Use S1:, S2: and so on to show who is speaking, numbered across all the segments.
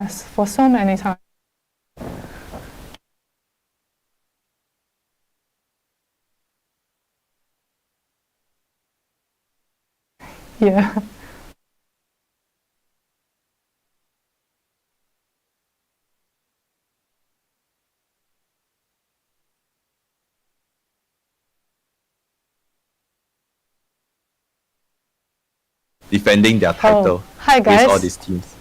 S1: us for so many times. Yeah.
S2: Defending their title
S1: Hi
S2: against all
S1: guys.
S2: these teams.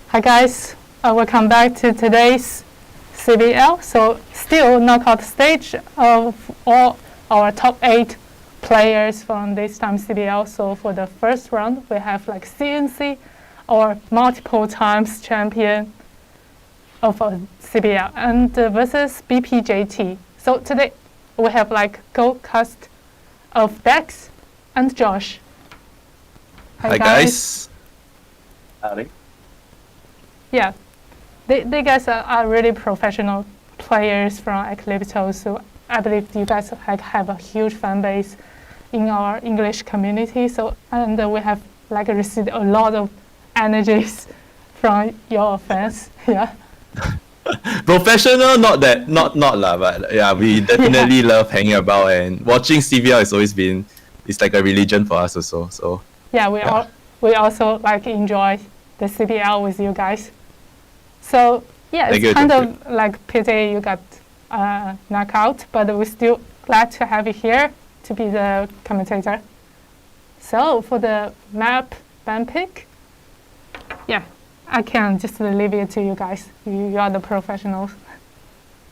S1: Hi guys. Welcome back to today's CBL. So still knockout stage of all our top 8 players from this time CBL. So for the first round, we have like CNC, or multiple times champion of CBL, and versus BPJT. So today we have like co-cast of Dex and Josh.
S2: Hi guys.
S3: Howdy.
S1: Yeah, they guys are really professional players from Eclipto, so I believe you guys like have a huge fan base in our English community. So and we have like received a lot of energies from your fans. Yeah.
S2: Professional, not lah, but yeah, we definitely love hanging about, and watching CBL has always been, it's like a religion for us also. So
S1: yeah, we also like enjoy the CBL with you guys. So yeah, it's kind of like pity you got knocked out, but we're still glad to have you here to be the commentator. So for the map ban pick, yeah, I can just leave it to you guys. You are the professionals.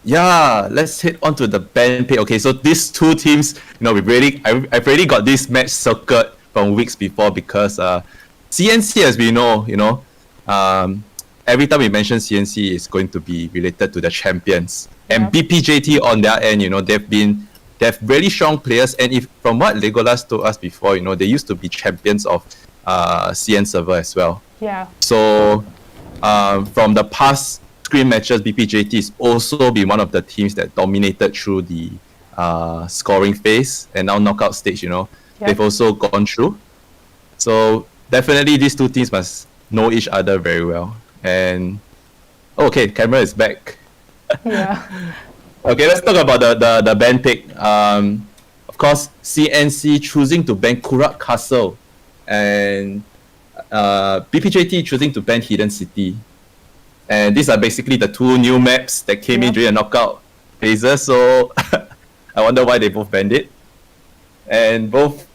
S2: yeah, let's hit on to the ban pick. Okay, so these two teams, I've already got this match circled from weeks before, because CNC, as we know, every time we mention CNC, is going to be related to the champions. And BPJT on their end, they have really strong players. And if from what Legolas told us before, they used to be champions of CN server as well.
S1: Yeah.
S2: So from the past screen matches, BPJT has also been one of the teams that dominated through the scoring phase, and now knockout stage, they've also gone through. So definitely these two teams must know each other very well. And okay, camera is back.
S1: Yeah.
S2: Okay, let's talk about the ban pick. Of course, CNC choosing to ban Kurak Castle, and BPJT choosing to ban Hidden City. And these are basically the two new maps that came in during the knockout phases. So I wonder why they both banned it. And both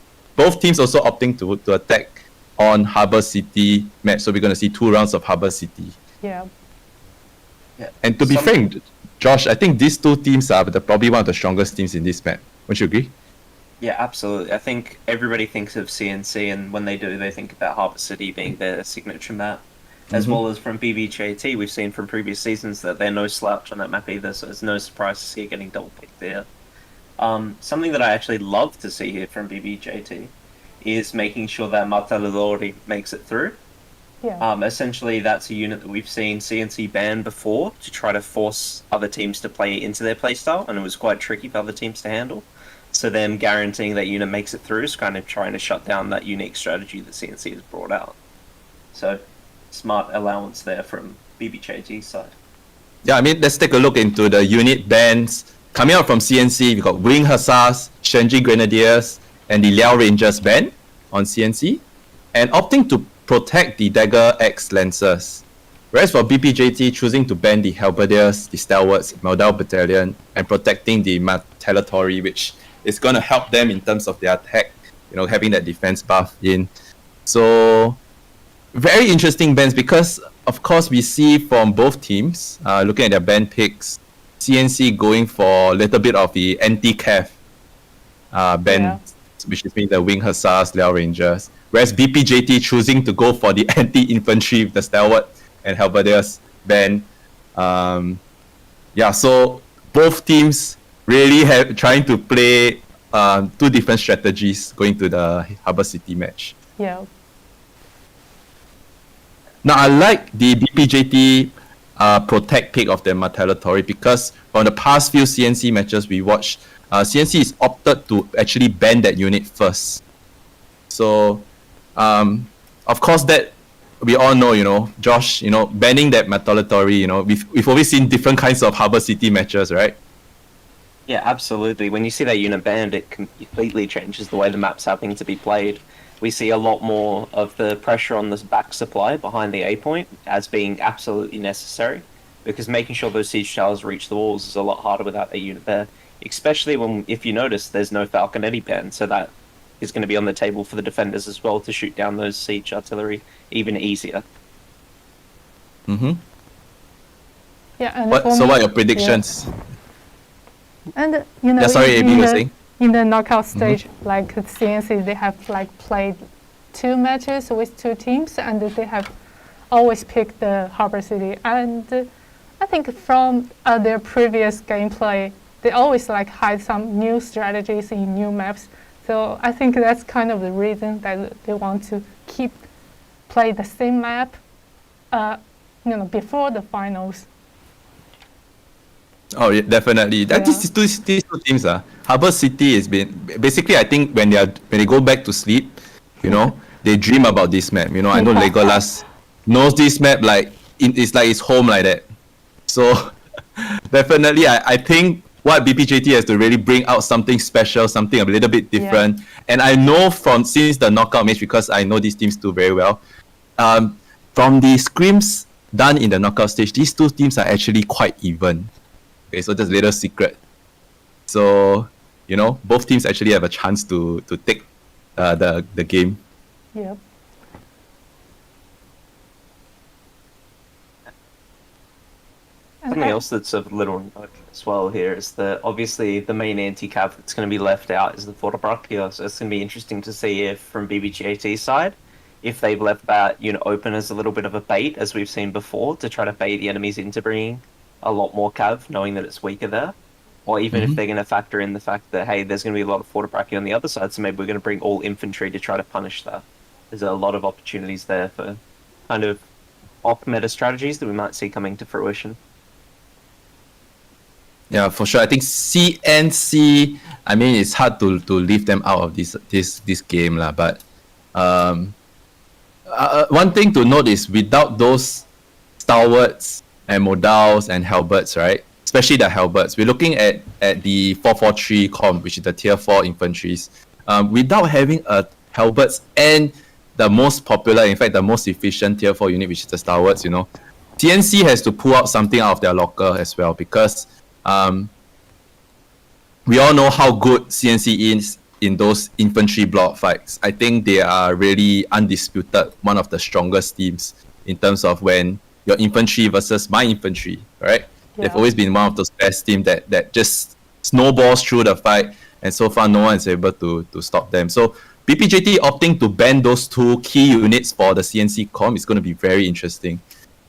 S2: teams also opting to attack on Harbour City match. So we're going to see 2 rounds of Harbour City.
S1: Yeah.
S2: And to be frank, Josh, I think these two teams are probably one of the strongest teams in this map. Would you agree?
S3: Yeah, absolutely. I think everybody thinks of CNC, and when they do, they think about Harbour City being their signature map. As well as from BBJT, we've seen from previous seasons that they're no slouch on that map either, so it's no surprise to see it getting double picked there. Something that I actually love to see here from BBJT is making sure that Matalidori makes it through.
S1: Yeah.
S3: Essentially, that's a unit that we've seen CNC ban before to try to force other teams to play into their playstyle, and it was quite tricky for other teams to handle. So them guaranteeing that unit makes it through is kind of trying to shut down that unique strategy that CNC has brought out. So smart allowance there from BBJT's side.
S2: Yeah, I mean, let's take a look into the unit bans. Coming out from CNC, we've got Wing Hussars, Shenji Grenadiers, and the Liao Rangers ban on CNC, and opting to protect the Dagger X Lancers. Whereas for BPJT, choosing to ban the Halberdiers, the Stalwarts, Meldau Battalion, and protecting the Matalatory, which is going to help them in terms of their attack, having that defense buff in. So very interesting bans, because of course we see from both teams, looking at their ban picks, CNC going for a little bit of the anti-cav ban, which is the Wing Hussars, Liao Rangers, whereas BPJT choosing to go for the anti-infantry with the Stalwart and Halberdiers ban. So both teams really trying to play 2 different strategies going to the Harbour City match.
S1: Yeah.
S2: Now, I like the BPJT protect pick of the Matalatory, because from the past few CNC matches we watched, CNC is opted to actually ban that unit first. So, of course, that we all know, Josh, banning that Matolatory, we've always seen different kinds of Harbour City matches, right?
S3: Yeah, absolutely. When you see that unit banned, it completely changes the way the map's having to be played. We see a lot more of the pressure on this back supply behind the A point as being absolutely necessary, because making sure those siege towers reach the walls is a lot harder without a unit there. Especially when, if you notice, there's no Falconetti ban, so that is going to be on the table for the defenders as well to shoot down those siege artillery even easier.
S2: Mm-hmm.
S1: Yeah, and
S2: What are your predictions?
S1: Yeah. And
S2: sorry, AB was saying.
S1: In the knockout stage, like CNC, they have like played 2 matches with 2 teams, and they have always picked the Harbour City. And I think from their previous gameplay, they always like hide some new strategies in new maps. So I think that's kind of the reason that they want to play the same map, before the finals.
S2: Oh, yeah, definitely.
S1: Yeah.
S2: These two teams, Harbour City has been basically. I think when they go back to sleep, they dream about this map. I know Legolas knows this map it's like his home like that. So definitely, I think what BPJT has to really bring out something special, something a little bit different. Yeah. And I know since the knockout match, because I know these teams do very well. From the scrims done in the knockout stage, these two teams are actually quite even. Okay, so just a little secret. So, both teams actually have a chance to take the game.
S1: Yep.
S3: Something else that's a little note as well here is that obviously the main anti-cav that's going to be left out is the Fortebraccio, so it's going to be interesting to see if from BBGAT's side, if they've left that unit open as a little bit of a bait, as we've seen before, to try to bait the enemies into bringing a lot more cav, knowing that it's weaker there. Or even if they're going to factor in the fact that, hey, there's going to be a lot of Fortebraccio on the other side, so maybe we're going to bring all infantry to try to punish that. There's a lot of opportunities there for kind of off-meta strategies that we might see coming to fruition.
S2: Yeah, for sure. I think CNC, I mean, it's hard to leave them out of this game, but one thing to note is without those stalwarts and modals and halberds, right? Especially the halberds, we're looking at the 443 comp, which is the tier 4 infantries. Without having a halberds and the most popular, in fact, the most efficient tier 4 unit, which is the stalwarts, TNC has to pull out something out of their locker as well, because we all know how good CNC is in those infantry block fights. I think they are really undisputed one of the strongest teams in terms of when your infantry versus my infantry, right? Yeah. They've always been one of those best teams that just snowballs through the fight, and so far no one is able to stop them. So BPJT opting to ban those 2 key units for the CNC comp is going to be very interesting.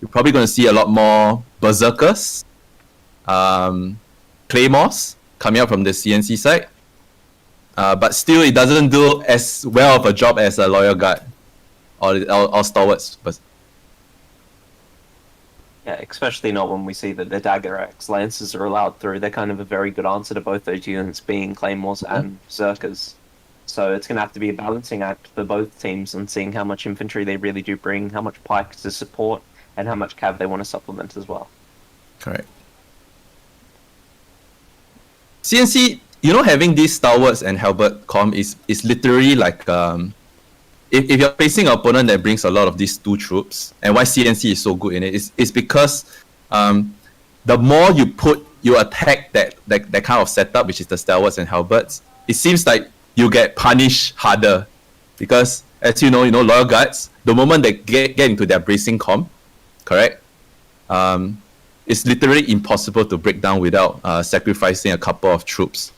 S2: You're probably going to see a lot more berserkers, claymores coming out from the CNC side, but still it doesn't do as well of a job as a loyal guard or stalwarts. But
S3: yeah, especially not when we see that the dagger axe lances are allowed through. They're kind of a very good answer to both those units being claymores and berserkers. So it's going to have to be a balancing act for both teams on seeing how much infantry they really do bring, how much pike to support, and how much cav they want to supplement as well.
S2: Correct. CNC, having these stalwarts and halberd comp is literally like if you're facing an opponent that brings a lot of these 2 troops, and why CNC is so good in it is because the more you attack that kind of setup, which is the stalwarts and halberds, it seems like you get punished harder, because as you know, loyal guards, the moment they get into their bracing comp, correct? It's literally impossible to break down without sacrificing a couple of troops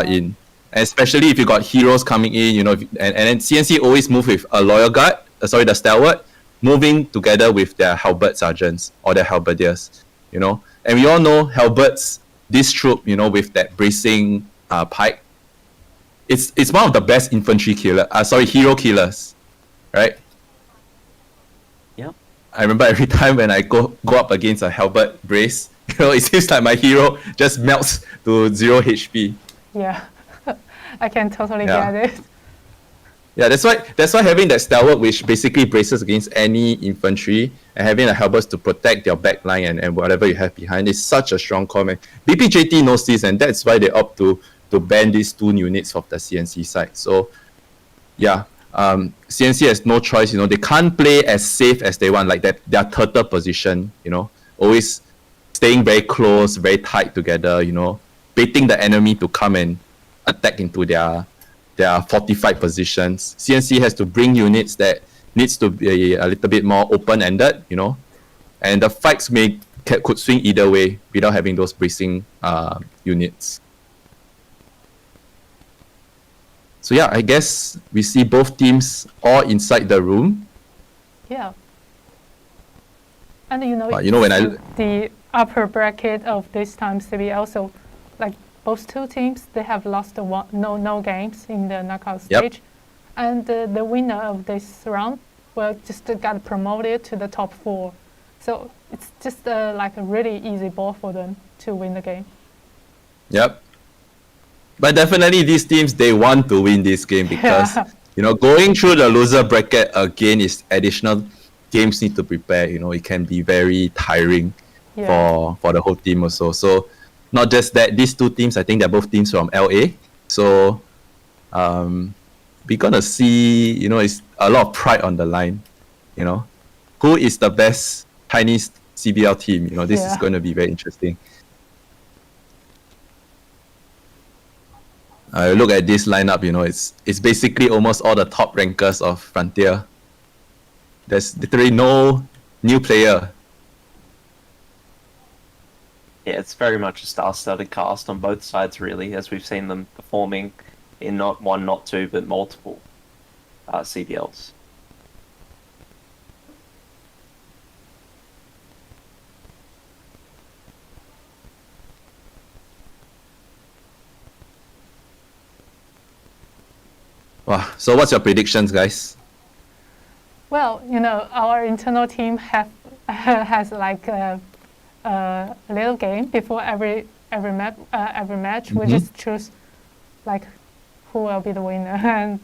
S2: in. Especially if you got heroes coming in, and then CNC always move with a loyal guard, the stalwart, moving together with their halberd sergeants or their halberdiers, And we all know halberds, this troop, with that bracing pike, it's one of the best infantry hero killers, right?
S3: Yeah.
S2: I remember every time when I go up against a halberd brace, it seems like my hero just melts to 0 HP.
S1: Yeah, I can totally get it.
S2: Yeah, that's why having that stalwart, which basically braces against any infantry, and having a helpers to protect your back line and whatever you have behind is such a strong call, man. BPJT knows this, and that's why they opt to ban these 2 units of the CNC side. So yeah, CNC has no choice. They can't play as safe as they want, like that their turtle position. Always staying very close, very tight together. Baiting the enemy to come and attack into their fortified positions. CNC has to bring units that needs to be a little bit more open-ended. And the fights could swing either way without having those bracing units. So yeah, I guess we see both teams all inside the room.
S1: Yeah. And
S2: when
S1: the upper bracket of this time CBL, so like both two teams, they have lost no games in the knockout stage.
S2: Yep.
S1: And the winner of this round will just get promoted to the top 4. So it's just like a really easy ball for them to win the game.
S2: Yep. But definitely these teams, they want to win this game because, going through the loser bracket again is additional games need to prepare. It can be very tiring for the whole team also. So not just that, these 2 teams, I think they're both teams from LA. So we're going to see, it's a lot of pride on the line. Who is the best Chinese CBL team? This is going to be very interesting. Look at this lineup, it's basically almost all the top rankers of Frontier. There's literally no new player.
S3: Yeah, it's very much a star-studded cast on both sides, really, as we've seen them performing in not 1, not 2, but multiple CBLs.
S2: Wow. So what's your predictions, guys?
S1: Well, our internal team has like a little game before every match.
S2: Mm-hmm.
S1: We just choose like who will be the winner. And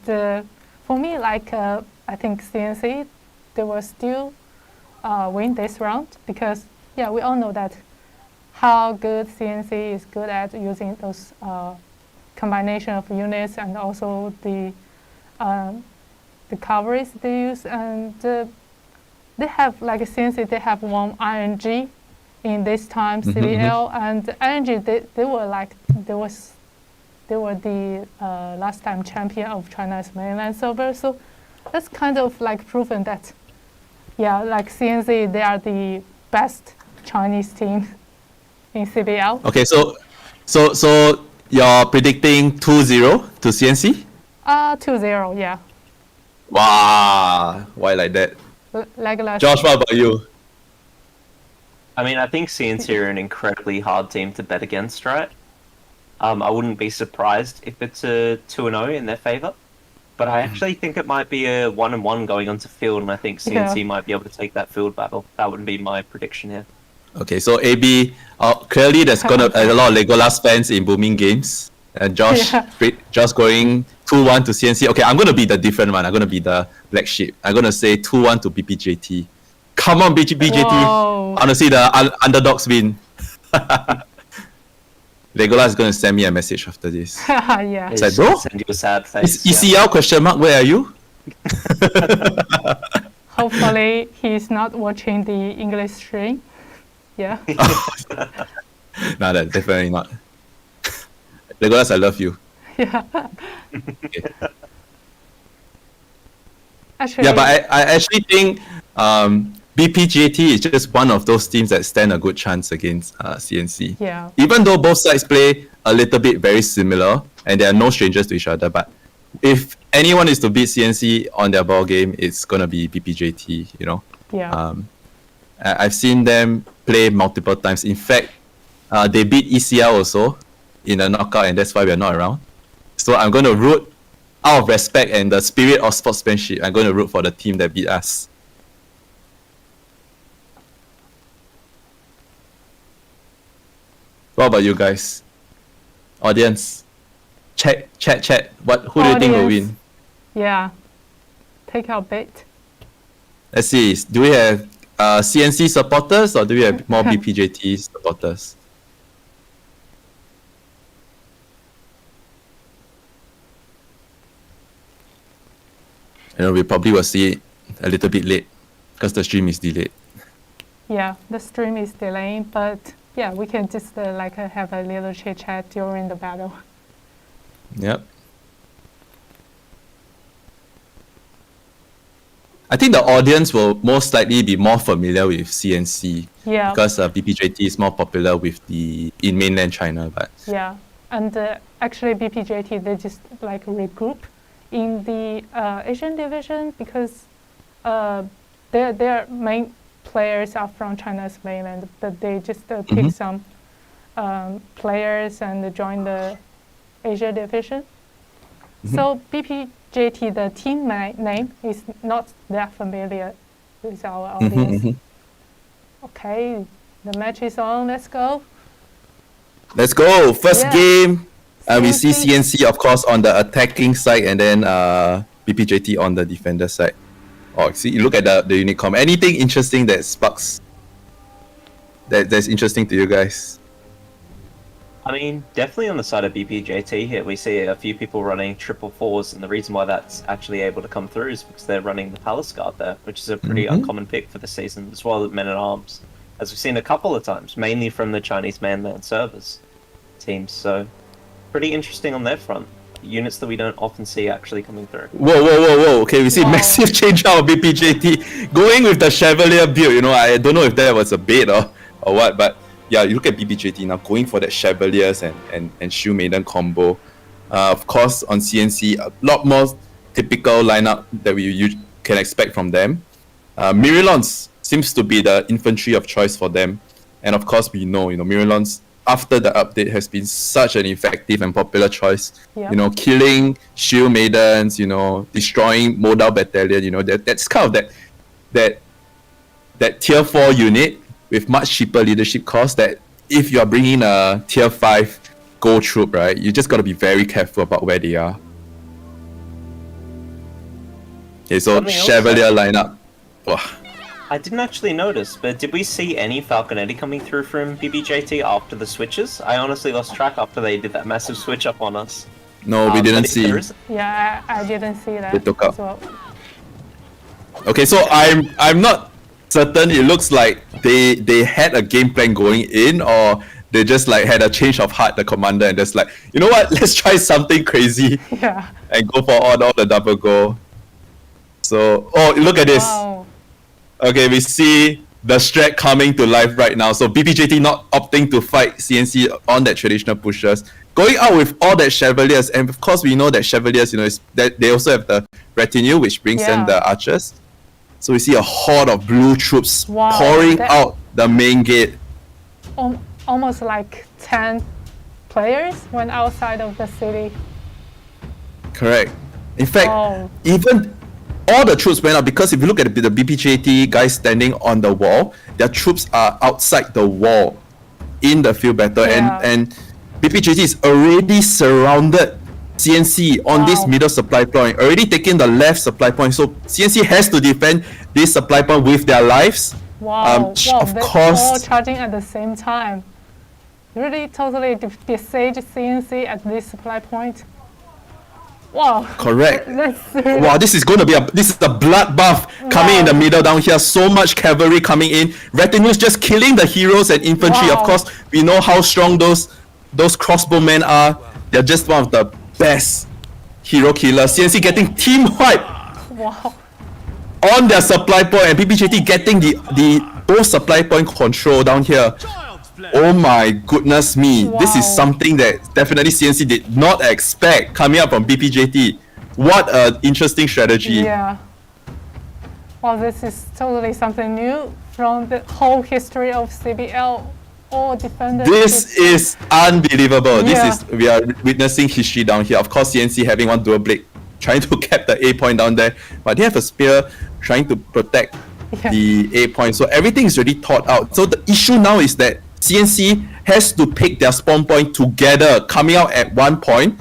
S1: for me, like I think CNC, they will still win this round because we all know that how good CNC is good at using those combination of units and also the coverage they use, and they have like CNC. They have one ING in this time CBL, and ING they were the last time champion of China's mainland server. So that's kind of like proven that like CNC, they are the best Chinese team in CBL.
S2: Okay, so you're predicting 2-0 to CNC?
S1: 2-0, yeah.
S2: Wow, why like that?
S1: Like last.
S2: Josh, what about you?
S3: I mean, I think CNC are an incredibly hard team to bet against, right? I wouldn't be surprised if it's a 2-0 in their favor. But I actually think it might be a 1-1 going onto field, and I think CNC might be able to take that field battle. That would be my prediction here.
S2: Okay, so AB, clearly there's gonna a lot of Legolas fans in Booming Games. And Josh going 2-1 to CNC. Okay, I'm gonna be the different one. I'm gonna be the black sheep. I'm gonna say 2-1 to BPJT. Come on, BPJT.
S1: Whoa.
S2: I wanna see the underdogs win. Legolas is gonna send me a message after this.
S1: Yeah.
S2: It's like, bro,
S3: Send you a sad face.
S2: ECL question mark? Where are you?
S1: Hopefully he's not watching the English stream. Yeah.
S2: No, that's definitely not. Legolas, I love you.
S1: Yeah.
S2: Okay.
S1: Actually,
S2: Yeah, but I actually think BPGAT is just one of those teams that stand a good chance against CNC.
S1: Yeah.
S2: Even though both sides play a little bit very similar and they are no strangers to each other, but if anyone is to beat CNC on their ball game, it's gonna be BPJT.
S1: Yeah.
S2: I've seen them play multiple times. In fact, they beat ECL also in a knockout, and that's why we're not around. So I'm going to root, out of respect and the spirit of sportsmanship, I'm going to root for the team that beat us. What about you guys? Audience, chat. Who do you think will win?
S1: Yeah. Take our bait.
S2: Let's see. Do we have CNC supporters or do we have more BPJT supporters? We probably will see it a little bit late because the stream is delayed.
S1: Yeah, the stream is delaying, but yeah, we can just have a little chit chat during the battle.
S2: Yep. I think the audience will most likely be more familiar with CNC because BPJT is more popular in mainland China. But
S1: yeah, and actually BPJT they just regroup in the Asian division because their main players are from China's mainland, but they just pick some players and join the Asia division. So BPJT, the team name, is not that familiar with our audience. Okay, the match is on. Let's go.
S2: Let's go. First game. We see CNC, of course, on the attacking side, and then BPJT on the defender side. Oh, see, you look at the Unicom. Anything interesting that sparks that's interesting to you guys?
S3: I mean, definitely on the side of BPJT here, we see a few people running 444s, and the reason why that's actually able to come through is because they're running the Palace Guard there, which is a pretty uncommon pick for the season, as well as Men-at-Arms, as we've seen a couple of times, mainly from the Chinese mainland servers teams. So, pretty interesting on their front. Units that we don't often see actually coming through.
S2: Whoa. Okay, we see massive change out of BPJT. Going with the Chevalier build, I don't know if that was a bait or what, but yeah, you look at BPJT now going for that Chevaliers and Shield Maiden combo. Of course, on CNC, a lot more typical lineup that we can expect from them. Mirillons seems to be the infantry of choice for them. And of course, we know, Mirillons, after the update, has been such an effective and popular choice.
S1: Yep.
S2: Killing Shield Maidens, destroying Modal Battalion, that's kind of that tier 4 unit with much cheaper leadership costs that if you're bringing a tier 5 gold troop, right, you just got to be very careful about where they are. Okay, so Chevalier lineup. Wow.
S3: I didn't actually notice, but did we see any Falconetti coming through from BPJT after the switches? I honestly lost track after they did that massive switch up on us.
S2: No, we didn't see.
S1: Yeah, I didn't see that.
S2: They took out.
S1: As well.
S2: Okay, so I'm not certain. It looks like they had a game plan going in, or they just had a change of heart, the commander, and just you know what, let's try something crazy and go for all the double goal. So look at this.
S1: Wow.
S2: Okay, we see the strat coming to life right now. So BPJT not opting to fight CNC on that traditional pushers, going out with all that Chevaliers, and of course we know that Chevaliers, is that they also have the retinue, which brings in the archers. So we see a horde of blue troops pouring out the main gate.
S1: Almost 10 players went outside of the city.
S2: Correct. In fact, even all the troops went out, because if you look at the BPJT guys standing on the wall, their troops are outside the wall in the field battle, and BPJT is already surrounded CNC on this middle supply point, already taking the left supply point. So CNC has to defend this supply point with their lives.
S1: Wow,
S2: of
S1: they're
S2: course,
S1: all charging at the same time. Really totally besiege CNC at this supply point. Wow.
S2: Correct.
S1: Really
S2: wow, this is going to be a bloodbath coming in the middle down here. So much cavalry coming in. Retinues just killing the heroes and infantry. Of course, we know how strong those crossbowmen are. They're just one of the best hero killers. CNC getting team wipe on their supply point, and BPJT getting the both supply point control down here. Oh my goodness me. This is something that definitely CNC did not expect coming up from BPJT. What an interesting strategy.
S1: Yeah. Well, this is totally something new from the whole history of CBL. All defenders.
S2: This is unbelievable. We are witnessing history down here. Of course, CNC having one dual blade, trying to cap the A point down there, but they have a spear trying to protect the A point. So everything is already thought out. So the issue now is that CNC has to pick their spawn point together, coming out at one point,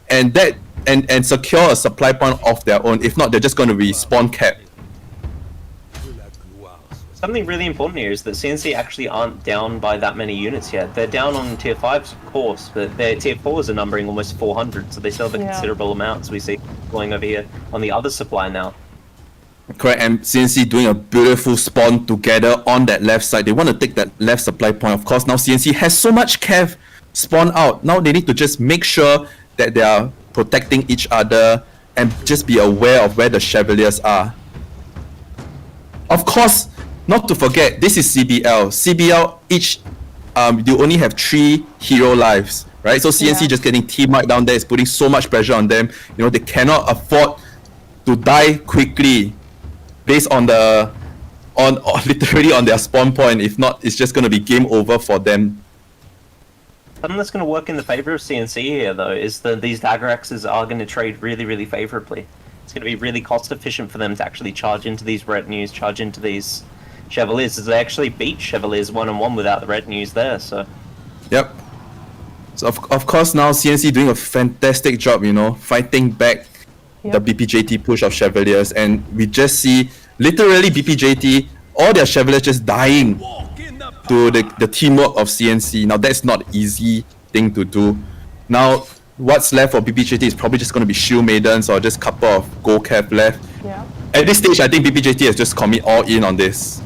S2: and that and secure a supply point of their own. If not, they're just going to be spawn capped.
S3: Something really important here is that CNC actually aren't down by that many units yet. They're down on tier 5s, of course, but their tier 4s are numbering almost 400, so they still have a considerable amount, as we see going over here on the other supply now.
S2: Correct, and CNC doing a beautiful spawn together on that left side. They want to take that left supply point. Of course, now CNC has so much cav spawn out. Now they need to just make sure that they are protecting each other and just be aware of where the Chevaliers are. Of course, not to forget, this is CBL. CBL, you only have 3 hero lives, right? So CNC just getting team right down there is putting so much pressure on them. You know, they cannot afford to die quickly based on literally on their spawn point. If not, it's just going to be game over for them.
S3: Something that's going to work in the favor of CNC here, though, is that these dagger axes are going to trade really, really favorably. It's going to be really cost efficient for them to actually charge into these retinues, charge into these Chevaliers, as they actually beat Chevaliers 1-on-1 without the retinues there. So,
S2: yep. So of course now CNC doing a fantastic job, you know, fighting back the BPJT push of Chevaliers, and we just see literally BPJT, all their Chevaliers just dying to the teamwork of CNC. Now that's not easy thing to do. Now what's left for BPJT is probably just going to be Shield Maidens or just couple of Gold Cap left.
S1: Yeah.
S2: At this stage, I think BPJT has just commit all in on this.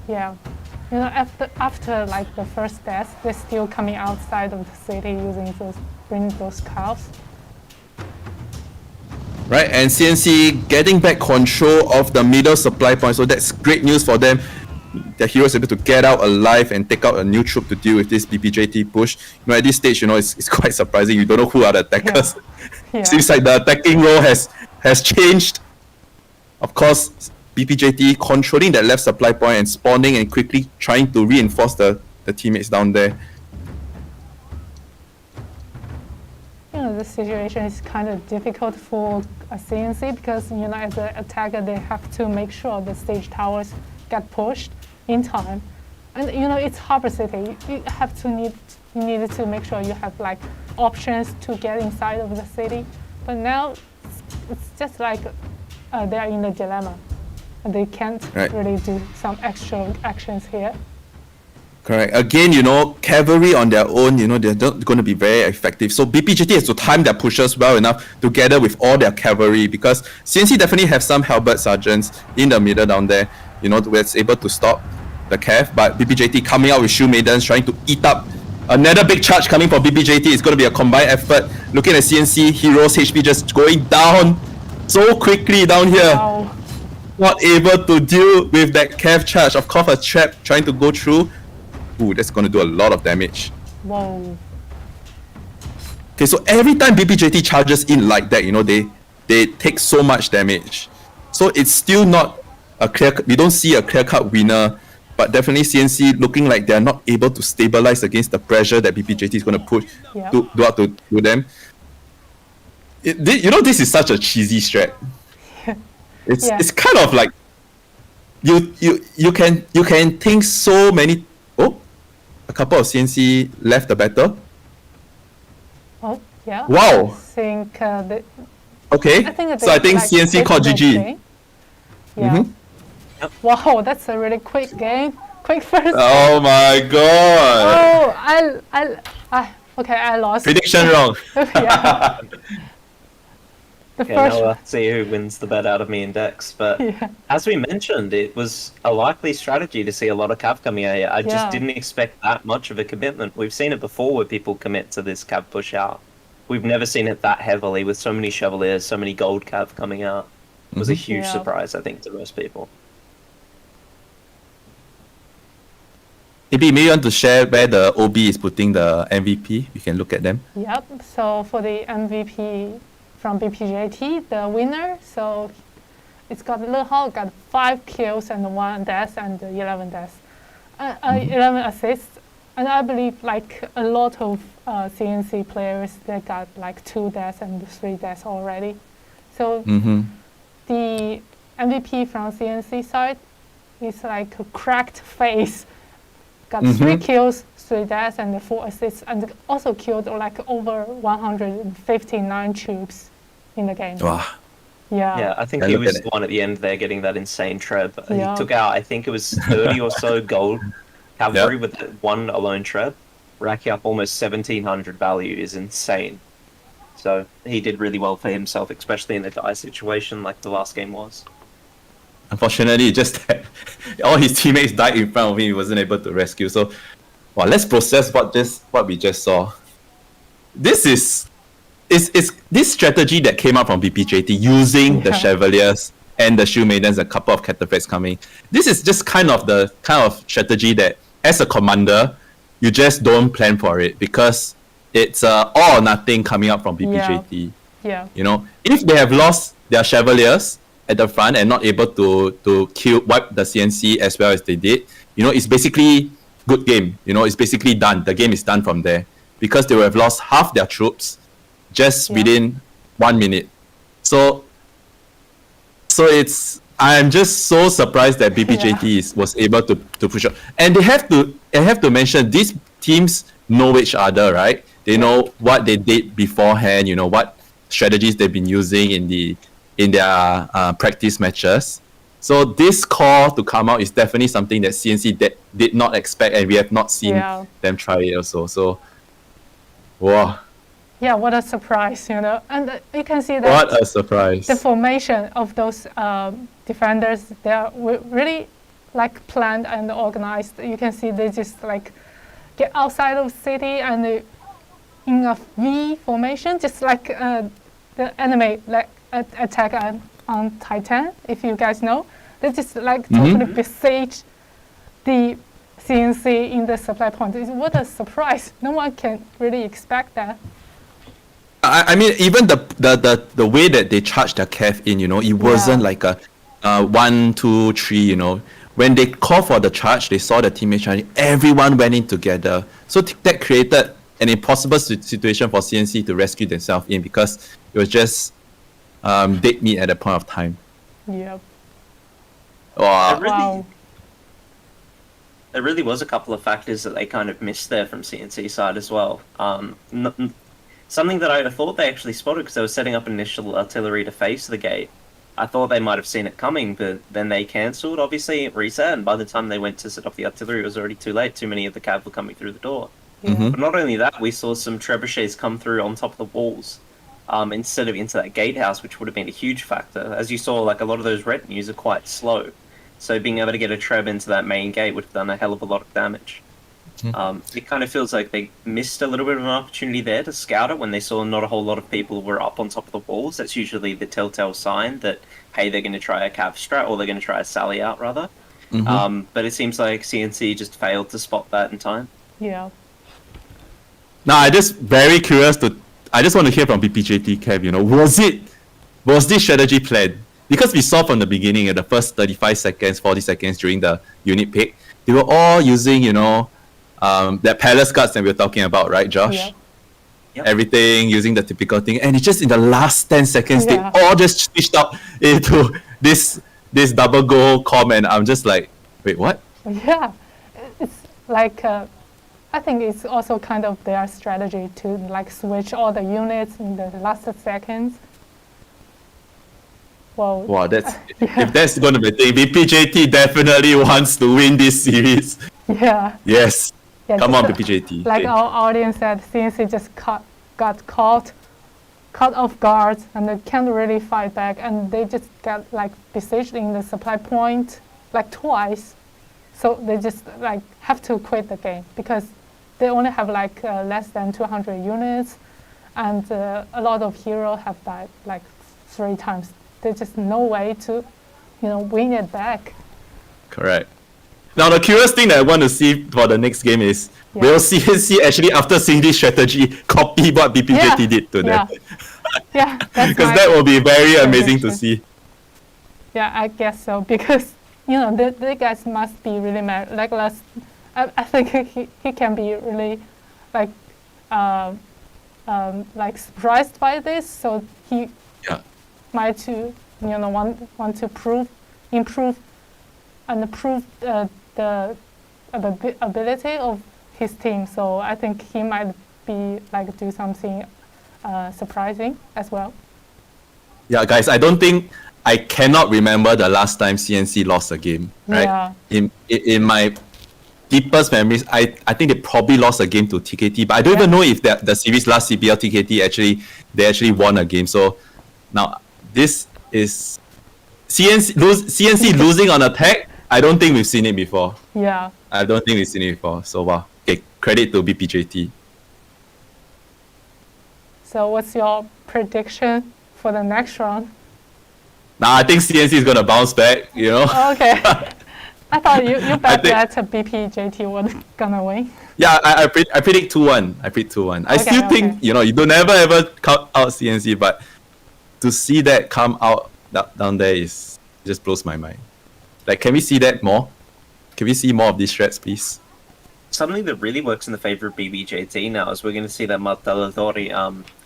S1: Yeah. You know, after like the first death, they're still coming outside of the city using bring those cows.
S2: Right, and CNC getting back control of the middle supply point, so that's great news for them. Their heroes able to get out alive and take out a new troop to deal with this BPJT push. You know, at this stage, you know, it's quite surprising. You don't know who are the attackers.
S1: Yeah.
S2: Seems like the attacking role has changed. Of course, BPJT controlling that left supply point and spawning and quickly trying to reinforce the teammates down there.
S1: You know, the situation is kind of difficult for a CNC because, you know, as an attacker, they have to make sure the stage towers get pushed in time. And, you know, it's Harbor City. You need to make sure you have, like, options to get inside of the city. But now, it's just like they're in a dilemma. And they can't really do some extra actions here.
S2: Correct. Again, you know, cavalry on their own, you know, they're not going to be very effective. So BPGT has to time their pushes well enough together with all their cavalry, because CNC definitely have some halberd sergeants in the middle down there, you know, where it's able to stop the cav. But BPJT coming out with Shield Maidens, trying to eat up another big charge coming from BPJT. It's going to be a combined effort. Looking at CNC, heroes HP just going down so quickly down here.
S1: Wow.
S2: Not able to deal with that cav charge. Of course, a trap trying to go through. Ooh, that's going to do a lot of damage.
S1: Whoa.
S2: Okay, so every time BPJT charges in like that, you know, they take so much damage. So it's still not a clear, we don't see a clear-cut winner, but definitely CNC looking like they're not able to stabilize against the pressure that BPJT is going to put to them. You know, this is such a cheesy strat. It's kind of like you can think so many. Oh, a couple of CNC left the battle.
S1: Oh, yeah.
S2: Wow.
S1: I think
S2: okay.
S1: I think
S2: so I think
S1: like,
S2: CNC called GG.
S1: Yeah. Wow, that's a really quick game. Quick first.
S2: Oh my god.
S1: Oh, okay, I lost.
S2: Prediction wrong.
S1: Yeah.
S3: Now we'll see who wins the bet out of me and Dex. But as we mentioned, it was a likely strategy to see a lot of cav coming out here. I just didn't expect that much of a commitment. We've seen it before where people commit to this cav push out. We've never seen it that heavily with so many Chevaliers, so many gold cav coming out. It was a huge surprise, I think, to most people.
S2: Maybe you want to share where the OB is putting the MVP. We can look at them.
S1: Yep. So for the MVP from BPJT, the winner, so it's got Le Hao got 5 kills and 1 death and 11 deaths, 11 assists, and I believe like a lot of CNC players, they got like 2 deaths and 3 deaths already. So the MVP from CNC side is like a cracked face got 3 kills, 3 deaths, and 4 assists, and also killed like over 159 troops in the game.
S2: Wow.
S3: Yeah, I think
S2: Yeah,
S3: he
S2: look
S3: was
S2: at
S3: the
S2: it.
S3: one at the end there getting that insane treb.
S1: Yeah.
S3: He took out, I think it was 30 or so gold cavalry
S2: Yep.
S3: with that one alone treb. Racking up almost 1700 value is insane. So he did really well for himself, especially in a dire situation like the last game was.
S2: Unfortunately, just that all his teammates died in front of him. He wasn't able to rescue. So, well, let's process what we just saw. This is this strategy that came out from BPJT using the Chevaliers and the Shield Maidens, a couple of Cataphracts coming. This is just kind of the kind of strategy that, as a commander, you just don't plan for it because it's all or nothing coming up from BPJT.
S1: Yeah.
S2: You know, if they have lost their Chevaliers at the front and not able to wipe the CNC as well as they did, you know, it's basically good game. You know, it's basically done. The game is done from there because they will have lost half their troops just within 1 minute. So I'm just so surprised that BPJT was able to push up. And I have to mention, these teams know each other, right? They know what they did beforehand, you know, what strategies they've been using in their practice matches. So this call to come out is definitely something that CNC did not expect, and we have not seen them try it also. So, wow.
S1: Yeah, what a surprise, you know. And you can see that
S2: what a surprise.
S1: The formation of those defenders, they are really like planned and organized. You can see they just like get outside of city and in a V formation, just like the enemy like attack on Titan, if you guys know. They just like totally besiege the CNC in the supply point. What a surprise. No one can really expect that.
S2: I mean, even the way that they charged their cav in, you know, it wasn't like a 1, 2, 3, you know. When they called for the charge, they saw the teammates charging, everyone went in together. So that created an impossible situation for CNC to rescue themselves in because it was just dead meat at that point of time.
S1: Yep.
S2: Wow.
S3: There really was a couple of factors that they kind of missed there from CNC side as well. Something that I thought they actually spotted because they were setting up initial artillery to face the gate. I thought they might have seen it coming, but then they cancelled, obviously, reset, and by the time they went to set up the artillery, it was already too late. Too many of the cav were coming through the door. But not only that, we saw some trebuchets come through on top of the walls instead of into that gatehouse, which would have been a huge factor. As you saw, like a lot of those retinues are quite slow. So being able to get a treb into that main gate would have done a hell of a lot of damage. It kind of feels like they missed a little bit of an opportunity there to scout it when they saw not a whole lot of people were up on top of the walls. That's usually the telltale sign that, hey, they're going to try a cav strat or they're going to try a sally out, rather. But it seems like CNC just failed to spot that in time.
S1: Yeah.
S2: Now, I just very curious I just want to hear from BPJT Kev, you know, was this strategy planned? Because we saw from the beginning, in the first 35 seconds, 40 seconds during the unit pick, they were all using, you know, that palace guards that we were talking about, right, Josh?
S3: Yep.
S2: Everything using the typical thing, and it's just in the last 10 seconds, they all just switched out into this double goal comment. I'm just like, wait, what?
S1: Yeah, it's like, I think it's also kind of their strategy to like switch all the units in the last seconds. Well,
S2: wow, if that's going to be the thing, BPJT definitely wants to win this series.
S1: Yeah.
S2: Yes. Come on, BPJT.
S1: Like our audience said, CNC just got caught off guard and they can't really fight back, and they just got like besieged in the supply point like twice. So they just like have to quit the game because they only have like less than 200 units, and a lot of heroes have died like 3 times. There's just no way to, you know, win it back.
S2: Correct. Now, the curious thing that I want to see for the next game is, will CNC actually, after seeing this strategy, copy what BPJT did to them?
S1: Yeah,
S2: because that will be very amazing to see.
S1: Yeah, I guess so, because, you know, the guys must be really mad. Like I think he can be really, like surprised by this, so he might to, you know, want to improve and prove the ability of his team. So I think he might be like do something surprising as well.
S2: Yeah, guys, I cannot remember the last time CNC lost a game, right?
S1: Yeah.
S2: In my deepest memories, I think they probably lost a game to TKT, but I don't even know if the series last CBL TKT actually won a game. So now this is CNC losing on attack. I don't think we've seen it before.
S1: Yeah.
S2: I don't think we've seen it before. So wow. Okay, credit to BPJT.
S1: So what's your prediction for the next round?
S2: Nah, I think CNC is gonna bounce back, you know.
S1: Okay. I thought you bet
S2: think-
S1: that BPJT was gonna win.
S2: Yeah, I predict 2-1. I predict 2-1. I
S1: Okay,
S2: still
S1: okay.
S2: think, you know, you don't ever count out CNC, but to see that come out down there is just blows my mind. Like, can we see that more? Can we see more of these threats, please?
S3: Something that really works in the favor of BBJT now is we're going to see that Martellatori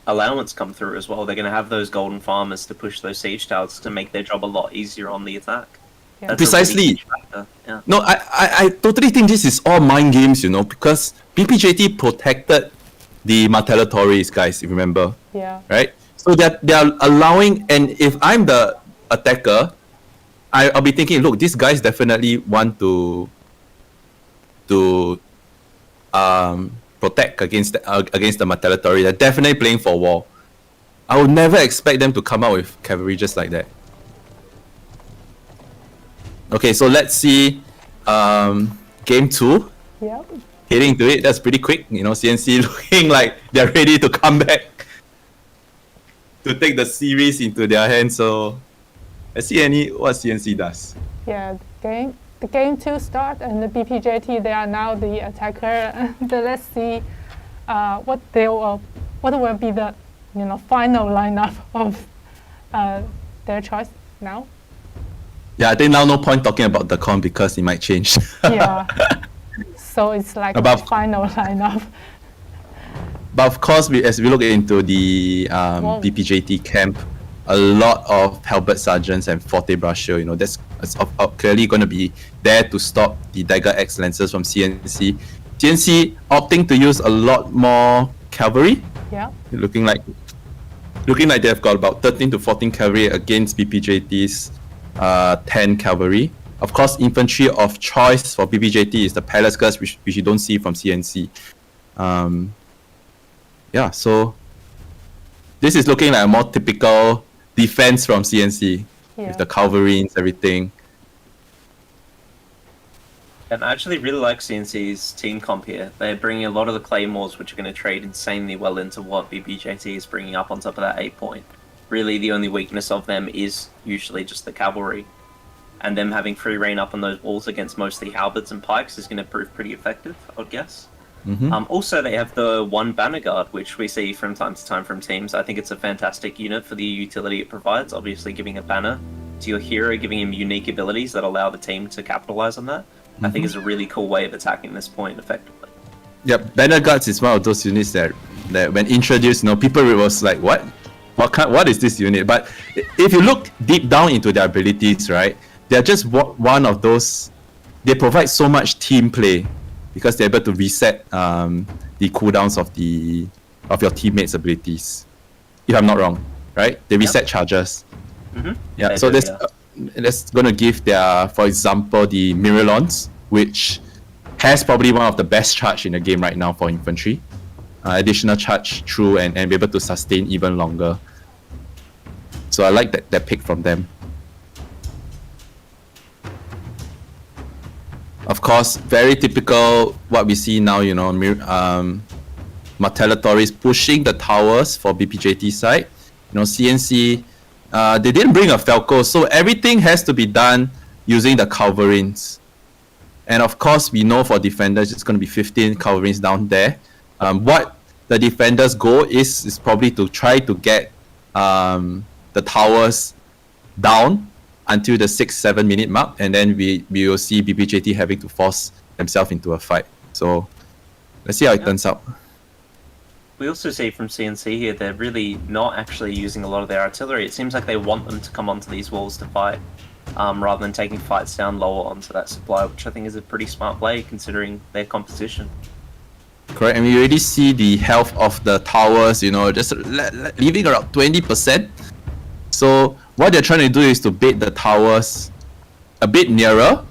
S3: allowance come through as well. They're going to have those golden farmers to push those siege towers to make their job a lot easier on the attack.
S1: Yeah.
S3: That's a
S2: Precisely.
S3: really huge factor. Yeah.
S2: No, I totally think this is all mind games, you know, because BPJT protected the Martellatories, guys, if you remember,
S1: Yeah.
S2: right? So that they are allowing, and if I'm the attacker, I'll be thinking, look, these guys definitely want to protect against the Martellatory. They're definitely playing for war. I would never expect them to come out with cavalry just like that. Okay, so let's see game 2.
S1: Yeah.
S2: Heading to it, that's pretty quick. You know, CNC looking like they're ready to come back to take the series into their hands. So let's see what CNC does.
S1: Yeah. The game 2 start, and the BPJT, they are now the attacker. Let's see what will be the final lineup of their choice now.
S2: Yeah, I think now no point talking about the con because it might change.
S1: Yeah. So it's like
S2: Above-
S1: the final lineup.
S2: But of course, as we look into the BPJT camp, a lot of halberd sergeants and forte brasher, you know, that's clearly going to be there to stop the dagger X lancers from CNC. CNC opting to use a lot more cavalry,
S1: Yeah.
S2: looking like they've got about 13 to 14 cavalry against BPJT's 10 cavalry. Of course, infantry of choice for BPJT is the palace guards, which you don't see from CNC. Yeah, so this is looking like a more typical defense from CNC
S1: Yeah.
S2: with the cavalry and everything.
S3: And I actually really like CNC's team comp here. They're bringing a lot of the claymores, which are going to trade insanely well into what BBJT is bringing up on top of that 8 point. Really, the only weakness of them is usually just the cavalry. And them having free reign up on those walls against mostly halberds and pikes is going to prove pretty effective, I would guess. Also, they have the one banner guard, which we see from time to time from teams. I think it's a fantastic unit for the utility it provides. Obviously, giving a banner to your hero, giving him unique abilities that allow the team to capitalize on that, I think is a really cool way of attacking this point effectively.
S2: Yep, banner guards is one of those units that when introduced, you know, people was like, what is this unit? But if you look deep down into their abilities, right, they're just one of those. They provide so much team play because they're able to reset the cooldowns of your teammates' abilities. If I'm not wrong, right? They reset charges. Yeah,
S3: They
S2: so
S3: do,
S2: that's gonna give their, for example, the Miralons, which has probably one of the best charge in the game right now for infantry. Additional charge through and be able to sustain even longer. So I like that pick from them. Of course, very typical what we see now, you know, Martellatories pushing the towers for BPJT side. You know, CNC, they didn't bring a Falco, so everything has to be done using the Culverins. And of course, we know for defenders, it's going to be 15 Culverins down there. What the defenders' goal is probably to try to get the towers down until the 6-7 minute mark, and then we will see BPJT having to force themselves into a fight. So let's see how it turns out.
S3: We also see from CNC here, they're really not actually using a lot of their artillery. It seems like they want them to come onto these walls to fight. rather than taking fights down lower onto that supply, which I think is a pretty smart play considering their composition.
S2: Correct, and we already see the health of the towers, just leaving around 20%. So what they're trying to do is to bait the towers a bit nearer,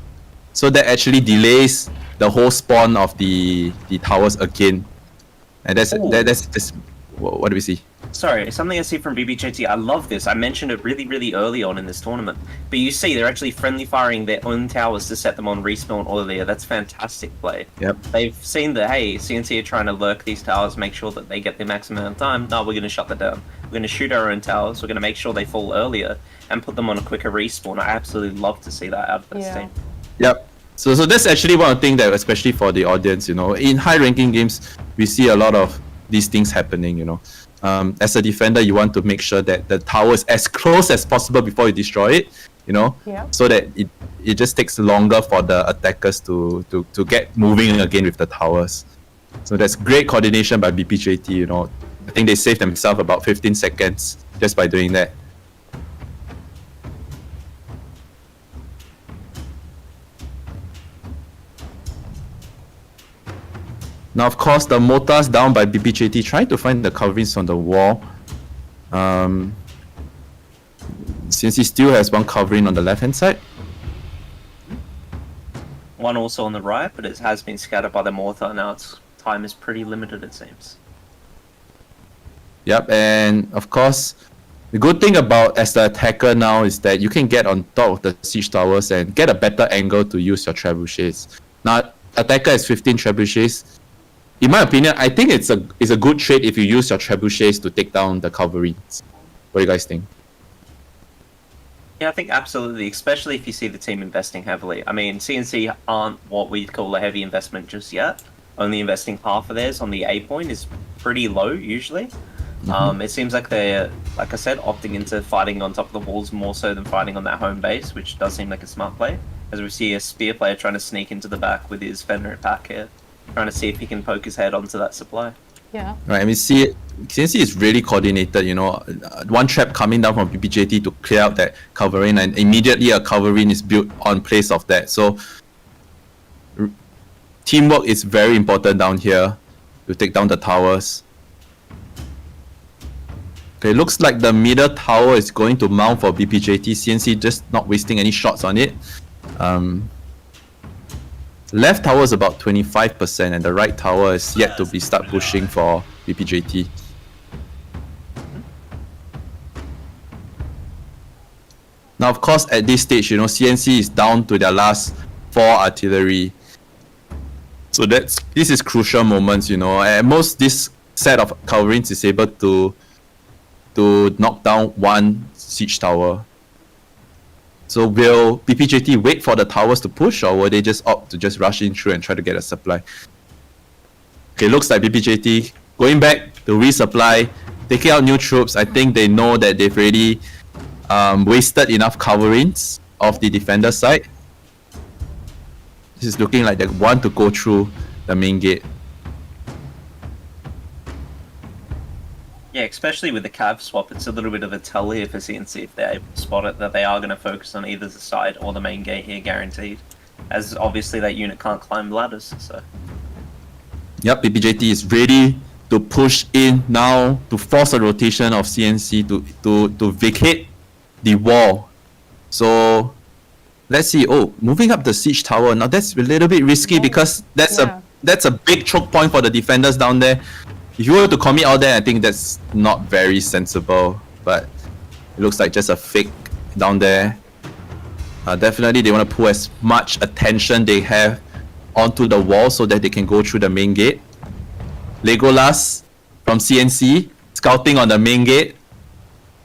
S2: so that actually delays the whole spawn of the towers again. And that's what do we see?
S3: Sorry, something I see from BBJT. I love this. I mentioned it really, really early on in this tournament. But you see, they're actually friendly firing their own towers to set them on respawn earlier. That's fantastic play.
S2: Yep.
S3: They've seen that, hey, CNC are trying to lurk these towers, make sure that they get the maximum amount of time. No, we're going to shut that down. We're going to shoot our own towers. We're going to make sure they fall earlier and put them on a quicker respawn. I absolutely love to see that out of this team.
S2: Yep. So that's actually one of the things that, especially for the audience, in high-ranking games, we see a lot of these things happening, As a defender, you want to make sure that the tower is as close as possible before you destroy it, so that it just takes longer for the attackers to get moving again with the towers. So that's great coordination by BPJT, I think they saved themselves about 15 seconds just by doing that. Now, of course, the mortars down by BPJT, trying to find the coverings on the wall. Since he still has one covering on the left-hand side.
S3: One also on the right, but it has been scattered by the mortar. Now its time is pretty limited, it seems.
S2: Yep, and of course, the good thing about as the attacker now is that you can get on top of the siege towers and get a better angle to use your trebuchets. Now, attacker has 15 trebuchets. In my opinion, I think it's a good trade if you use your trebuchets to take down the coverings. What do you guys think?
S3: Yeah, I think absolutely, especially if you see the team investing heavily. I mean, CNC aren't what we'd call a heavy investment just yet. Only investing half of theirs on the A point is pretty low, usually. It seems like they're, like I said, opting into fighting on top of the walls more so than fighting on that home base, which does seem like a smart play. As we see a spear player trying to sneak into the back with his Fenrir pack here, trying to see if he can poke his head onto that supply.
S1: Yeah.
S2: Right, I mean, CNC is really coordinated, one trap coming down from BPJT to clear out that covering, and immediately a covering is built on place of that. So teamwork is very important down here to take down the towers. Okay, looks like the middle tower is going to mount for BPJT. CNC just not wasting any shots on it. Left tower is about 25%, and the right tower is yet to be start pushing for BPJT. Now, of course, at this stage, CNC is down to their last 4 artillery. So this is crucial moments, At most, this set of coverings is able to knock down one siege tower. So will BPJT wait for the towers to push, or will they just opt to just rush in through and try to get a supply? Okay, looks like BPJT going back to resupply, taking out new troops. I think they know that they've already wasted enough coverings of the defender side. This is looking like they want to go through the main gate.
S3: Yeah, especially with the cav swap, it's a little bit of a tell here for CNC if they're able to spot it, that they are going to focus on either the side or the main gate here, guaranteed. As obviously that unit can't climb ladders, so...
S2: Yep, BPJT is ready to push in now to force a rotation of CNC to vacate the wall. So, let's see. Oh, moving up the siege tower. Now that's a little bit risky because that's a big choke point for the defenders down there. If you were to commit out there, I think that's not very sensible. But it looks like just a fake down there. Definitely, they want to pull as much attention they have onto the wall so that they can go through the main gate. Legolas from CNC scouting on the main gate.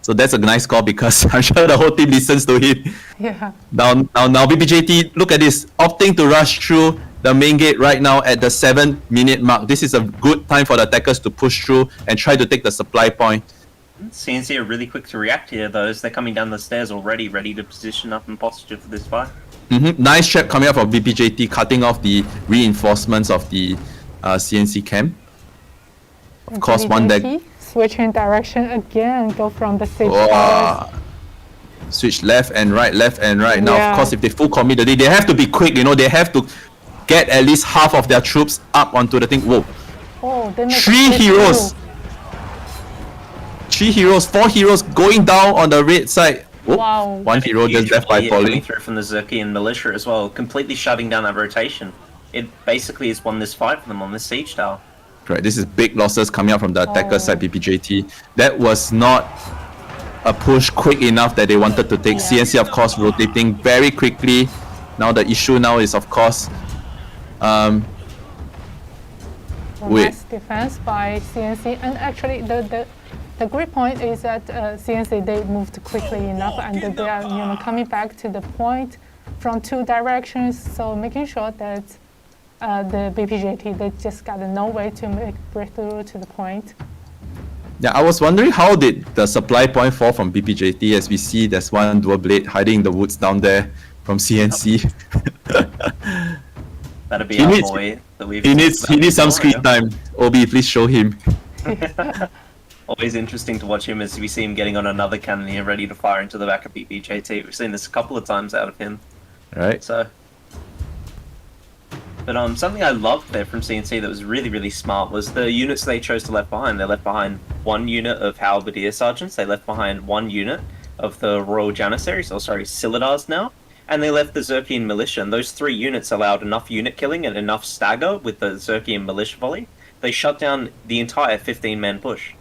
S2: So that's a nice call because I'm sure the whole team listens to him.
S1: Yeah.
S2: Now BPJT, look at this, opting to rush through the main gate right now at the 7-minute mark. This is a good time for the attackers to push through and try to take the supply point.
S3: CNC are really quick to react here, though, as they're coming down the stairs already, ready to position up and posture for this fight.
S2: Nice trap coming up from BPJT, cutting off the reinforcements of the CNC camp. Of course, one that...
S1: Switching direction again, go from the siege towers.
S2: switch left and right. Now,
S1: Yeah.
S2: of course, if they full commit the day, they have to be quick. You know, they have to get at least half of their troops up onto the thing. Whoa.
S1: Oh, they make
S2: Three
S1: it
S2: heroes.
S1: through.
S2: 3 heroes, 4 heroes going down on the red side. Whoop.
S1: Wow.
S2: One hero
S3: Huge
S2: just left by
S3: volley coming
S2: falling.
S3: through from the Zerkian militia as well, completely shutting down that rotation. It basically has won this fight for them on this siege tower.
S2: Correct. This is big losses coming out from the attacker
S1: Oh.
S2: side, BPJT. That was not a push quick enough that they wanted to take.
S1: Yeah.
S2: CNC, of course, rotating very quickly. Now the issue now is, of course,
S1: Well,
S2: Wait.
S1: nice defense by CNC, and actually the great point is that CNC they moved quickly enough, and they are coming back to the point from 2 directions, so making sure that the BPJT they just got no way to make breakthrough to the point.
S2: yeah, I was wondering how did the supply point fall from BPJT, as we see there's one dual blade hiding in the woods down there from CNC.
S3: That'd be
S2: He
S3: our
S2: needs-
S3: boy that we've.
S2: he needs some
S3: before,
S2: screen
S3: yeah.
S2: time. Obi, please show him.
S3: Always interesting to watch him as we see him getting on another cannon here, ready to fire into the back of BBJT. We've seen this a couple of times out of him.
S2: Right.
S3: So, but something I loved there from CNC that was really smart was the units they chose to left behind. They left behind 1 unit of halberdier sergeants. They left behind 1 unit of the Royal Janissaries, or sorry, Silidars now, and they left the Zerkian militia. And those 3 units allowed enough unit killing and enough stagger with the Zerkian militia volley. They shut down the entire 15-man push.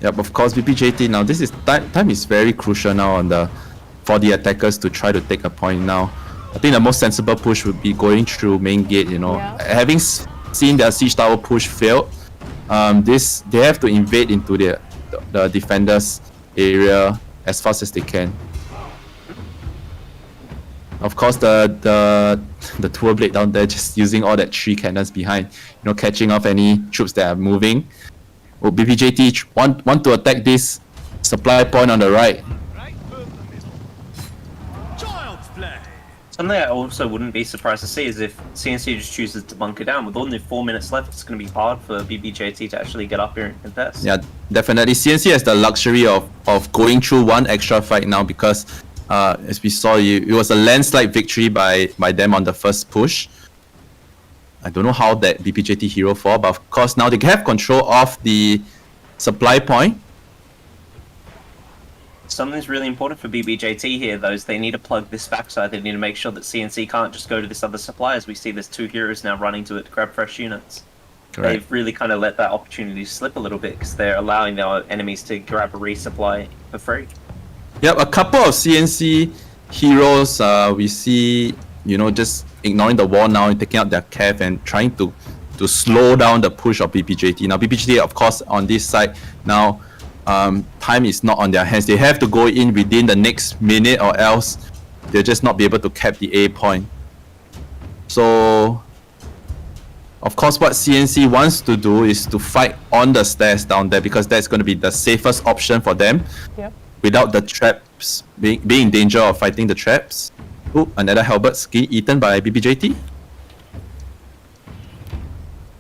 S2: Yep, of course, BPJT now. This is time is very crucial now for the attackers to try to take a point now. I think the most sensible push would be going through main gate. You know,
S1: Yeah.
S2: having seen their siege tower push failed, they have to invade into the defenders area as fast as they can. Of course, the tour blade down there just using all that 3 cannons behind, you know, catching off any troops that are moving. Will BPJT want to attack this supply point on the right?
S4: Child's play.
S3: Something I also wouldn't be surprised to see is if CNC just chooses to bunker down. With only 4 minutes left, it's going to be hard for BBJT to actually get up here and contest.
S2: Yeah, definitely. CNC has the luxury of going through one extra fight now because, as we saw, it was a landslide victory by them on the first push. I don't know how that BPJT hero fall, but of course now they have control of the supply point.
S3: Something's really important for BBJT here, though, is they need to plug this backside. They need to make sure that CNC can't just go to this other supply, as we see there's 2 heroes now running to it to grab fresh units.
S2: Correct.
S3: They've really kind of let that opportunity slip a little bit because they're allowing their enemies to grab a resupply for free.
S2: Yep, a couple of CNC heroes we see, you know, just ignoring the wall now and taking out their cav and trying to slow down the push of BPJT. Now BPJT, of course, on this side now, time is not on their hands. They have to go in within the next minute or else they'll just not be able to cap the A point. So, of course, what CNC wants to do is to fight on the stairs down there because that's going to be the safest option for them.
S1: Yep.
S2: Without the traps, being in danger of fighting the traps. Ooh, another halberd ski eaten by BPJT.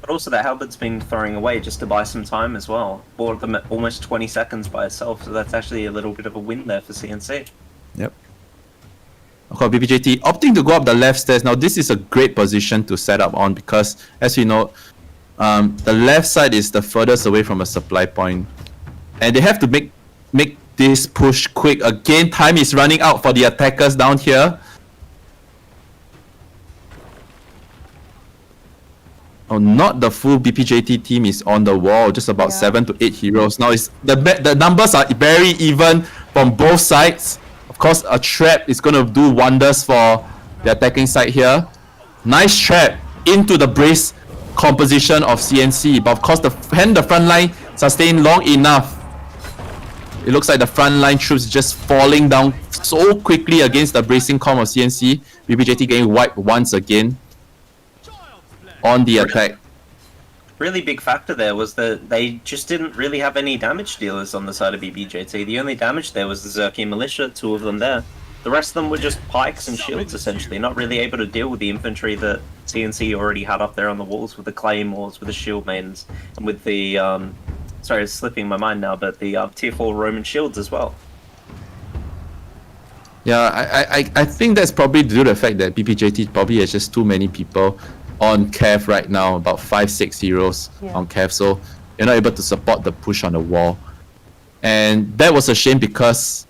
S3: But also that Halberd's been throwing away just to buy some time as well. Bought them at almost 20 seconds by itself, so that's actually a little bit of a win there for CNC.
S2: Yep. Of course, BPJT opting to go up the left stairs. Now, this is a great position to set up on because, as you know, the left side is the furthest away from a supply point. And they have to make this push quick. Again, time is running out for the attackers down here. Oh, not the full BPJT team is on the wall. Just about
S1: Yeah.
S2: 7 to 8 heroes. Now, the numbers are very even from both sides. Of course, a trap is going to do wonders for the attacking side here. Nice trap into the brace composition of CNC. But of course, the front line sustained long enough. It looks like the front line troops just falling down so quickly against the bracing com of CNC. BPJT getting wiped once again on the attack.
S3: Really big factor there was that they just didn't really have any damage dealers on the side of BBJT. The only damage there was the Zerkian militia, 2 of them there. The rest of them were just pikes and shields, essentially, not really able to deal with the infantry that CNC already had up there on the walls with the claymores, with the shield maidens, and with the sorry, it's slipping my mind now, but the tier 4 Roman shields as well.
S2: Yeah, I think that's probably due to the fact that BPJT probably has just too many people on Cav right now, about 5-6 heroes on Cav, so you're not able to support the push on the wall. And that was a shame because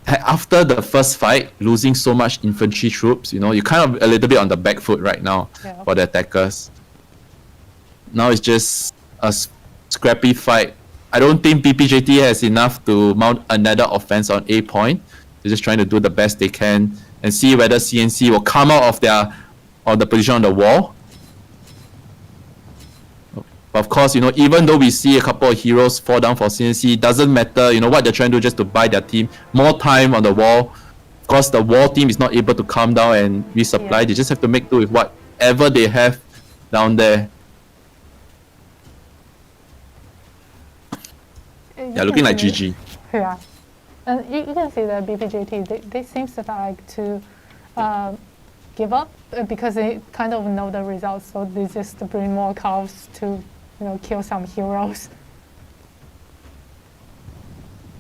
S2: after the first fight, losing so much infantry troops, you know, you're kind of a little bit on the back foot right now for the attackers. Now it's just a scrappy fight. I don't think BPJT has enough to mount another offense on A point. They're just trying to do the best they can and see whether CNC will come out of the position on the wall. But of course, you know, even though we see a couple of heroes fall down for CNC, it doesn't matter, you know, what they're trying to do just to buy their team more time on the wall. Of course, the wall team is not able to come down and resupply. They just have to make do with whatever they have down there. Yeah, looking like GG.
S1: Yeah. And you can see that BPJT, they seem to like to give up because they kind of know the results, so they just bring more calves to, you know, kill some heroes.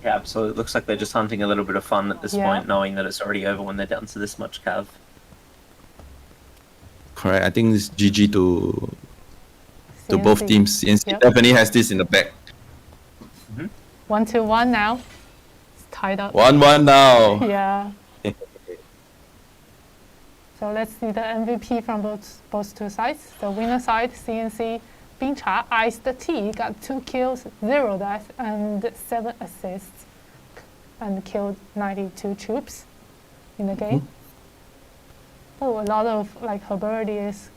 S3: Yeah, absolutely. It looks like they're just hunting a little bit of fun at this point, knowing that it's already over when they're down to this much cav.
S2: Correct. I think it's GG to both teams. CNC definitely has this in the back.
S1: 1-1 now. It's tied up.
S2: 1-1 now.
S1: Yeah. So let's see the MVP from both two sides. The winner side, CNC, Bingcha iced the T, got 2 kills, 0 deaths, and 7 assists, and killed 92 troops in the game. Oh, a lot of like Herberdius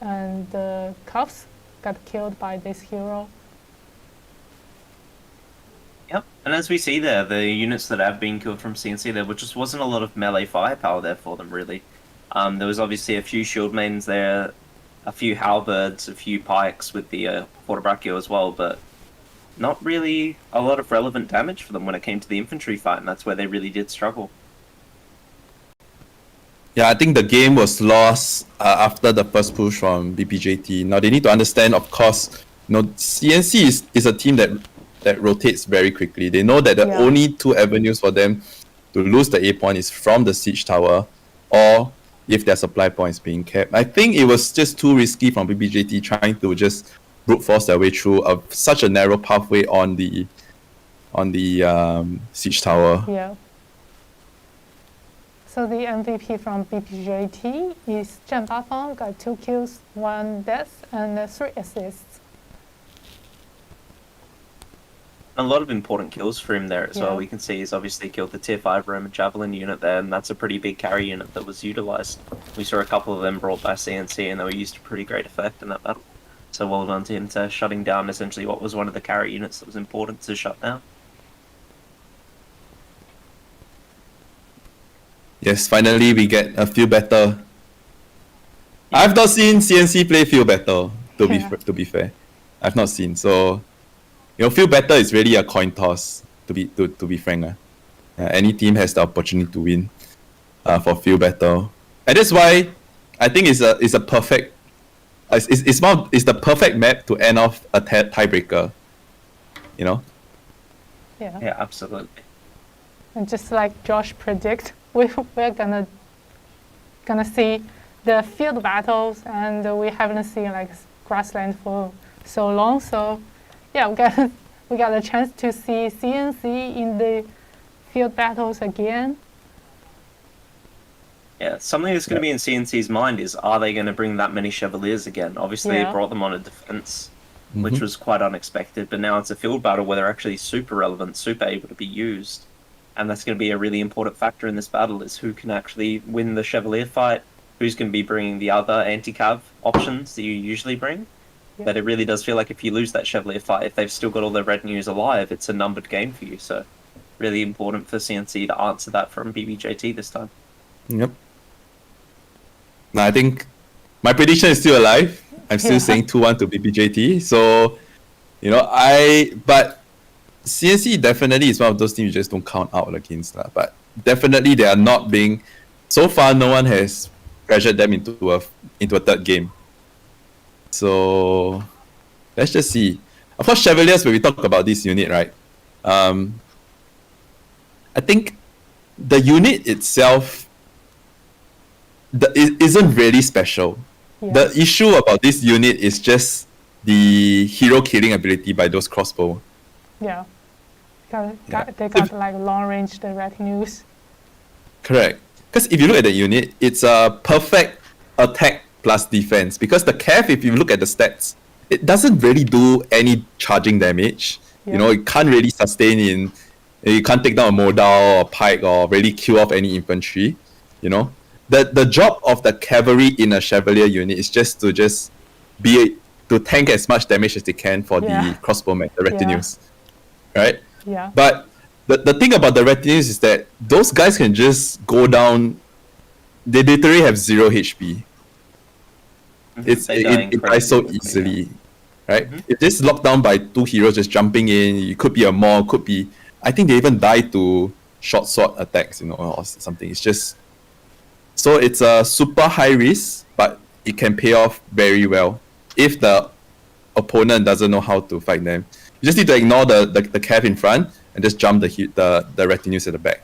S1: and the Cuffs got killed by this hero.
S3: Yep, and as we see there, the units that have been killed from CNC, there just wasn't a lot of melee firepower there for them, really. There was obviously a few shield mains there, a few halberds, a few pikes with the Fortebraccio as well, but not really a lot of relevant damage for them when it came to the infantry fight, and that's where they really did struggle.
S2: Yeah, I think the game was lost after the first push from BPJT. Now they need to understand, of course, you know, CNC is a team that rotates very quickly. They know that the only 2 avenues for them to lose the A point is from the siege tower, or if their supply point is being kept. I think it was just too risky from BPJT trying to just brute force their way through such a narrow pathway on the siege tower.
S1: Yeah. So the MVP from BPJT is Zhen Bafeng, got 2 kills, 1 death, and 3 assists.
S3: A lot of important kills for him there as well. We can see he's obviously killed the tier 5 Roman Javelin unit there, and that's a pretty big carry unit that was utilised. We saw a couple of them brought by CNC, and they were used to pretty great effect in that battle. So well done to him to shutting down essentially what was one of the carry units that was important to shut down.
S2: Yes, finally we get a feel better. I've not seen CNC play feel better, to be fair. I've not seen, so you know, feel better is really a coin toss, to be frank. Any team has the opportunity to win for feel better, and that's why I think it's a perfect. It's the perfect map to end off a tiebreaker. You know.
S3: Yeah, absolutely.
S1: And just like Josh predict, we're gonna see the field battles, and we haven't seen like grassland for so long. So yeah, we got a chance to see CNC in the field battles again.
S3: Yeah, something that's going to be in CNC's mind is, are they going to bring that many Chevaliers again? Obviously, they brought them on a defense, which was quite unexpected, but now it's a field battle where they're actually super relevant, super able to be used. And that's going to be a really important factor in this battle, is who can actually win the Chevalier fight, who's going to be bringing the other anti-cav options that you usually bring. But it really does feel like if you lose that Chevalier fight, if they've still got all their retinues alive, it's a numbered game for you. So really important for CNC to answer that from BBJT this time.
S2: Yep. Now I think my prediction is still alive. I'm still saying 2-1 to BBJT. So, you know, but CNC definitely is one of those teams you just don't count out against. But definitely they are not being, so far no one has pressured them into a third game. So let's just see. Of course, Chevaliers, when we talk about this unit, right? I think the unit itself isn't really special.
S1: Yeah.
S2: The issue about this unit is just the hero killing ability by those crossbow.
S1: Yeah. They
S2: Yeah.
S1: got like long range the retinues.
S2: Correct. Because if you look at the unit, it's a perfect attack plus defense. Because the Cav, if you look at the stats, it doesn't really do any charging damage.
S1: Yeah.
S2: You know, it can't really sustain in. You can't take down a modal or a pike or really kill off any infantry. You know, the job of the cavalry in a Chevalier unit is just to tank as much damage as they can for
S1: Yeah.
S2: the crossbowmen, the retinues, right?
S1: Yeah.
S2: But the thing about the retinues is that those guys can just go down. They literally have 0 HP. It dies so easily, right? If this locked down by 2 heroes just jumping in, it could be a maul, could be. I think they even die to short sword attacks, you know, or something. It's just so it's a super high risk, but it can pay off very well if the opponent doesn't know how to fight them. You just need to ignore the cav in front and just jump the retinues at the back.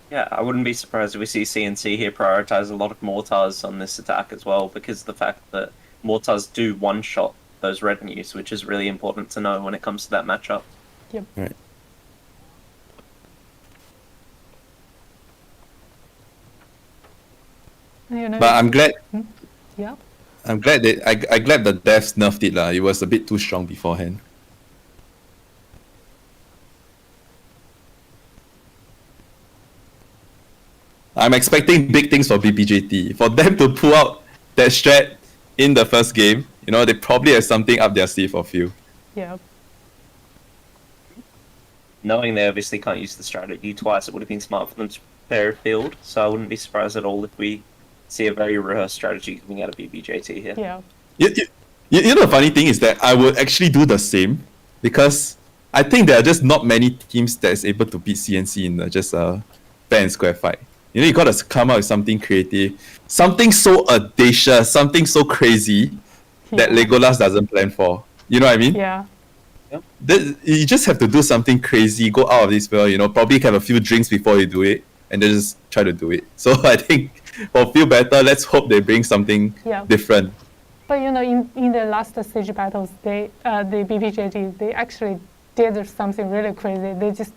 S3: Yeah, I wouldn't be surprised if we see CNC here prioritize a lot of mortars on this attack as well, because the fact that mortars do one-shot those retinues, which is really important to know when it comes to that matchup.
S1: Yep.
S2: Right.
S1: You know,
S2: But I'm glad.
S1: yeah.
S2: I'm glad that I glad the devs nerfed it lah. It was a bit too strong beforehand. I'm expecting big things for BBJT. For them to pull out that strat in the first game, you know, they probably have something up their sleeve for few.
S1: Yeah.
S3: Knowing they obviously can't use the strategy twice, it would have been smart for them to prepare a field, so I wouldn't be surprised at all if we see a very rehearsed strategy coming out of BBJT here.
S1: Yeah.
S2: You know the funny thing is that I would actually do the same, because I think there are just not many teams that is able to beat CNC in just a fair and square fight. You know, you gotta come up with something creative, something so audacious, something so crazy that
S1: Yeah.
S2: Legolas doesn't plan for. You know what I mean?
S1: Yeah.
S2: You just have to do something crazy, go out of this world, you know, probably have a few drinks before you do it, and then just try to do it. So I think for Feel Better, let's hope they bring something
S1: Yeah.
S2: different.
S1: But you know, in the last siege battles, the BPJT, they actually did something really crazy. They just,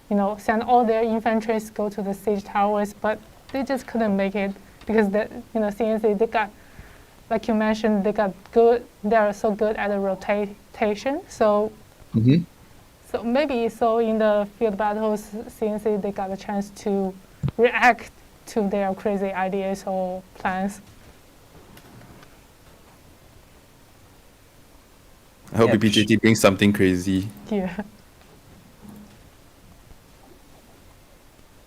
S1: you know, sent all their infantry go to the siege towers, but they just couldn't make it because CNC, they got, like you mentioned, they are so good at the rotation. So so maybe in the field battles, CNC, they got a chance to react to their crazy ideas or plans.
S2: I hope
S3: Yeah.
S2: BPJT brings something crazy.
S1: Yeah.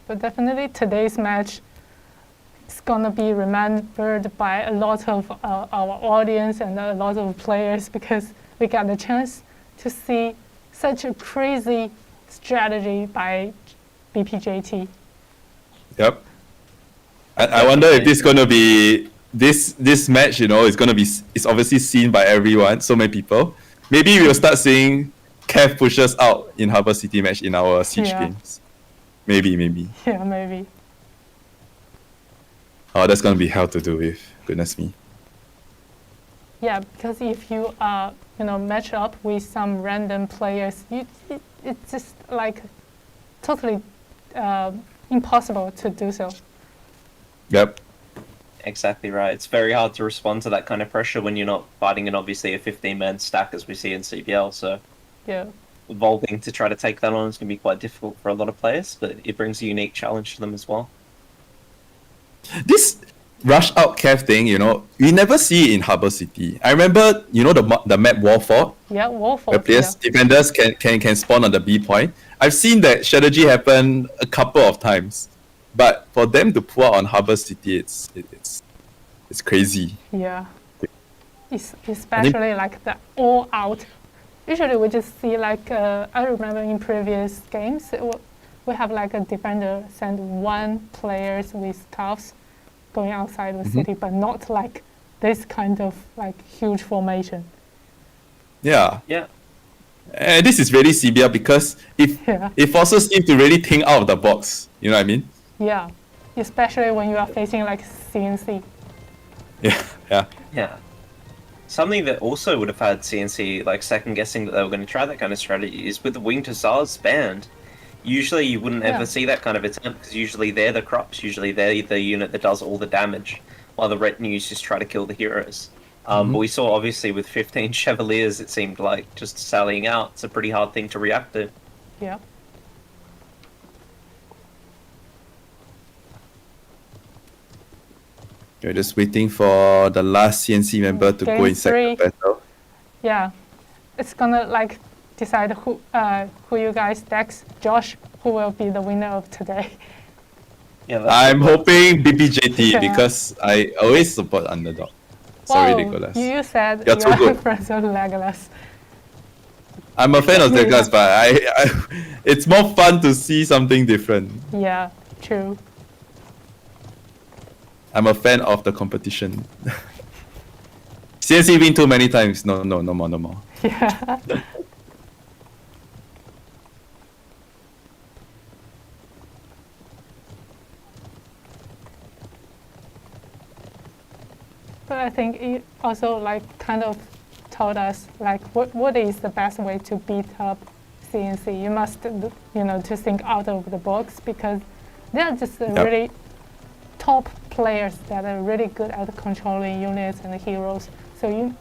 S1: But definitely today's match is gonna be remembered by a lot of our audience and a lot of players, because we got the chance to see such a crazy strategy by BPJT.
S2: Yep. I wonder if this is gonna be this match, you know, is gonna be it's obviously seen by everyone, so many people. Maybe we'll start seeing Cav pushes out in Harbour City match in our siege
S1: Yeah.
S2: games. Maybe.
S1: Yeah, maybe.
S2: Oh, that's gonna be hell to do with. Goodness me.
S1: Yeah, because if you match up with some random players, it's just like totally impossible to do so.
S2: Yep.
S3: Exactly right. It's very hard to respond to that kind of pressure when you're not fighting in obviously a 15-man stack as we see in CBL, so
S1: Yeah.
S3: evolving to try to take that on is going to be quite difficult for a lot of players, but it brings a unique challenge to them as well.
S2: This rush out Cav thing, you know, we never see it in Harbour City. I remember, you know, the map Warfort,
S1: Yeah,
S2: where
S1: Warfort.
S2: players defenders can spawn on the B point. I've seen that strategy happen a couple of times, but for them to pull out on Harbour City, it's crazy.
S1: Yeah. Especially like the all out. Usually we just see like, I remember in previous games, we have like a defender send one players with scarves going outside the city, but not like this kind of like huge formation.
S2: Yeah.
S3: Yeah.
S2: And this is really CBL because
S1: Yeah.
S2: it forces you to really think out of the box. You know what I mean?
S1: Yeah. Especially when you are facing like CNC.
S2: Yeah. Yeah.
S3: Yeah. Something that also would have had CNC like second guessing that they were going to try that kind of strategy is with the Wing to SARS band. Usually you wouldn't
S1: Yeah.
S3: ever see that kind of attempt because usually they're the crops, usually they're the unit that does all the damage, while the retinues just try to kill the heroes. But we saw obviously with 15 Chevaliers, it seemed like just sallying out. It's a pretty hard thing to react to.
S1: Yeah.
S2: You're just waiting for the last CNC member to go
S1: Game
S2: inside
S1: three.
S2: the battle.
S1: Yeah. It's gonna like decide who you guys decks. Josh, who will be the winner of today.
S3: Yeah, that's
S2: I'm
S3: what-
S2: hoping BPJT
S1: Yeah.
S2: because I always support underdog. Sorry,
S1: Whoa,
S2: Nicholas.
S1: you said
S2: You're
S1: you
S2: too
S1: are
S2: good.
S1: friends with Legolas.
S2: I'm a fan of
S1: Yeah.
S2: Legolas, but it's more fun to see something different.
S1: Yeah, true.
S2: I'm a fan of the competition. CNC win too many times. No more.
S1: Yeah. But I think it also like kind of told us like what is the best way to beat up CNC. You must to think out of the box because they're just really top players that are really good at controlling units and heroes. So you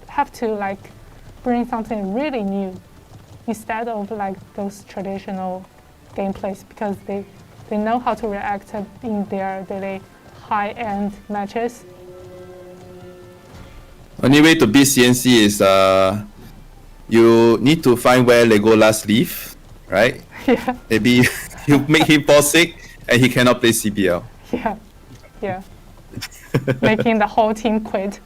S1: have to like bring something really new instead of like those traditional gameplays because they know how to react in their daily high-end matches.
S2: Only way to beat CNC is you need to find where Legolas live, right?
S1: Yeah,
S2: Maybe you make him fall sick and he cannot play CBL.
S1: yeah. Making the whole team quit.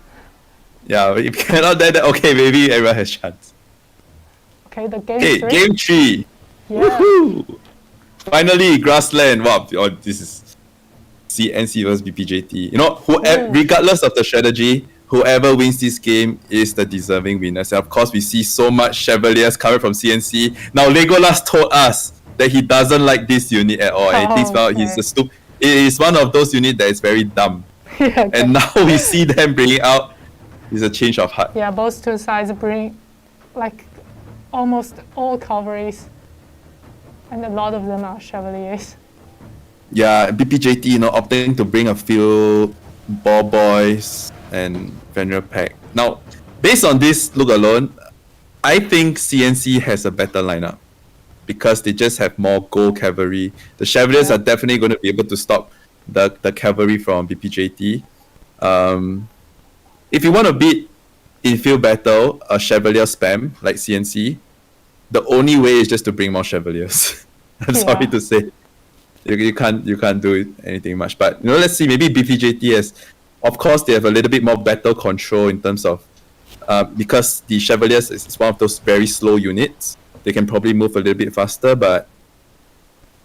S2: Yeah, if you cannot then okay, maybe everyone has chance.
S1: Okay, the game
S2: Okay,
S1: three.
S2: game 3.
S1: Yeah.
S2: Woohoo! Finally, grassland. Wow, oh, this is CNC versus BPJT. You know,
S1: Ooh.
S2: regardless of the strategy, whoever wins this game is the deserving winner. So of course, we see so much Chevaliers coming from CNC. Now, Legolas told us that he doesn't like this unit at all. And he thinks, well, he's
S1: Okay.
S2: a stupid. It is one of those units that is very dumb.
S1: Yeah,
S2: And now we see them bringing out. It's a change of heart.
S1: yeah, both two sides bring like almost all cavalries, and a lot of them are chevaliers.
S2: Yeah, BPJT, opting to bring a few ball boys and Veneral Pack. Now, based on this look alone, I think CNC has a better lineup because they just have more gold cavalry. The Chevaliers are definitely going to be able to stop the cavalry from BPJT. If you want to beat in field battle a Chevalier spam like CNC, the only way is just to bring more Chevaliers. I'm sorry
S1: Yeah.
S2: to say. You can't do anything much. But let's see. Maybe BPJT has, of course, they have a little bit more battle control in terms of because the Chevaliers is one of those very slow units. They can probably move a little bit faster. But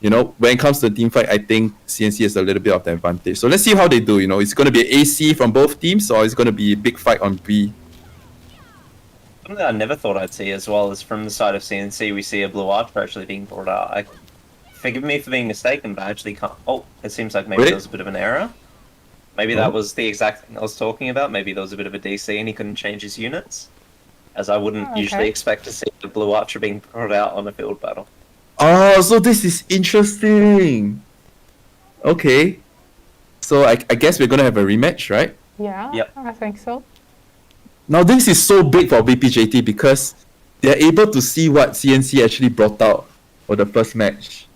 S2: when it comes to the team fight, I think CNC has a little bit of the advantage. So let's see how they do. It's going to be an AC from both teams, or it's going to be a big fight on B.
S3: Something I never thought I'd see as well is from the side of CNC, we see a Blue Archer actually being brought out. Forgive me for being mistaken, but I actually can't. Oh, it seems like maybe
S2: Wait.
S3: there was a bit of an error. Maybe
S2: Oh.
S3: that was the exact thing I was talking about. Maybe there was a bit of a DC and he couldn't change his units. As I wouldn't
S1: Okay.
S3: usually expect to see the Blue Archer being brought out on a field battle.
S2: Oh, so this is interesting. Okay. So I guess we're going to have a rematch, right?
S1: Yeah,
S3: Yep.
S1: I think so.
S2: Now this is so big for BPJT because they're able to see what CNC actually brought out for the first match.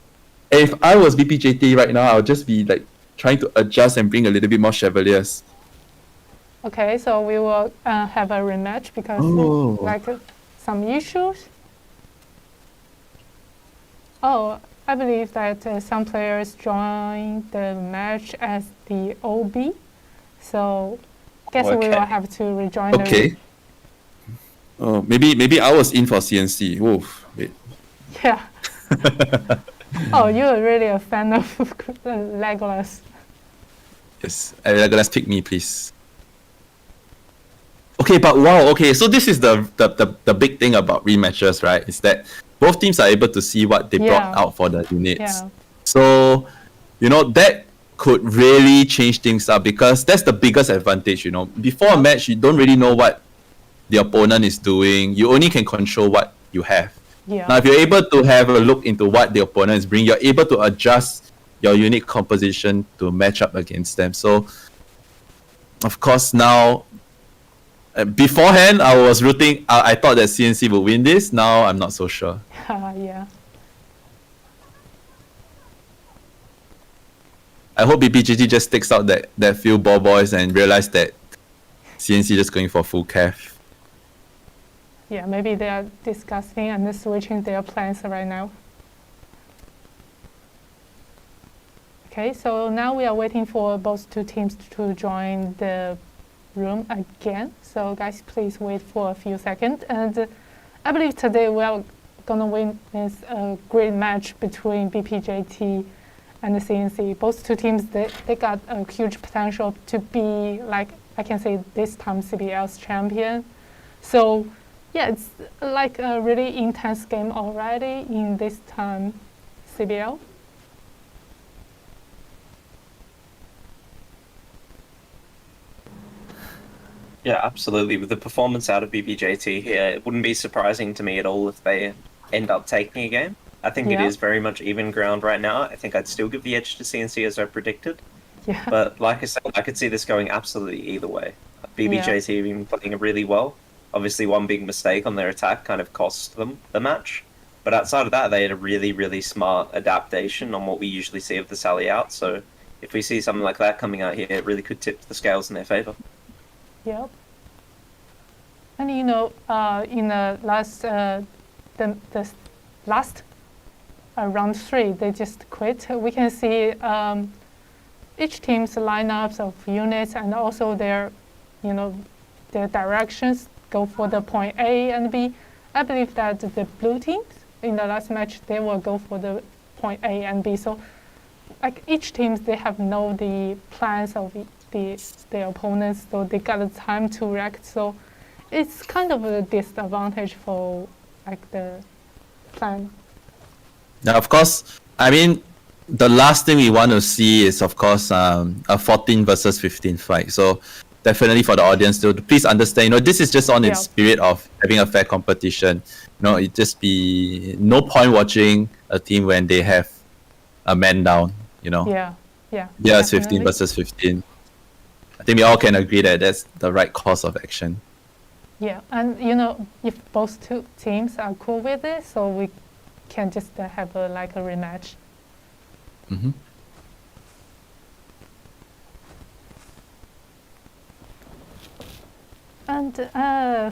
S2: And if I was BPJT right now, I would just be like trying to adjust and bring a little bit more Chevaliers.
S1: Okay, so we will have a rematch because
S2: Oh.
S1: some issues. Oh, I believe that some players join the match as the OB, so guess we
S3: Okay.
S1: will have to rejoin the.
S2: Okay. Oh, maybe I was in for CNC. Oof. Wait.
S1: Yeah. Oh, you're really a fan of Legolas.
S2: Yes. Let's pick me, please. Okay, but wow, okay, so this is the big thing about rematches, right? Is that both teams are able to see what they brought
S1: Yeah.
S2: out for the units.
S1: Yeah.
S2: So, that could really change things up because that's the biggest advantage, Before a match, you don't really know what the opponent is doing. You only can control what you have.
S1: Yeah.
S2: Now, if you're able to have a look into what the opponent is bringing, you're able to adjust your unit composition to match up against them. So, of course, now beforehand, I was rooting. I thought that CNC would win this. Now I'm not so sure.
S1: Yeah.
S2: I hope BPGT just takes out that few ball boys and realize that CNC just going for full calf.
S1: Yeah, maybe they are discussing and switching their plans right now. Okay, so now we are waiting for both two teams to join the room again. So guys, please wait for a few seconds. And I believe today we are gonna witness a great match between BPJT and the CNC. Both two teams, they got a huge potential to be, like I can say, this time CBL's champion. So yeah, it's like a really intense game already in this time CBL.
S3: Yeah, absolutely. With the performance out of BBJT here, it wouldn't be surprising to me at all if they end up taking a game. I think it is very much even ground right now. I think I'd still give the edge to CNC as I predicted.
S1: Yeah.
S3: But like I said, I could see this going absolutely either way. BBJT have been playing really well. Obviously, one big mistake on their attack kind of cost them the match. But outside of that, they had a really, really smart adaptation on what we usually see of the Sally out. So if we see something like that coming out here, it really could tip the scales in their favor.
S1: Yep. And in the last round 3, they just quit. We can see each team's lineups of units and also their directions go for the point A and B. I believe that the blue teams in the last match, they will go for the point A and B. So like each teams, they have know the plans of their opponents, so they got the time to react. So it's kind of a disadvantage for like the plan.
S2: Now, of course, I mean, the last thing we want to see is, of course, a 14 versus 15 fight. So definitely for the audience to please understand, this is just on in spirit of having a fair competition. It just be no point watching a team when they have a man down.
S1: Yeah.
S2: Yeah, it's 15 versus 15. I think we all can agree that that's the right course of action.
S1: Yeah, and if both two teams are cool with it, so we can just have a rematch.
S2: Mm-hmm.
S1: And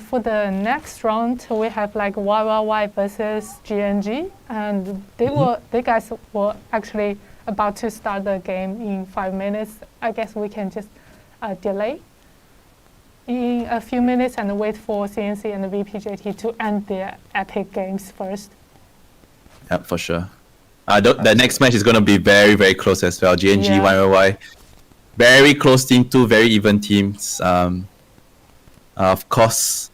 S1: for the next round, we have YYY versus GNG, and they guys were actually about to start the game in 5 minutes. I guess we can just delay in a few minutes and wait for CNC and the VPJT to end their epic games first.
S2: Yep, for sure. The next match is going to be very, very close as well. GNG, YYY. Very close team, two very even teams. Of course,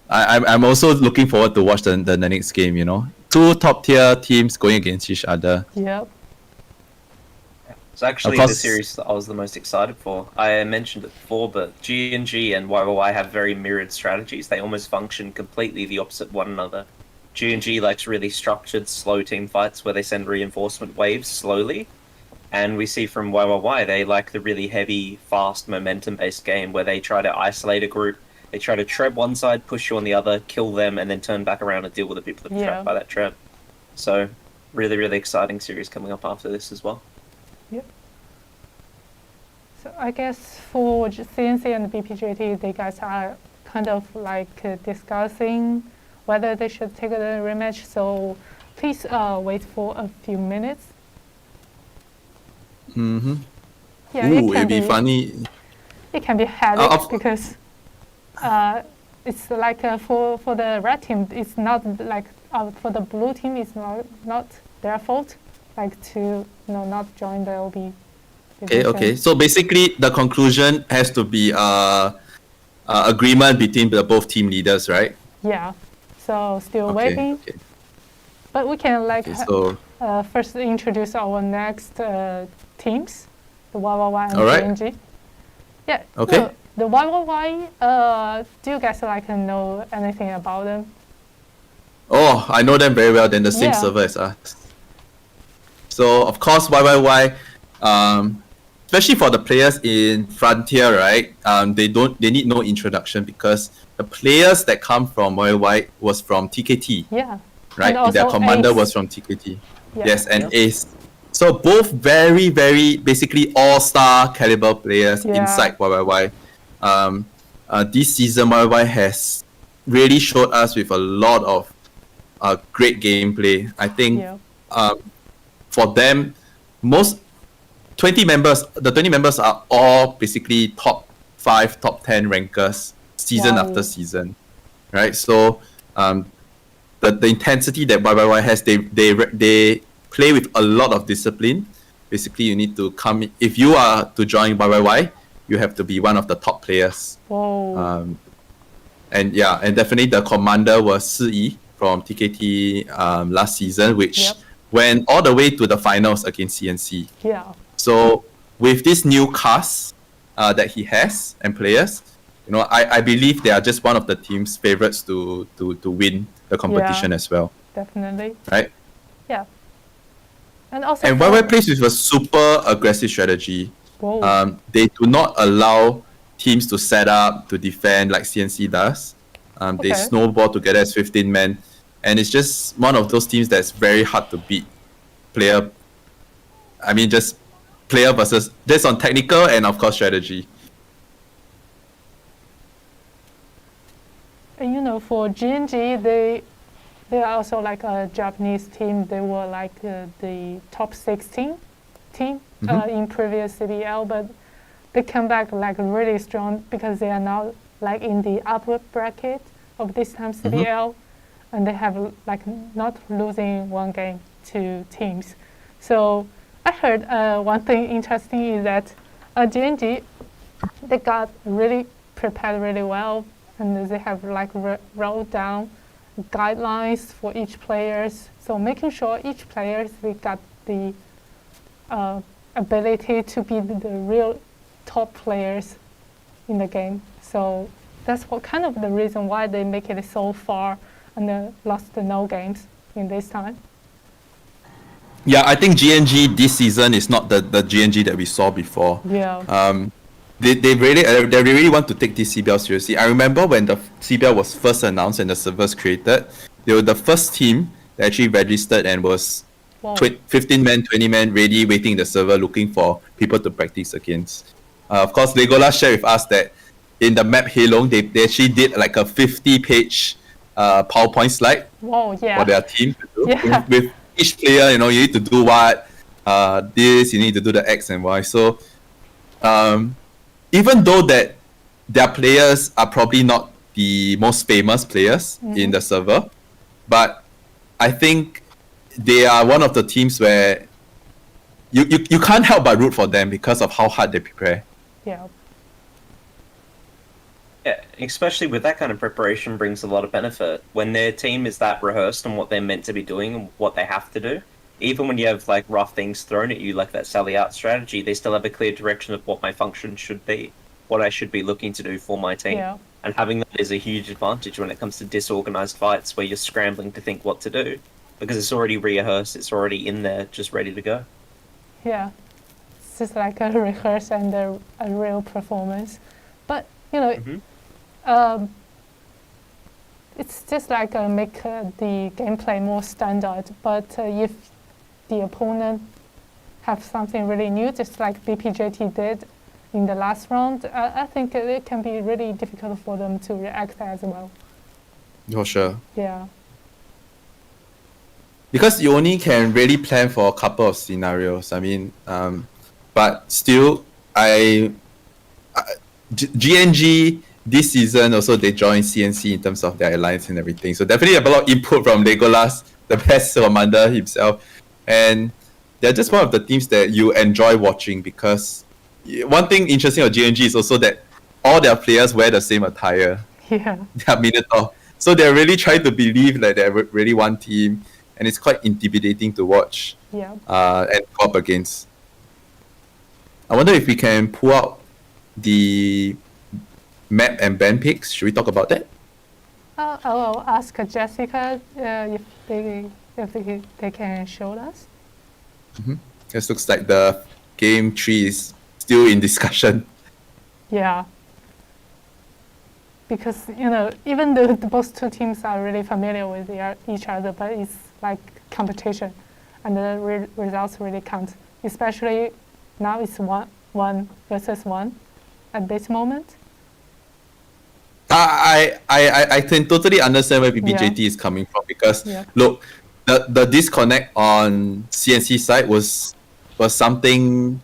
S2: I'm also looking forward to watch the next game, Two top tier teams going against each other.
S1: Yep.
S3: It's actually the series that I was the most excited for. I mentioned it before, but G&G and YYY have very mirrored strategies. They almost function completely the opposite of one another. G&G likes really structured, slow team fights where they send reinforcement waves slowly. And we see from YYY, they like the really heavy, fast, momentum-based game where they try to isolate a group. They try to trap one side, push you on the other, kill them, and then turn back around and deal with the people that are trapped by that trap. So, really, really exciting series coming up after this as well.
S1: Yep. So I guess for CNC and BPJT, they guys are kind of discussing whether they should take a rematch. So please wait for a few minutes.
S2: Mm-hmm.
S1: Yeah,
S2: Ooh, it'd be funny.
S1: It can be headache because it's for the red team, it's not for the blue team, it's not their fault to not join the LB.
S2: Okay. So basically, the conclusion has to be agreement between the both team leaders, right?
S1: Yeah. So still
S2: Okay.
S1: waiting.
S2: Okay.
S1: But we can
S2: Okay. So
S1: first introduce our next teams, the YYY and
S2: All right.
S1: GNG. Yeah.
S2: Okay.
S1: So the YYY, do you guys know anything about them?
S2: oh, I know them very well. Then the same
S1: Yeah.
S2: server as us. So of course YYY, especially for the players in Frontier, right? They need no introduction because the players that come from YYY was from TKT,
S1: Yeah.
S2: right?
S1: And
S2: Their
S1: also
S2: commander
S1: Ace.
S2: was from TKT.
S1: Yeah.
S2: Yes, and
S3: Yep.
S2: Ace. So both very, very basically all-star caliber players
S1: Yeah.
S2: inside YYY. This season YYY has really showed us with a lot of great gameplay. I think
S1: Yeah.
S2: for them, most 20 members, the 20 members are all basically top 5, top 10 rankers season
S1: Wow.
S2: after season, right? So the intensity that YYY has, they play with a lot of discipline. Basically, you need to come if you are to join YYY, you have to be one of the top players.
S1: Whoa.
S2: And definitely the commander was Si from TKT last season, which
S1: Yep.
S2: went all the way to the finals against CNC.
S1: Yeah.
S2: So with this new cast that he has and players, I believe they are just one of the team's favorites to win the competition as well,
S1: Definitely.
S2: right?
S1: Yeah. And also.
S2: And YY plays with a super aggressive strategy.
S1: Whoa.
S2: They do not allow teams to set up to defend like CNC does. They
S1: Okay.
S2: snowball together as 15 men, and it's just one of those teams that's very hard to beat. Just player versus just on technical and of course strategy.
S1: And for GNG, they are also like a Japanese team. They were like the top 16 team in previous CBL, but they come back like really strong because they are now like in the upper bracket of this time CBL, and they have like not losing one game to teams. So I heard one thing interesting is that GNG, they got really prepared really well, and they have like wrote down guidelines for each players. So making sure each players they got the ability to be the real top players in the game. So that's what kind of the reason why they make it so far and lost no games in this time.
S2: Yeah, I think GNG this season is not the GNG that we saw before.
S1: Yeah.
S2: They really want to take this CBL seriously. I remember when the CBL was first announced and the servers created, they were the first team that actually registered and was
S1: Wow.
S2: 15 men, 20 men ready waiting in the server looking for people to practice against. Of course, Legolas shared with us that in the map Heilong, they actually did like a 50-page PowerPoint slide
S1: Whoa, yeah.
S2: for their team to do.
S1: Yeah.
S2: With each player, you need to do what, this, you need to do the X and Y. So even though that their players are probably not the most famous players in the server, but I think they are one of the teams where you can't help but root for them because of how hard they prepare.
S1: Yeah.
S3: Yeah, especially with that kind of preparation brings a lot of benefit. When their team is that rehearsed on what they're meant to be doing and what they have to do, even when you have like rough things thrown at you, like that sally out strategy, they still have a clear direction of what my function should be, what I should be looking to do for my team.
S1: Yeah.
S3: And having that is a huge advantage when it comes to disorganized fights where you're scrambling to think what to do, because it's already rehearsed, it's already in there, just ready to go.
S1: Yeah. It's just like a rehearse and a real performance. But, it's just like make the gameplay more standard. But if the opponent have something really new, just like BPJT did in the last round, I think it can be really difficult for them to react as well.
S2: For sure.
S1: Yeah.
S2: Because you only can really plan for a couple of scenarios. But still, GNG this season also they joined CNC in terms of their alliance and everything. So definitely have a lot of input from Legolas, the best commander himself, and they're just one of the teams that you enjoy watching because one thing interesting about GNG is also that all their players wear the same attire.
S1: Yeah.
S2: They are Minotaur. So they're really trying to believe that they're really one team, and it's quite intimidating to watch
S1: Yeah.
S2: and go up against. I wonder if we can pull out the map and band picks. Should we talk about that?
S1: I'll ask Jessica if they can show us.
S2: This looks like the game 3 is still in discussion.
S1: Yeah. Because, even though both two teams are really familiar with each other, but it's like competition, and the results really count. Especially now it's one versus one at this moment.
S2: I can totally understand where BBJT is coming from because look, the disconnect on CNC side was something.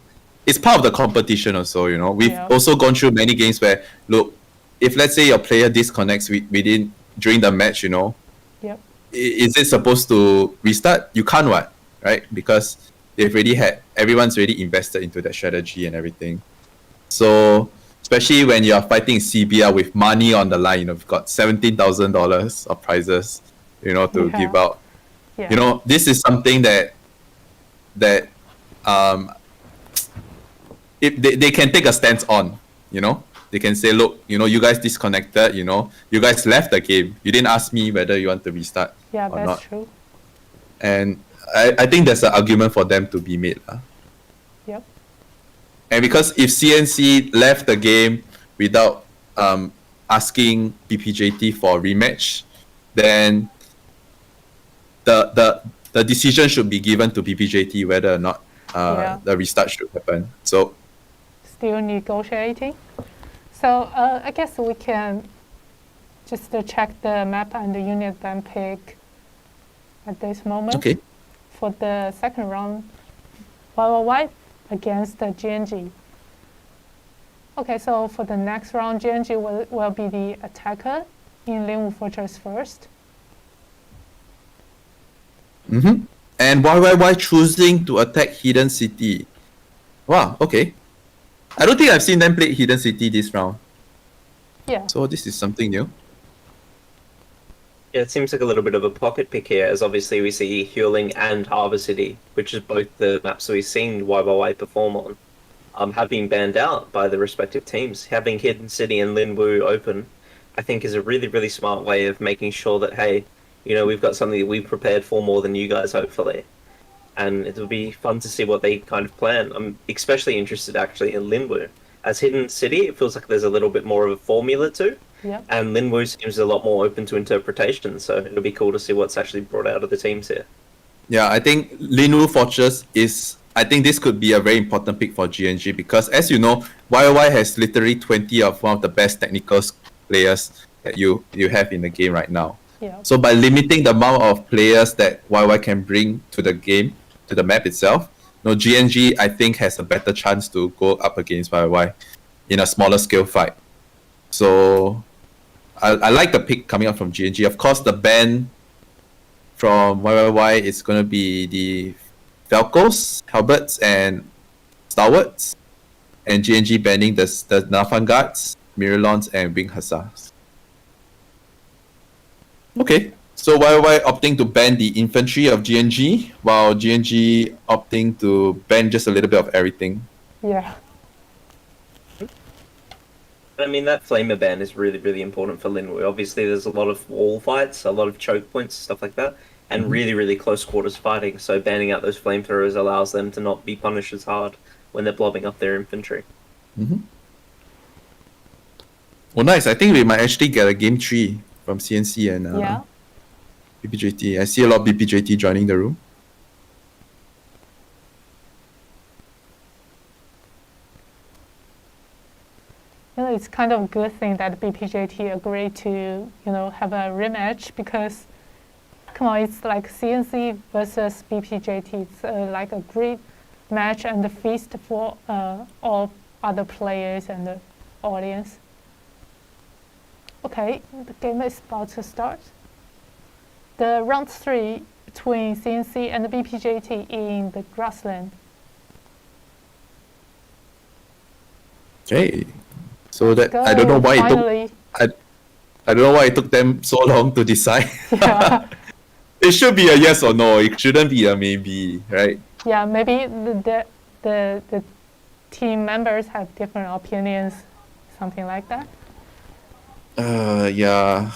S2: It's part of the competition also. We've also gone through many games where look, if let's say your player disconnects within during the match,
S1: Yep.
S2: is it supposed to restart? You can't, what, right? Because everyone's already invested into that strategy and everything. So especially when you're fighting CBL with money on the line, you've got $17,000 of prizes, to give out.
S1: Yeah.
S2: This is something that if they can take a stance on, they can say, look, you guys disconnected, you guys left the game. You didn't ask me whether you want to restart
S1: Yeah,
S2: or
S1: that's
S2: not.
S1: true.
S2: And I think there's an argument for them to be made.
S1: Yep.
S2: And because if CNC left the game without asking BPJT for a rematch, then the decision should be given to BPJT whether or not the restart should happen. So
S1: still negotiating. So I guess we can just check the map and the unit band pick at this moment.
S2: Okay.
S1: For the second round, YYY against the GNG. Okay, so for the next round, GNG will be the attacker in Linwu Fortress first.
S2: And YYY choosing to attack Hidden City. Wow, okay. I don't think I've seen them play Hidden City this round.
S1: Yeah.
S2: So this is something new.
S3: Yeah, it seems like a little bit of a pocket pick here, as obviously we see Huling and Harbour City, which is both the maps we've seen YYY perform on, have been banned out by the respective teams. Having Hidden City and Linwu open, I think, is a really, really smart way of making sure that, hey, we've got something that we've prepared for more than you guys, hopefully. And it'll be fun to see what they kind of plan. I'm especially interested, actually, in Linwu. As Hidden City, it feels like there's a little bit more of a formula to.
S1: Yep.
S3: And Linwu seems a lot more open to interpretation, so it'll be cool to see what's actually brought out of the teams here.
S2: Yeah, I think Linwu Fortress I think this could be a very important pick for GNG because, as you know, YYY has literally 20 of one of the best technical players that you have in the game right now.
S1: Yeah.
S2: So by limiting the amount of players that YYY can bring to the game, to the map itself, GNG, I think, has a better chance to go up against YYY in a smaller scale fight. So I like the pick coming up from GNG. Of course, the ban from YYY is going to be the Falcos, Halberts, and Stalwarts. And GNG banning the Nafan Guards, Miralons, and Wing Hussars. Okay, so YYY opting to ban the infantry of GNG, while GNG opting to ban just a little bit of everything.
S1: Yeah.
S3: I mean, that flamer ban is really, really important for Linwu. Obviously, there's a lot of wall fights, a lot of choke points, stuff like that, and really, really close quarters fighting. So banning out those flamethrowers allows them to not be punished as hard when they're blobbing up their infantry.
S2: Well, nice. I think we might actually get a game 3 from CNC and
S1: Yeah.
S2: BPJT. I see a lot of BPJT joining the room.
S1: It's kind of a good thing that BPJT agreed to, have a rematch because, come on, it's like CNC versus BPJT. It's like a great match and a feast for all other players and the audience. Okay, the game is about to start. The round 3 between CNC and the BPJT in the grassland.
S2: Okay. So that I don't know why
S1: finally.
S2: I don't know why it took them so long to decide.
S1: Yeah.
S2: It should be a yes or no. It shouldn't be a maybe, right?
S1: Yeah, maybe the team members have different opinions, something like that.
S2: Yeah.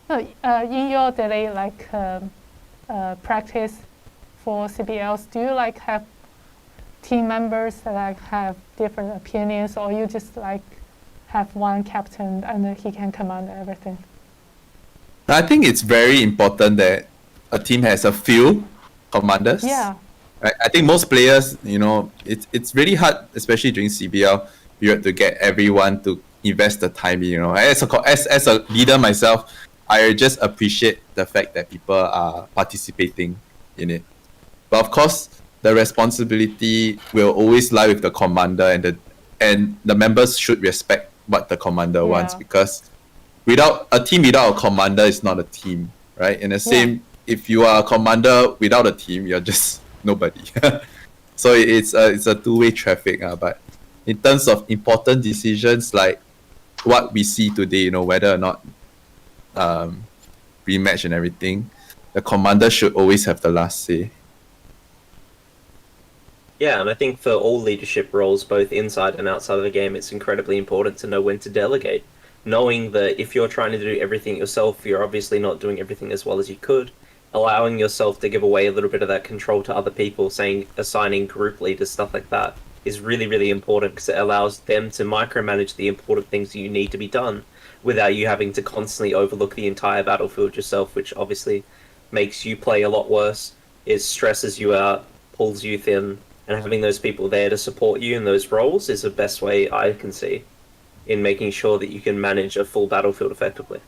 S1: No, in your daily practice for CBLs, do you like have team members that like have different opinions, or you just like have one captain and he can command everything?
S2: I think it's very important that a team has a few commanders.
S1: Yeah.
S2: I think most players, it's really hard, especially during CBL period, to get everyone to invest the time. As a leader myself, I just appreciate the fact that people are participating in it. But of course, the responsibility will always lie with the commander, and the members should respect what the commander wants, because without a team without a commander is not a team, right? And the same, if you are a commander without a team, you're just nobody. So it's a two-way traffic. But in terms of important decisions like what we see today, whether or not rematch and everything, the commander should always have the last say.
S3: Yeah, and I think for all leadership roles, both inside and outside of the game, it's incredibly important to know when to delegate. Knowing that if you're trying to do everything yourself, you're obviously not doing everything as well as you could. Allowing yourself to give away a little bit of that control to other people, assigning group leaders, stuff like that, is really, really important, because it allows them to micromanage the important things you need to be done without you having to constantly overlook the entire battlefield yourself, which obviously makes you play a lot worse. It stresses you out, pulls you thin, and having those people there to support you in those roles is the best way I can see in making sure that you can manage a full battlefield effectively.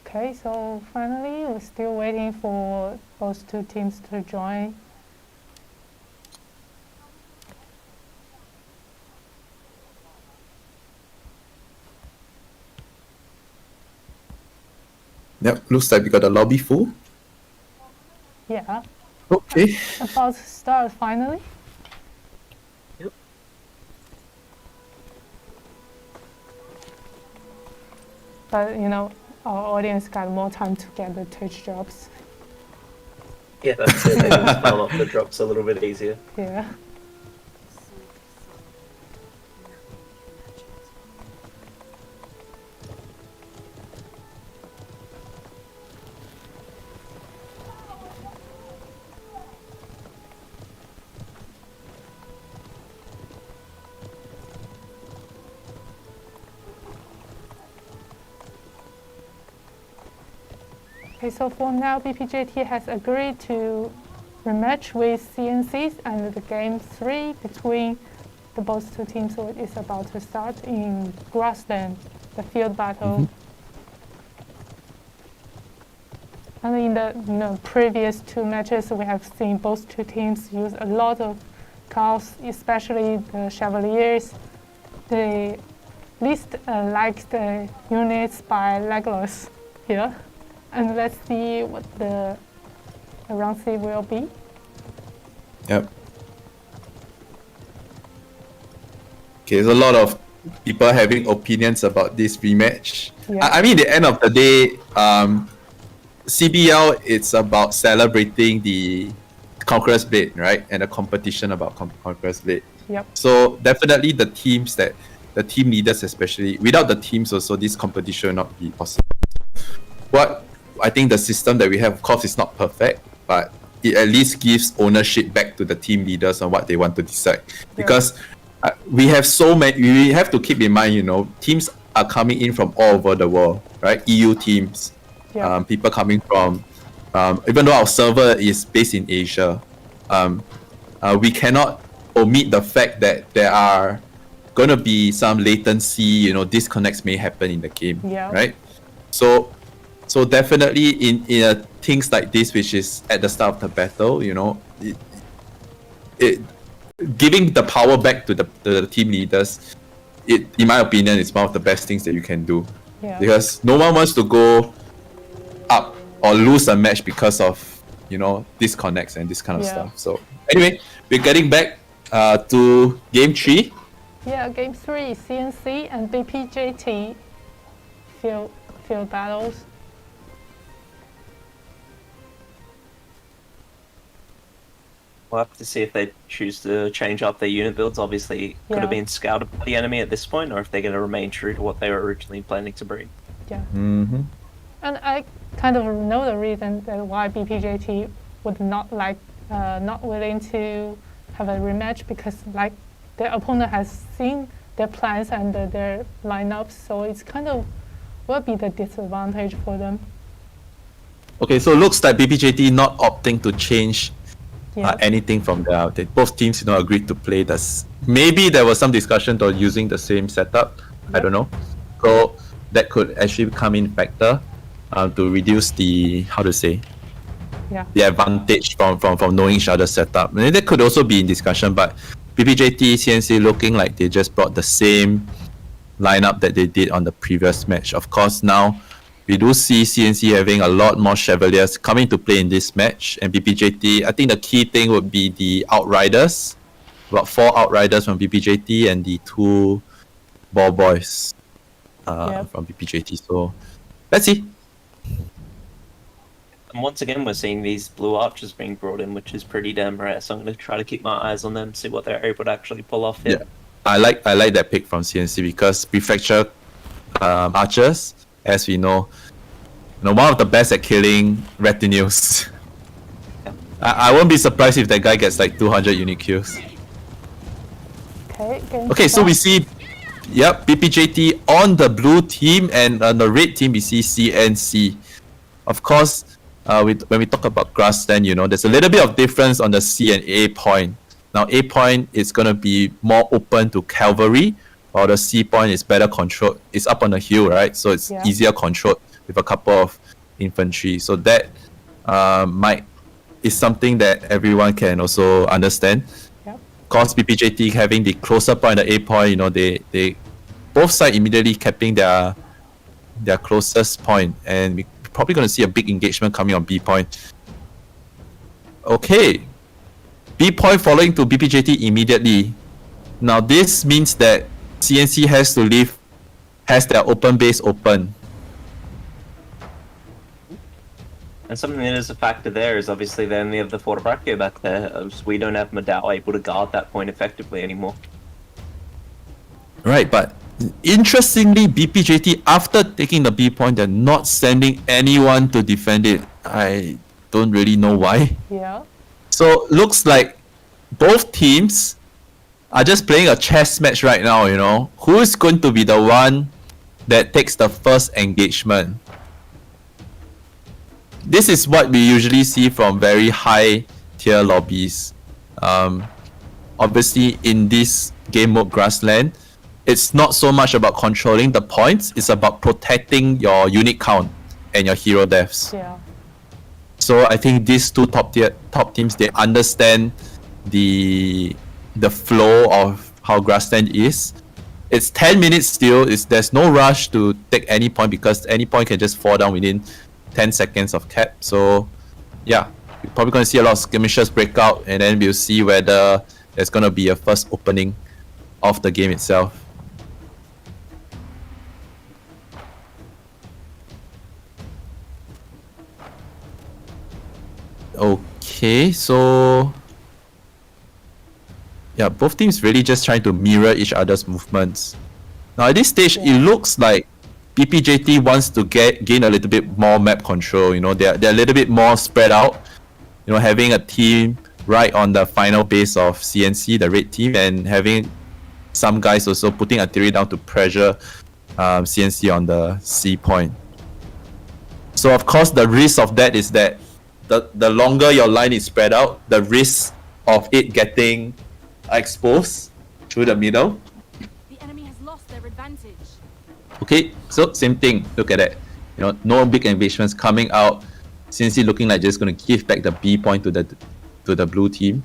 S1: Okay, so finally, we're still waiting for those two teams to join.
S2: Yep, looks like we got the lobby full.
S1: Yeah.
S2: Okay.
S1: About to start finally.
S3: Yep.
S1: But our audience got more time to get the Twitch jobs.
S3: Yeah, that's it. They can farm up the drops a little bit easier.
S1: Yeah. Okay, so for now, BPJT has agreed to rematch with CNCs, and the game 3 between the both two teams is about to start in grassland, the field battle. And in the previous two matches, we have seen both two teams use a lot of cards, especially the Chevaliers. They least like the units by Legolas here. And let's see what the round 3 will be.
S2: Yep. Okay, there's a lot of people having opinions about this rematch.
S1: Yeah.
S2: I mean, at the end of the day, CBL, it's about celebrating the Conqueror's Blade, right? And the competition about Conqueror's Blade.
S1: Yep.
S2: So definitely the team leaders especially, without the teams also, this competition will not be possible. What I think the system that we have, of course, is not perfect, but it at least gives ownership back to the team leaders on what they want to decide. Because we have so many, we have to keep in mind, teams are coming in from all over the world, right? EU teams, people coming from, even though our server is based in Asia, we cannot omit the fact that there are going to be some latency, disconnects may happen in the game, right? So definitely in things like this, which is at the start of the battle, it giving the power back to the team leaders, in my opinion, is one of the best things that you can do. Because no one wants to go up or lose a match because of disconnects and this kind of
S1: Yeah.
S2: stuff. So anyway, we're getting back to game 3.
S1: Yeah, game 3, CNC and BPJT field battles.
S3: We'll have to see if they choose to change up their unit builds. Obviously, could
S1: Yeah.
S3: have been scouted by the enemy at this point, or if they're going to remain true to what they were originally planning to bring.
S1: Yeah.
S2: Mm-hmm.
S1: And I kind of know the reason that why BPJT would not not willing to have a rematch, because like their opponent has seen their plans and their lineups, so it's kind of will be the disadvantage for them.
S2: Okay, so looks like BPJT not opting to change
S1: Yeah.
S2: anything from both teams, agreed to play this. Maybe there was some discussion on using the same setup. I
S1: Yep.
S2: don't know. So that could actually come in factor to reduce the
S1: Yeah.
S2: the advantage from knowing each other's setup. And that could also be in discussion, but BPJT, CNC looking like they just brought the same lineup that they did on the previous match. Of course, now we do see CNC having a lot more Chevaliers coming to play in this match, and BPJT, I think the key thing would be the Outriders. About 4 Outriders from BPJT and the 2 Ball Boys
S1: Yep.
S2: from BPJT. So let's see.
S3: And once again, we're seeing these blue archers being brought in, which is pretty damn rare. So I'm going to try to keep my eyes on them, see what they're able to actually pull off here.
S2: Yeah. I like that pick from CNC because Prefecture archers, as we know, one of the best at killing retinues. I won't be surprised if that guy gets like 200 unique kills. Okay, so we see, BPJT on the blue team, and on the red team we see CNC. Of course, when we talk about grassland, there's a little bit of difference on the C and A point. Now, A point is going to be more open to cavalry, while the C point is better controlled. It's up on the hill, right? So it's easier controlled with a couple of infantry. So that is something that everyone can also understand. Of course, BPJT having the closer point, the A point, they both sides immediately capping their closest point, and we're probably going to see a big engagement coming on B point. Okay. B point following to BPJT immediately. Now this means that CNC has their open base open.
S3: And something that is a factor there is obviously they only have the Fort Braccio back there, as we don't have Madao able to guard that point effectively anymore.
S2: Right, but interestingly, BPJT, after taking the B point, they're not sending anyone to defend it. I don't really know why.
S1: Yeah.
S2: So looks like both teams are just playing a chess match right now, Who is going to be the one that takes the first engagement? This is what we usually see from very high tier lobbies. Obviously in this game mode grassland, it's not so much about controlling the points, it's about protecting your unit count and your hero deaths.
S1: Yeah.
S2: So I think these two top teams, they understand the flow of how grassland is. It's 10 minutes still. There's no rush to take any point because any point can just fall down within 10 seconds of cap. So yeah, we're probably going to see a lot of skirmishes break out, and then we'll see whether there's going to be a first opening of the game itself. Okay, so yeah, both teams really just trying to mirror each other's movements. Now at this stage, it looks like BPJT wants to gain a little bit more map control. They're a little bit more spread out. Having a team right on the final base of CNC, the red team, and having some guys also putting artillery down to pressure CNC on the C point. So of course, the risk of that is that the longer your line is spread out, the risk of it getting exposed through the middle.
S4: The enemy has lost their advantage.
S2: Okay, so same thing. Look at that. No big engagements coming out. CNC looking like just going to give back the B point to the blue team.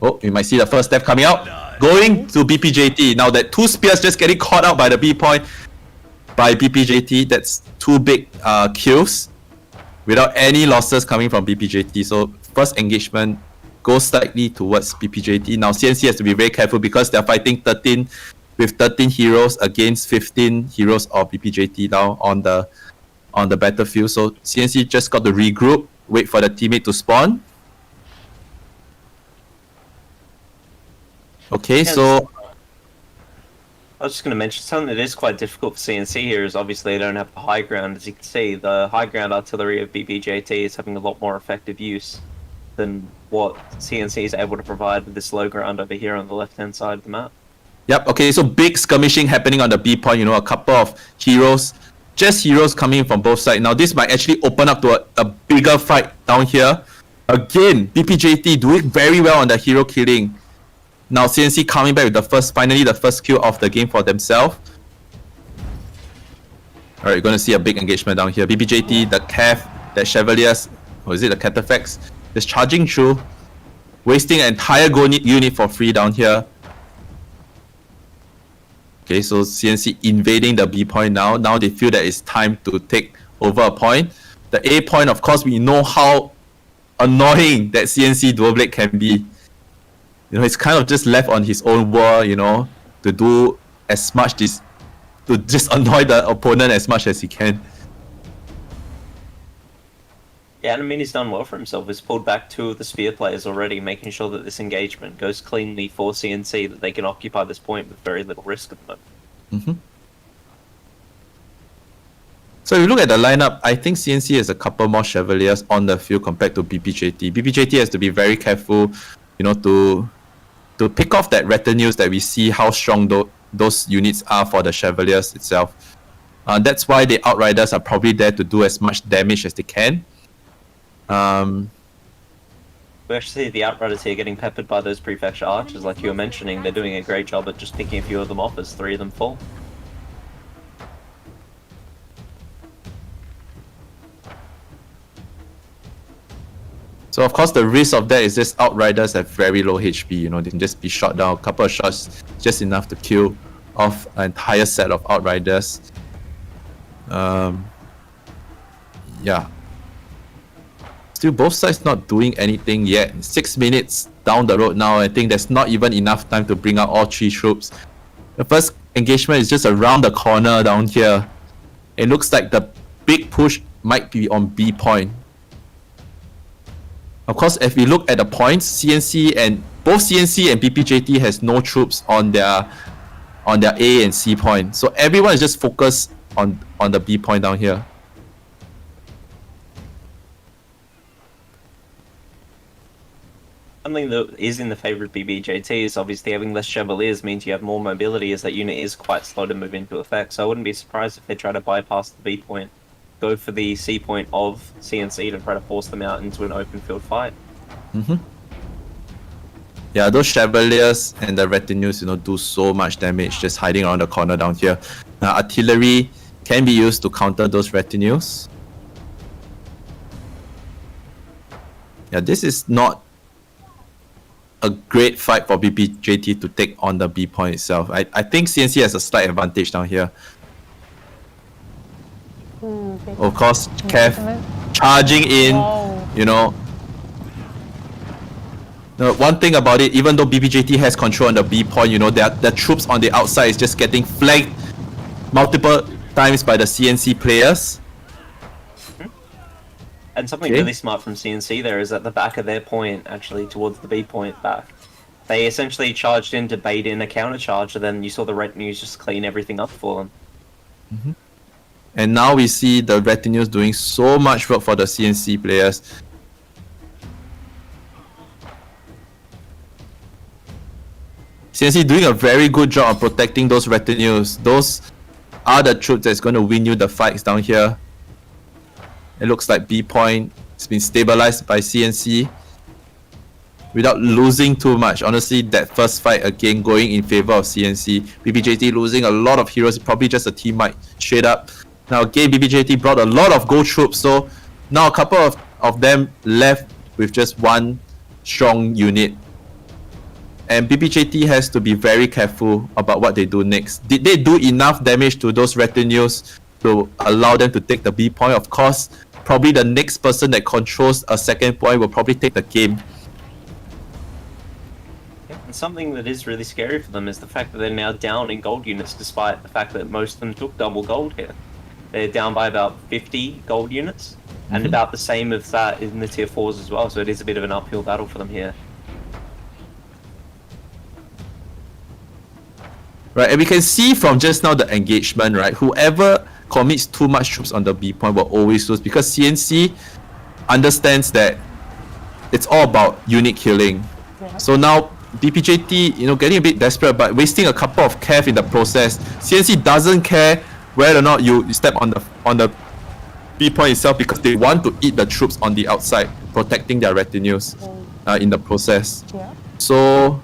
S2: Oh, you might see the first step coming out. Going to BPJT. Now that 2 spears just getting caught out by the B point by BPJT. That's 2 big kills. without any losses coming from BPJT. So first engagement goes slightly towards BPJT. Now CNC has to be very careful because they're fighting 13 heroes against 15 heroes of BPJT now on the battlefield. So CNC just got to regroup, wait for the teammate to spawn. Okay,
S3: Yes.
S2: so
S3: I was just going to mention something that is quite difficult for CNC here is obviously they don't have the high ground. As you can see, the high ground artillery of BBJT is having a lot more effective use than what CNC is able to provide with this low ground over here on the left-hand side of the map.
S2: yep, okay, so big skirmishing happening on the B point, a couple of heroes, just heroes coming from both sides. Now this might actually open up to a bigger fight down here. Again, BPJT doing very well on the hero killing. Now CNC coming back with finally the first kill of the game for themselves. Alright, you're gonna see a big engagement down here. BPJT, the Cav, the Chevaliers, or is it the Cataphax, just charging through, wasting an entire unit for free down here. Okay, so CNC invading the B point now. Now they feel that it's time to take over a point. The A point, of course, we know how annoying that CNC dual blade can be. He's kind of just left on his own world, to do as much to just annoy the opponent as much as he can.
S3: Yeah, and I mean he's done well for himself. He's pulled back 2 of the spear players already, making sure that this engagement goes cleanly for CNC, that they can occupy this point with very little risk at the moment.
S2: So if you look at the lineup, I think CNC has a couple more Chevaliers on the field compared to BPJT. BPJT has to be very careful, to pick off that retinues that we see how strong those units are for the Chevaliers itself. That's why the Outriders are probably there to do as much damage as they can.
S3: We actually see the Outriders here getting peppered by those Prefecture Archers, like you were mentioning. They're doing a great job at just picking a few of them off as 3 of them fall.
S2: So of course the risk of that is just Outriders have very low HP, they can just be shot down. A couple of shots, just enough to kill off an entire set of Outriders. Yeah. Still both sides not doing anything yet. 6 minutes down the road now, I think there's not even enough time to bring out all 3 troops. The first engagement is just around the corner down here. It looks like the big push might be on B point. Of course, if we look at the points, both CNC and BPJT has no troops on their A and C point. So everyone is just focused on the B point down here.
S3: Something that is in the favour of BBJT is obviously having less Chevaliers means you have more mobility, as that unit is quite slow to move into effect. So I wouldn't be surprised if they try to bypass the B point, go for the C point of CNC to try to force them out into an open field fight.
S2: Yeah, those Chevaliers and the retinues, do so much damage just hiding around the corner down here. Now, artillery can be used to counter those retinues. Yeah, this is not a great fight for BPJT to take on the B point itself. I think CNC has a slight advantage down here. Of course, Kev charging in, The one thing about it, even though BPJT has control on the B point, the troops on the outside is just getting flanked multiple times by the CNC players.
S3: And something really smart from CNC there is at the back of their point, actually towards the B point back, they essentially charged in to bait in a counter charge, and then you saw the retinues just clean everything up for them.
S2: And now we see the retinues doing so much work for the CNC players. CNC doing a very good job of protecting those retinues. Those are the troops that's going to win you the fights down here. It looks like B point has been stabilized by CNC without losing too much. Honestly, that first fight again going in favor of CNC. BPJT losing a lot of heroes, probably just a team might straight up. Now again, BPJT brought a lot of gold troops, so now a couple of them left with just one strong unit. And BPJT has to be very careful about what they do next. Did they do enough damage to those retinues to allow them to take the B point? Of course, probably the next person that controls a second point will probably take the game.
S3: And something that is really scary for them is the fact that they're now down in gold units, despite the fact that most of them took double gold here. They're down by about 50 gold units, and about the same of that in the tier 4s as well, so it is a bit of an uphill battle for them here.
S2: Right, and we can see from just now the engagement, right? Whoever commits too much troops on the B point will always lose, because CNC understands that it's all about unit killing.
S1: Yeah.
S2: So now BPJT, getting a bit desperate, but wasting a couple of cav in the process. CNC doesn't care whether or not you step on the B point itself, because they want to eat the troops on the outside, protecting their retinues in the process.
S1: Yeah.
S2: So,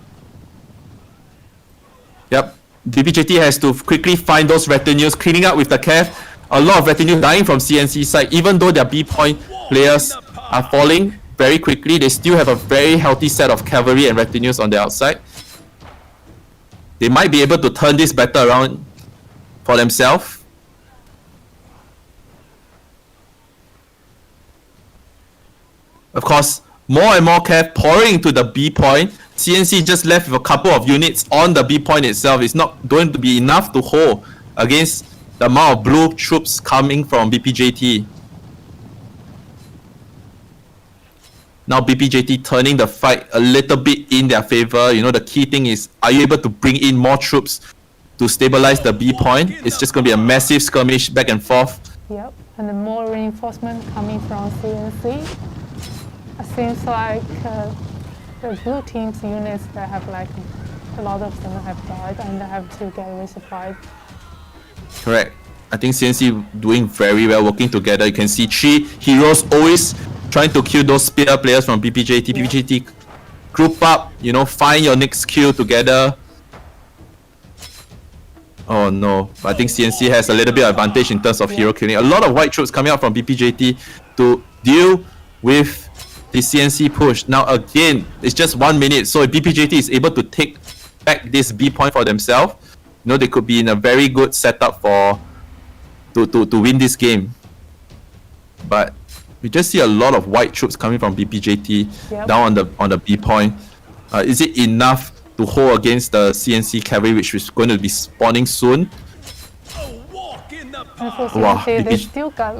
S2: yep, BPJT has to quickly find those retinues, cleaning up with the cav. A lot of retinue dying from CNC side, even though their B point players are falling very quickly, they still have a very healthy set of cavalry and retinues on the outside. They might be able to turn this battle around for themselves. Of course, more and more cav pouring into the B point. CNC just left with a couple of units on the B point itself. It's not going to be enough to hold against the amount of blue troops coming from BPJT. Now BPJT turning the fight a little bit in their favor. The key thing is, are you able to bring in more troops to stabilize the B point? It's just going to be a massive skirmish back and forth.
S1: Yep, and the more reinforcement coming from CNC. It seems like the blue team's units that have a lot of them have died and they have to get resupplied.
S2: Correct. I think CNC doing very well, working together. You can see 3 heroes always trying to kill those spear players from BPJT.
S1: Yeah.
S2: BPJT group up, find your next kill together. Oh no, I think CNC has a little bit of advantage in terms of hero killing. A lot of white troops coming out from BPJT to deal with the CNC push. Now again, it's just 1 minute, so if BPJT is able to take back this B point for themselves, they could be in a very good setup to win this game. But we just see a lot of white troops coming from BPJT down on the B point. Is it enough to hold against the CNC cavalry, which is going to be spawning soon?
S1: And for CNC,
S2: Wow,
S1: they
S2: BP
S1: still got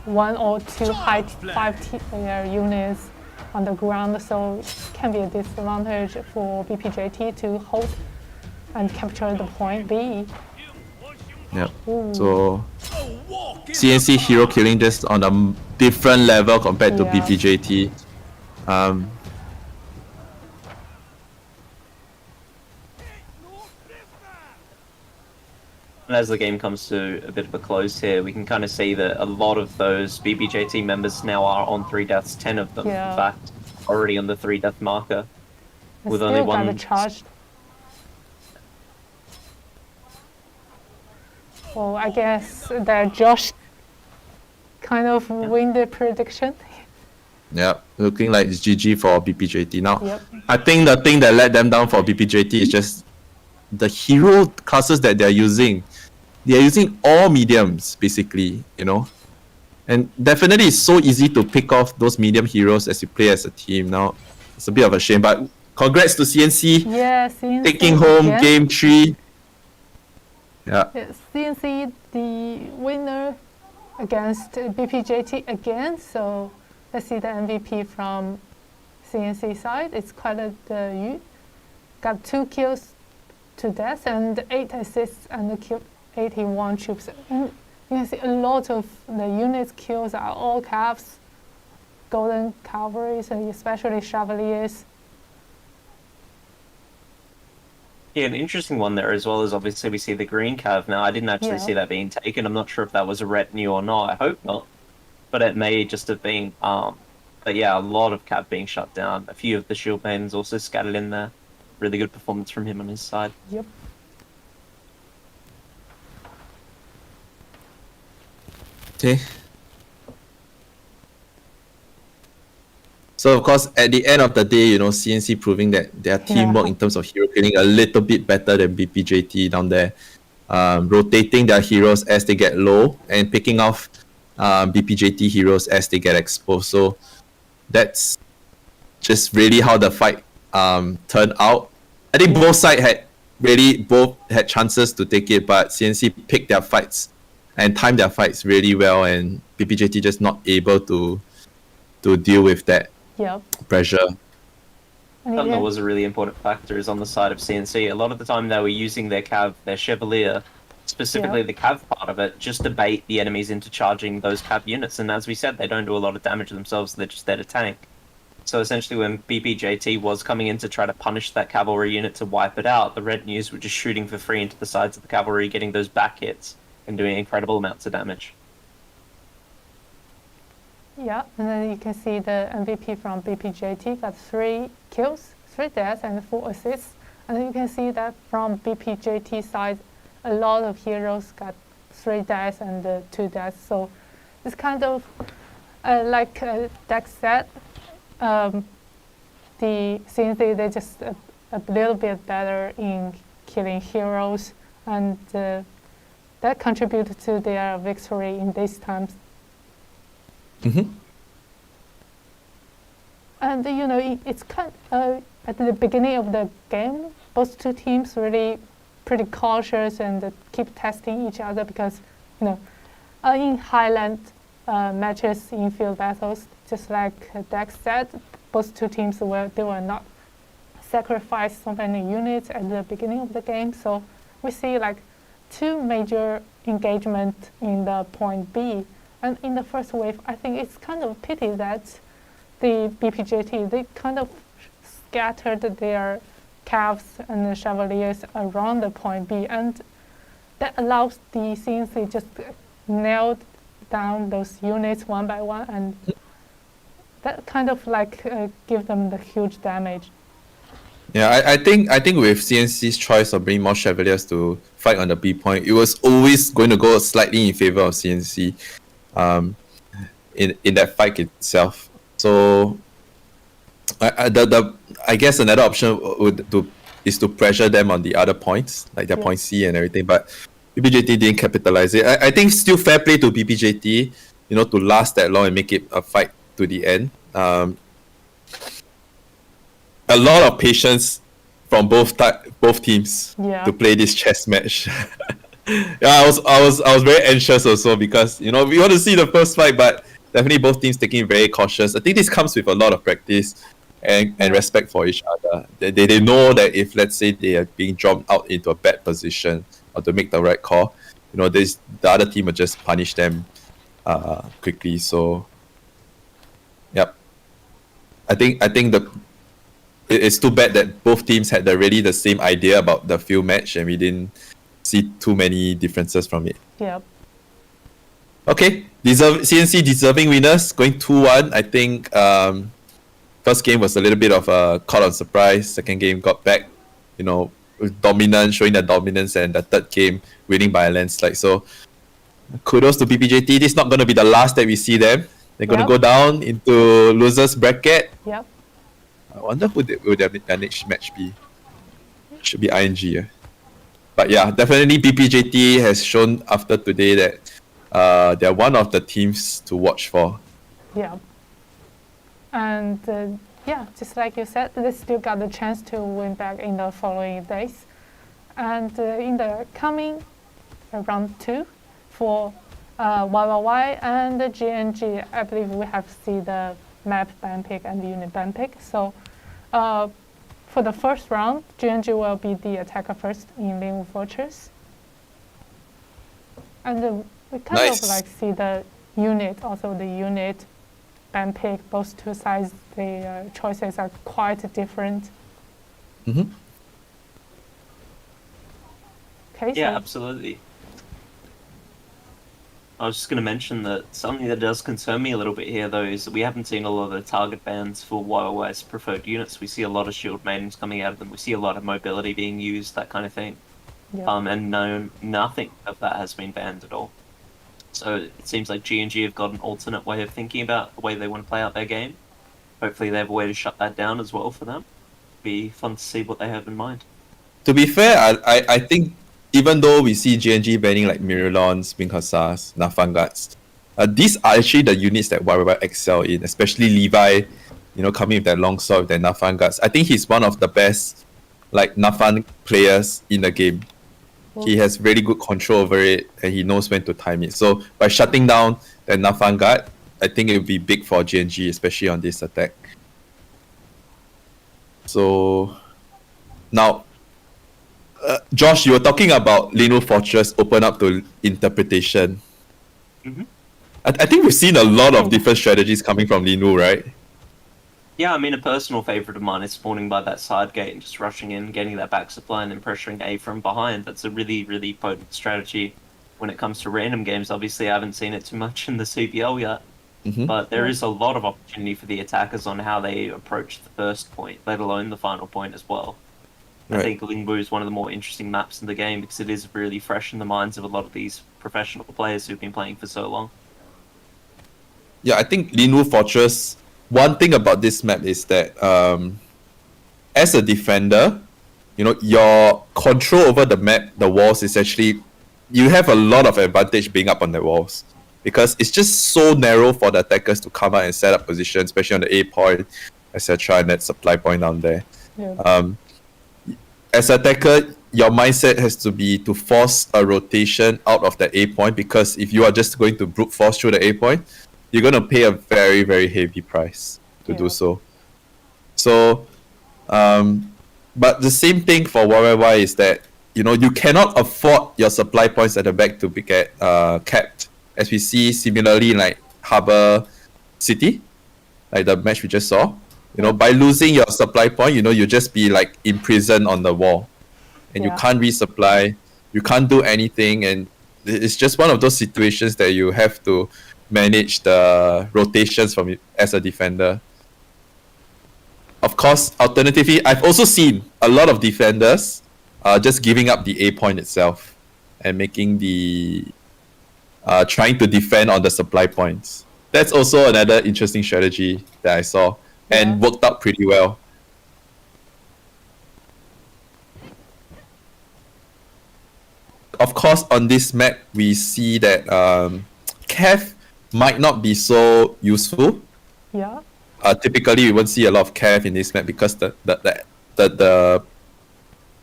S1: 1 or 2 high 5-tier units on the ground, so it can be a disadvantage for BPJT to hold and capture the point B.
S2: Yeah. So CNC hero killing just on a different level compared to BPJT.
S3: And as the game comes to a bit of a close here, we can kind of see that a lot of those BBJT members now are on 3 deaths, 10 of them, in fact, already on the 3 death marker. With only one
S1: charged. Well, I guess that Josh kind of win the prediction.
S2: Yeah, looking like it's GG for BPJT. Now,
S1: Yep.
S2: I think the thing that let them down for BPJT is just the hero classes that they're using. They're using all mediums, basically, And definitely it's so easy to pick off those medium heroes as you play as a team. Now, it's a bit of a shame, but congrats to CNC.
S1: Yeah, CNC
S2: Taking home
S1: again.
S2: game 3. Yeah.
S1: Yes, CNC the winner against BPJT again. So let's see the MVP from CNC side. It's quite a Yu. Got 2 kills to death and 8 assists and killed 81 troops. And you can see a lot of the units kills are all calves, golden cavalries, and especially chevaliers.
S3: Yeah, an interesting one there as well is obviously we see the green cav now. I didn't actually see that being taken. I'm not sure if that was a retinue or not. I hope not. But it may just have been. But yeah, a lot of cav being shut down. A few of the shield maidens also scattered in there. Really good performance from him on his side.
S1: Yep.
S2: Okay. So of course, at the end of the day, CNC proving that their teamwork in terms of hero killing a little bit better than BPJT down there, rotating their heroes as they get low and picking off BPJT heroes as they get exposed. So that's just really how the fight turned out. I think both sides both had chances to take it, but CNC picked their fights and timed their fights really well, and BPJT just not able to deal with that
S1: Yep.
S2: pressure.
S3: Something that was a really important factor is on the side of CNC. A lot of the time they were using their cav, their Chevalier, specifically the cav part of it, just to bait the enemies into charging those cav units. And as we said, they don't do a lot of damage themselves, they're just there to tank. So essentially when BPJT was coming in to try to punish that cavalry unit to wipe it out, the red news were just shooting for free into the sides of the cavalry, getting those back hits, and doing incredible amounts of damage.
S1: Yeah, and then you can see the MVP from BPJT got 3 kills, 3 deaths, and 4 assists. And then you can see that from BPJT side, a lot of heroes got 3 deaths and 2 deaths. So it's kind of like Dex said, the CNC they're just a little bit better in killing heroes, and that contributed to their victory in these times.
S2: Mm-hmm.
S1: And you know, it's kind at the beginning of the game, both two teams really pretty cautious and keep testing each other because, you know, in Highland matches, in field battles, just like Dex said, both two teams they will not sacrifice so many units at the beginning of the game. So we see like 2 major engagement in the point B. And in the first wave, I think it's kind of a pity that the BPJT, they kind of scattered their calves and the chevaliers around the point B, and that allows the CNC just nailed down those units one by one, and that kind of like give them the huge damage.
S2: Yeah, I think with CNC's choice of bringing more Chevaliers to fight on the B point, it was always going to go slightly in favor of CNC in that fight itself. So I guess another option is to pressure them on the other points, like their point C and everything, but BPJT didn't capitalize it. I think still fair play to BPJT, you know, to last that long and make it a fight to the end. A lot of patience from both teams to play this chess match. Yeah, I was very anxious also because, you know, we want to see the first fight, but definitely both teams taking it very cautious. I think this comes with a lot of practice and respect for each other. They know that if, let's say, they are being dropped out into a bad position or to make the right call, you know, the other team will just punish them quickly. So, yep. I think it's too bad that both teams had really the same idea about the field match and we didn't see too many differences from it.
S1: Yep.
S2: Okay, CNC deserving winners, going 2-1. I think first game was a little bit of a caught on surprise. Second game got back, you know, with dominance, showing their dominance, and the third game winning by a landslide. So kudos to BPJT. This is not going to be the last that we see them. They're going to go down into losers bracket.
S1: Yep.
S2: I wonder who will their next match be. Should be ING. Yeah. But yeah, definitely BPJT has shown after today that they're one of the teams to watch for.
S1: Yeah. And just like you said, they still got the chance to win back in the following days. And in the coming round 2 for YYY and the GNG, I believe we have to see the map ban pick and the unit ban pick. So for the first round, GNG will be the attacker first in Lingwu Fortress. And we kind of like see the unit, also the unit ban pick, both two sides, the choices are quite different.
S2: Mm-hmm.
S1: Okay,
S3: yeah,
S1: so
S3: absolutely. I was just going to mention that something that does concern me a little bit here, though, is that we haven't seen a lot of the target bans for YOY's preferred units. We see a lot of shield maidens coming out of them. We see a lot of mobility being used, that kind of thing.
S1: yeah.
S3: And nothing of that has been banned at all. So it seems like G&G have got an alternate way of thinking about the way they want to play out their game. Hopefully they have a way to shut that down as well for them. Be fun to see what they have in mind.
S2: To be fair, I think even though we see GNG banning like Miralons, Bing Hussars, Nafangats, These are actually the units that YYY excel in, especially Levi, coming with that long sword with their Nafan guards. I think he's one of the best Nafan players in the game. He has really good control over it and he knows when to time it. So by shutting down the Nafan guard, I think it would be big for GNG, especially on this attack. So now, Josh, you were talking about Linu Fortress open up to interpretation.
S3: Mm-hmm.
S2: I think we've seen a lot of different strategies coming from Linu, right?
S3: Yeah, I mean, a personal favourite of mine is spawning by that side gate and just rushing in, getting that back supply, and then pressuring A from behind. That's a really, really potent strategy when it comes to random games. Obviously, I haven't seen it too much in the CBL yet, but there is a lot of opportunity for the attackers on how they approach the first point, let alone the final point as well.
S2: Right.
S3: I think Lingbu is one of the more interesting maps in the game because it is really fresh in the minds of a lot of these professional players who've been playing for so long.
S2: Yeah, I think Linu Fortress, one thing about this map is that as a defender, your control over the map, the walls is actually, you have a lot of advantage being up on the walls because it's just so narrow for the attackers to come out and set up position, especially on the A point, etc., and that supply point down there.
S1: Yeah.
S2: As an attacker, your mindset has to be to force a rotation out of the A point because if you are just going to brute force through the A point, you're going to pay a very, very heavy price to do so. So, but the same thing for YYY is that, you cannot afford your supply points at the back to get capped. As we see similarly like Harbour City, like the match we just saw. By losing your supply point, you just be imprisoned on the wall. And you can't resupply, you can't do anything, and it's just one of those situations that you have to manage the rotations from as a defender. Of course, alternatively, I've also seen a lot of defenders just giving up the A point itself and making the trying to defend on the supply points. That's also another interesting strategy that I saw and worked out pretty well. Of course, on this map, we see that Cav might not be so useful.
S1: Yeah.
S2: Typically, we won't see a lot of Cav in this map because the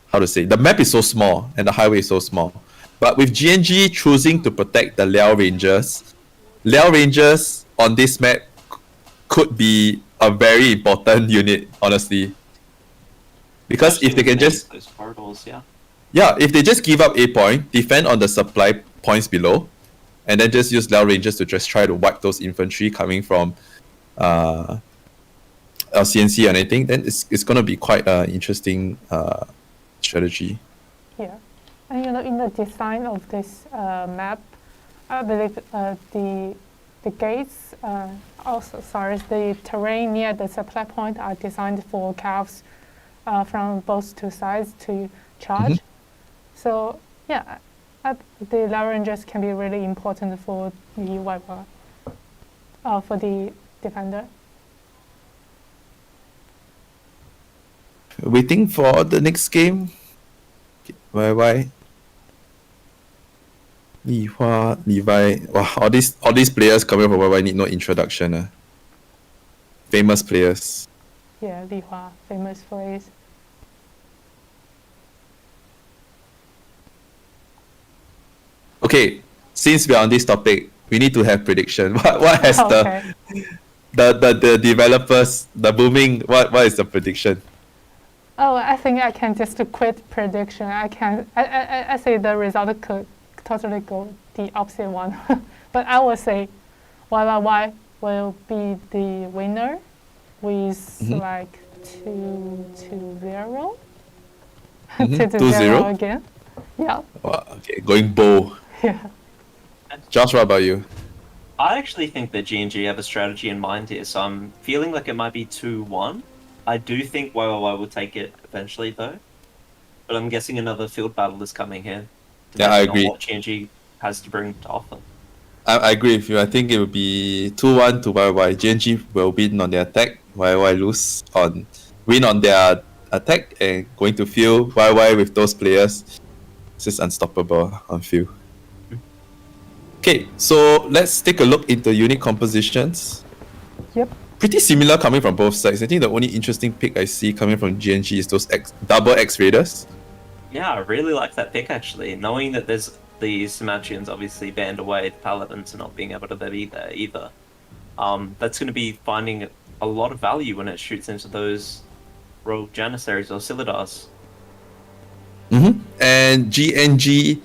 S2: how to say, the map is so small and the highway is so small. But with GNG choosing to protect the Liao Rangers on this map could be a very important unit, honestly. Because if they can just
S3: those corridors,
S2: if they just give up A point, defend on the supply points below, and then just use Liao Rangers to just try to wipe those infantry coming from LCNC or anything, then it's going to be quite an interesting strategy.
S1: Yeah. And in the design of this map, I believe the gates, the terrain near the supply point are designed for calves from both two sides to charge. So yeah, the Liao Rangers can be really important for the wiper, for the defender.
S2: Waiting for the next game. YY. Li Hua, Levi. Wow, all these players coming from YY need no introduction. Famous players.
S1: Yeah, Li Hua, famous players.
S2: Okay, since we're on this topic, we need to have prediction. What has the developers, the booming, what is the prediction?
S1: Oh, I think I can just quit prediction. I say the result could totally go the opposite one. But I will say YYY will be the winner with 2-0. 2-0 again. Yeah.
S2: Wow, okay, going bold.
S1: Yeah.
S2: Josh, what about you?
S3: I actually think that GNG have a strategy in mind here, so I'm feeling like it might be 2-1. I do think YYY will take it eventually, though. But I'm guessing another field battle is coming here.
S2: Yeah, I agree.
S3: On what GNG has to bring to offer.
S2: I agree with you. I think it will be 2-1 to YYY. GNG will win on their attack. YYY win on their attack and going to field. YYY with those players, it's just unstoppable on field. Okay, so let's take a look into unit compositions.
S1: Yep.
S2: Pretty similar coming from both sides. I think the only interesting pick I see coming from GNG is those double X Raiders.
S3: Yeah, I really like that pick actually. Knowing that there's the Symmetrians obviously banned away, the Paladins are not being able to be there either. That's going to be finding a lot of value when it shoots into those Rogue Janissaries or Silidars.
S2: And GNG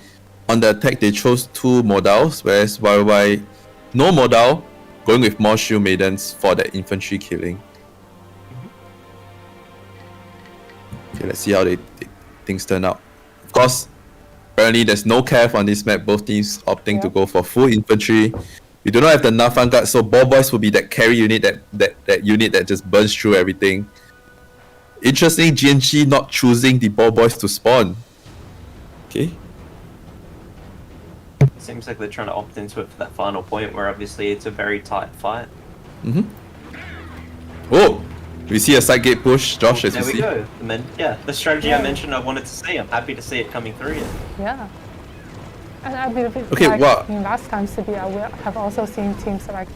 S2: on the attack they chose 2 modals, whereas YY no modal, going with more Shield Maidens for the infantry killing. Okay, let's see how things turn out. Of course, apparently there's no cav on this map. Both teams opting to go for full infantry. We do not have the Nafan guard, so ball boys will be that carry unit, that unit that just burns through everything. Interesting, GNG not choosing the ball boys to spawn. Okay.
S3: Seems like they're trying to opt into it for that final point where obviously it's a very tight fight.
S2: Oh, we see a side gate push, Josh, as
S3: There
S2: we
S3: we
S2: see.
S3: go. And then, yeah, the strategy I mentioned I wanted to see. I'm happy to see it coming through here.
S1: Yeah. And I believe it,
S2: Okay,
S1: like
S2: well-
S1: in last time CBL, we have also seen teams like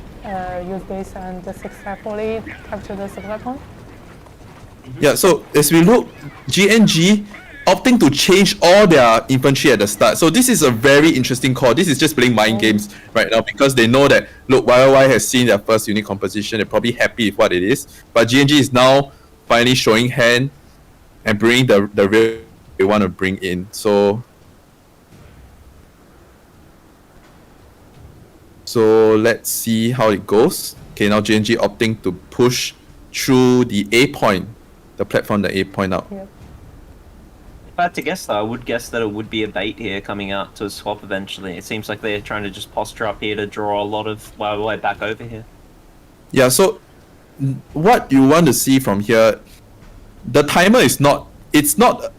S1: use this and successfully capture the supply point.
S2: Yeah, so as we look, GNG opting to change all their infantry at the start. So this is a very interesting call. This is just playing mind games right now because they know that, look, YY has seen their first unit composition. They're probably happy with what it is. But GNG is now finally showing hand and bringing the real they want to bring in. So let's see how it goes. Okay, now GNG opting to push through the A point, the platform, the A point out.
S1: Yep.
S3: If I had to guess though, I would guess that it would be a bait here coming out to a swap eventually. It seems like they're trying to just posture up here to draw a lot of YY back over here.
S2: Yeah, so what you want to see from here, the timer is not, it's not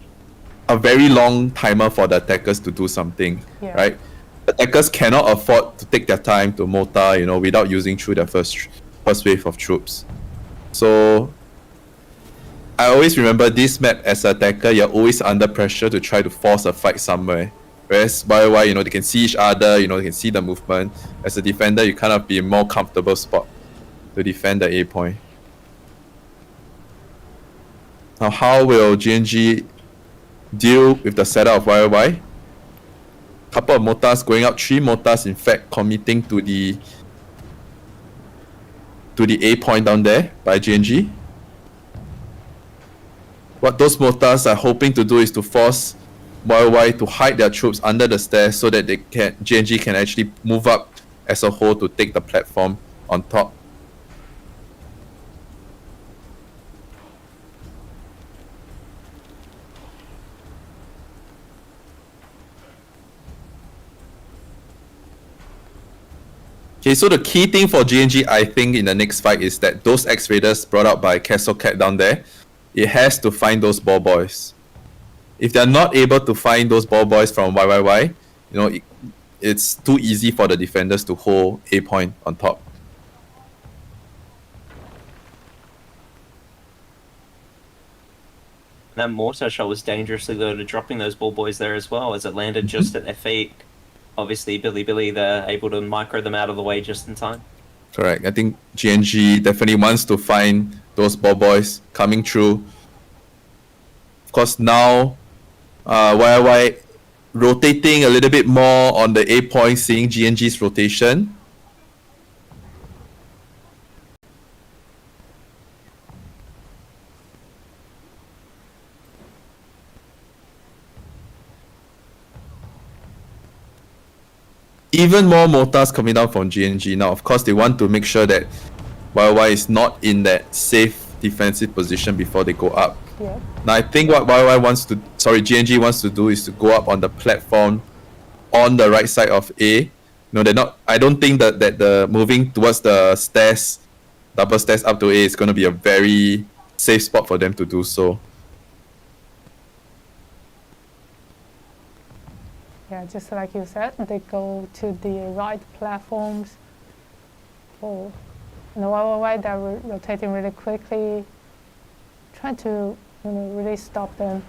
S2: a very long timer for the attackers to do something, right? Attackers cannot afford to take their time to mortar, without using through their first wave of troops. So I always remember this map as an attacker, you're always under pressure to try to force a fight somewhere. Whereas YY, they can see each other, they can see the movement. As a defender, you kind of be a more comfortable spot to defend the A point. Now, how will GNG deal with the setup of YY? Couple of mortars going out, 3 mortars in fact committing to the A point down there by GNG. What those mortars are hoping to do is to force YY to hide their troops under the stairs so that GNG can actually move up as a whole to take the platform on top. Okay, so the key thing for GNG, I think, in the next fight is that those X-Raiders brought out by Castle Cat down there, it has to find those ball boys. If they're not able to find those ball boys from YYY, it's too easy for the defenders to hold A point on top.
S3: That mortar shot was dangerously low to dropping those ball boys there as well, as it landed just at their feet. Obviously, Billy, they're able to micro them out of the way just in time.
S2: Correct. I think GNG definitely wants to find those ball boys coming through. Of course, now YY rotating a little bit more on the A point, seeing GNG's rotation. Even more mortars coming down from GNG. Now, of course, they want to make sure that YY is not in that safe defensive position before they go up.
S1: Yeah.
S2: Now, I think what GNG wants to do is to go up on the platform on the right side of A. They're not. I don't think that the moving towards the stairs, double stairs up to A is going to be a very safe spot for them to do so.
S1: Yeah, just like you said, they go to the right platforms. Oh, and YYY, they're rotating really quickly, trying to really stop them.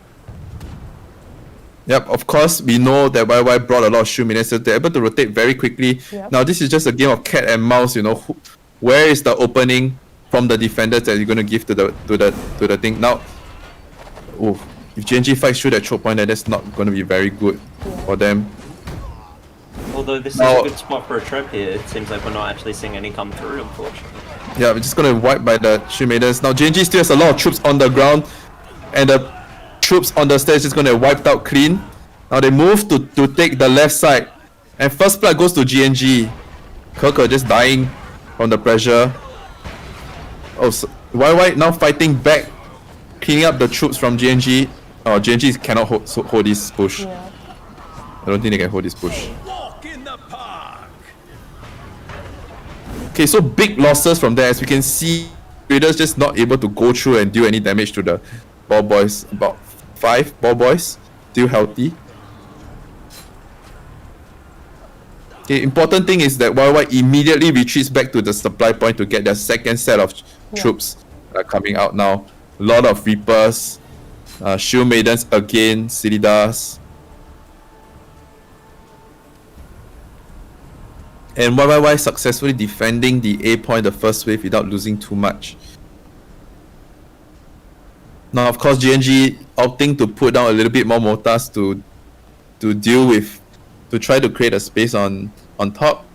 S2: Yep, of course, we know that YY brought a lot of shoe minutes, so they're able to rotate very quickly.
S1: Yep.
S2: Now, this is just a game of cat and mouse, you know. Where is the opening from the defenders that you're going to give to the thing? Now, oh, if GNG fights through that choke point, then that's not going to be very good for them.
S3: Although this is
S2: Now,
S3: a good spot for a trap here, it seems like we're not actually seeing any come through, unfortunately.
S2: yeah, we're just going to wipe by the shoe maidens. Now, GNG still has a lot of troops on the ground, and the troops on the stairs is going to get wiped out clean. Now they move to take the left side, and first blood goes to GNG. Keke just dying from the pressure. Oh, so YY now fighting back, cleaning up the troops from GNG. Oh, GNG cannot hold this push.
S1: Yeah.
S2: I don't think they can hold this push. Okay, so big losses from there. As we can see, Raiders just not able to go through and do any damage to the ball boys. About 5 ball boys still healthy. Okay, important thing is that YY immediately retreats back to the supply point to get their second set of troops coming out now. A lot of Reapers, Shield Maidens again, Silidas. And YYY successfully defending the A point the first wave without losing too much. Now, of course, GNG opting to put down a little bit more mortars to deal with, to try to create a space on top.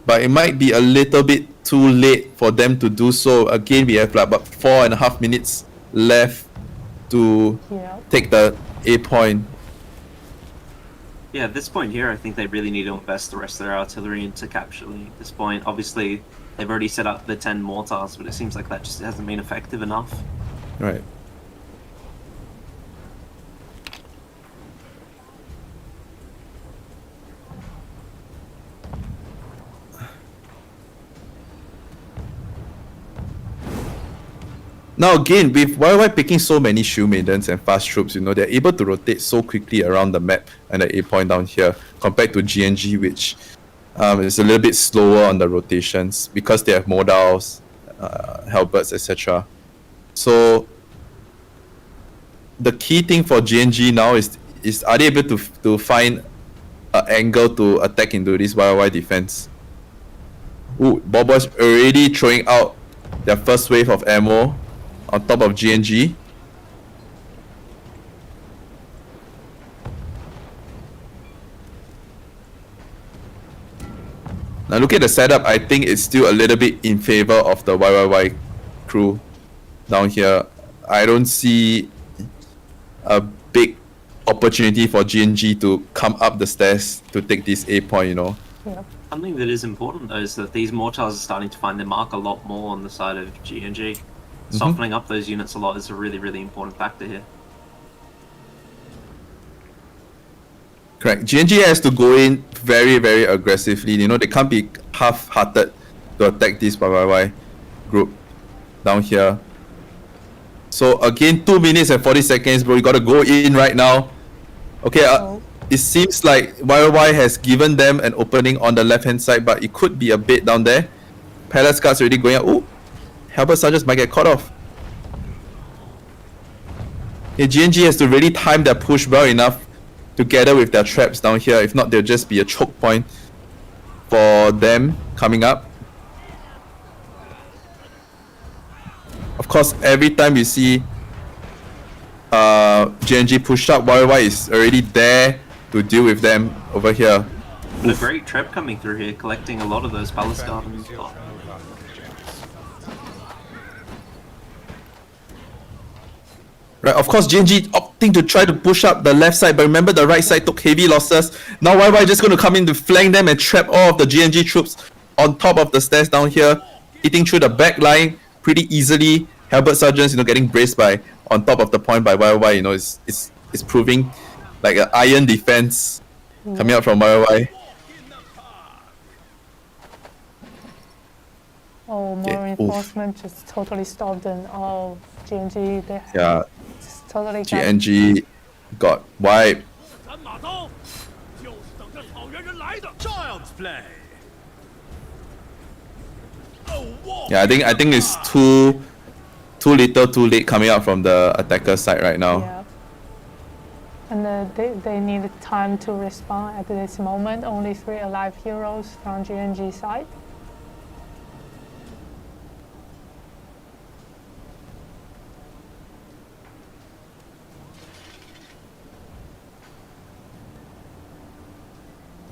S2: But it might be a little bit too late for them to do so. Again, we have like about 4.5 minutes left to take the A point.
S3: Yeah, at this point here, I think they really need to invest the rest of their artillery into capturing this point. Obviously, they've already set up the 10 mortars, but it seems like that just hasn't been effective enough.
S2: Right. Now again, with YY picking so many Shield Maidens and fast troops, you know, they're able to rotate so quickly around the map and the A point down here compared to GNG, which is a little bit slower on the rotations because they have modals, halberds, etc. So the key thing for GNG now is are they able to find an angle to attack into this YY defense? Ooh, Bobo's already throwing out their first wave of ammo on top of GNG. Now look at the setup, I think it's still a little bit in favor of the YYY crew down here. I don't see a big opportunity for GNG to come up the stairs to take this A point, you know.
S1: Yeah.
S3: Something that is important though is that these mortars are starting to find their mark a lot more on the side of GNG. Softening up those units a lot is a really, really important factor here.
S2: Correct. GNG has to go in very, very aggressively. You know, they can't be half-hearted to attack this YYY group down here. So again, 2 minutes and 40 seconds, bro. You gotta go in right now. Okay, it seems like YYY has given them an opening on the left-hand side, but it could be a bit down there. Palace guards already going out. Ooh, Halberd Sergeants might get caught off. Yeah, GNG has to really time their push well enough together with their traps down here. If not, there'll just be a choke point for them coming up. Of course, every time you see GNG push up, YY is already there to deal with them over here.
S3: And a great trap coming through here, collecting a lot of those Palace Gardens.
S2: Right, of course, GNG opting to try to push up the left side, but remember the right side took heavy losses. Now YY just going to come in to flank them and trap all of the GNG troops on top of the stairs down here, eating through the back line pretty easily. Halberd Sergeants, you know, getting braced by on top of the point by YY, you know, it's proving like an iron defense coming out from YY.
S1: Oh, more reinforcement just totally stopped them. Oh, GNG, they
S2: Yeah,
S1: just totally got
S2: GNG got wiped. Yeah, I think it's too too little, too late coming out from the attacker side right now.
S1: Yeah. And they need time to respond at this moment. Only 3 alive heroes from GNG side.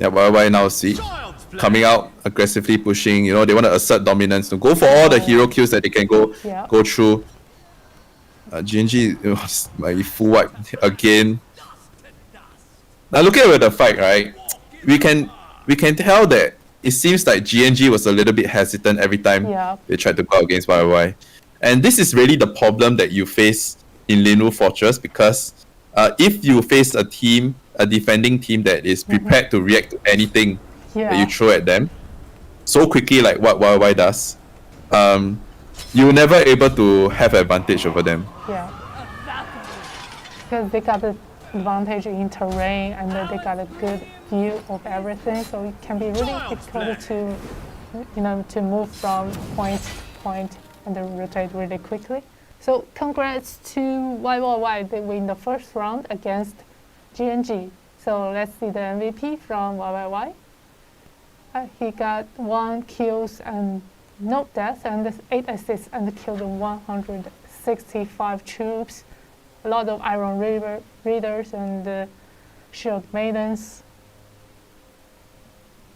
S2: Yeah, YY now see coming out aggressively pushing. You know, they want to assert dominance to go for all the hero kills that they can go through. GNG was my full wipe again. Now looking at the fight, right, we can tell that it seems like GNG was a little bit hesitant every time they tried to go against YY. And this is really the problem that you face in Linwu Fortress, because if you face a defending team that is prepared to react to anything that you throw at them so quickly like what YY does, you're never able to have advantage over them.
S1: Yeah. Because they got the advantage in terrain and they got a good view of everything, so it can be really difficult to, to move from point to point and then rotate really quickly. So congrats to YYY, they win the first round against GNG. So let's see the MVP from YYY. He got 1 kills and no deaths and 8 assists and killed 165 troops. A lot of Iron Readers and Shield Maidens.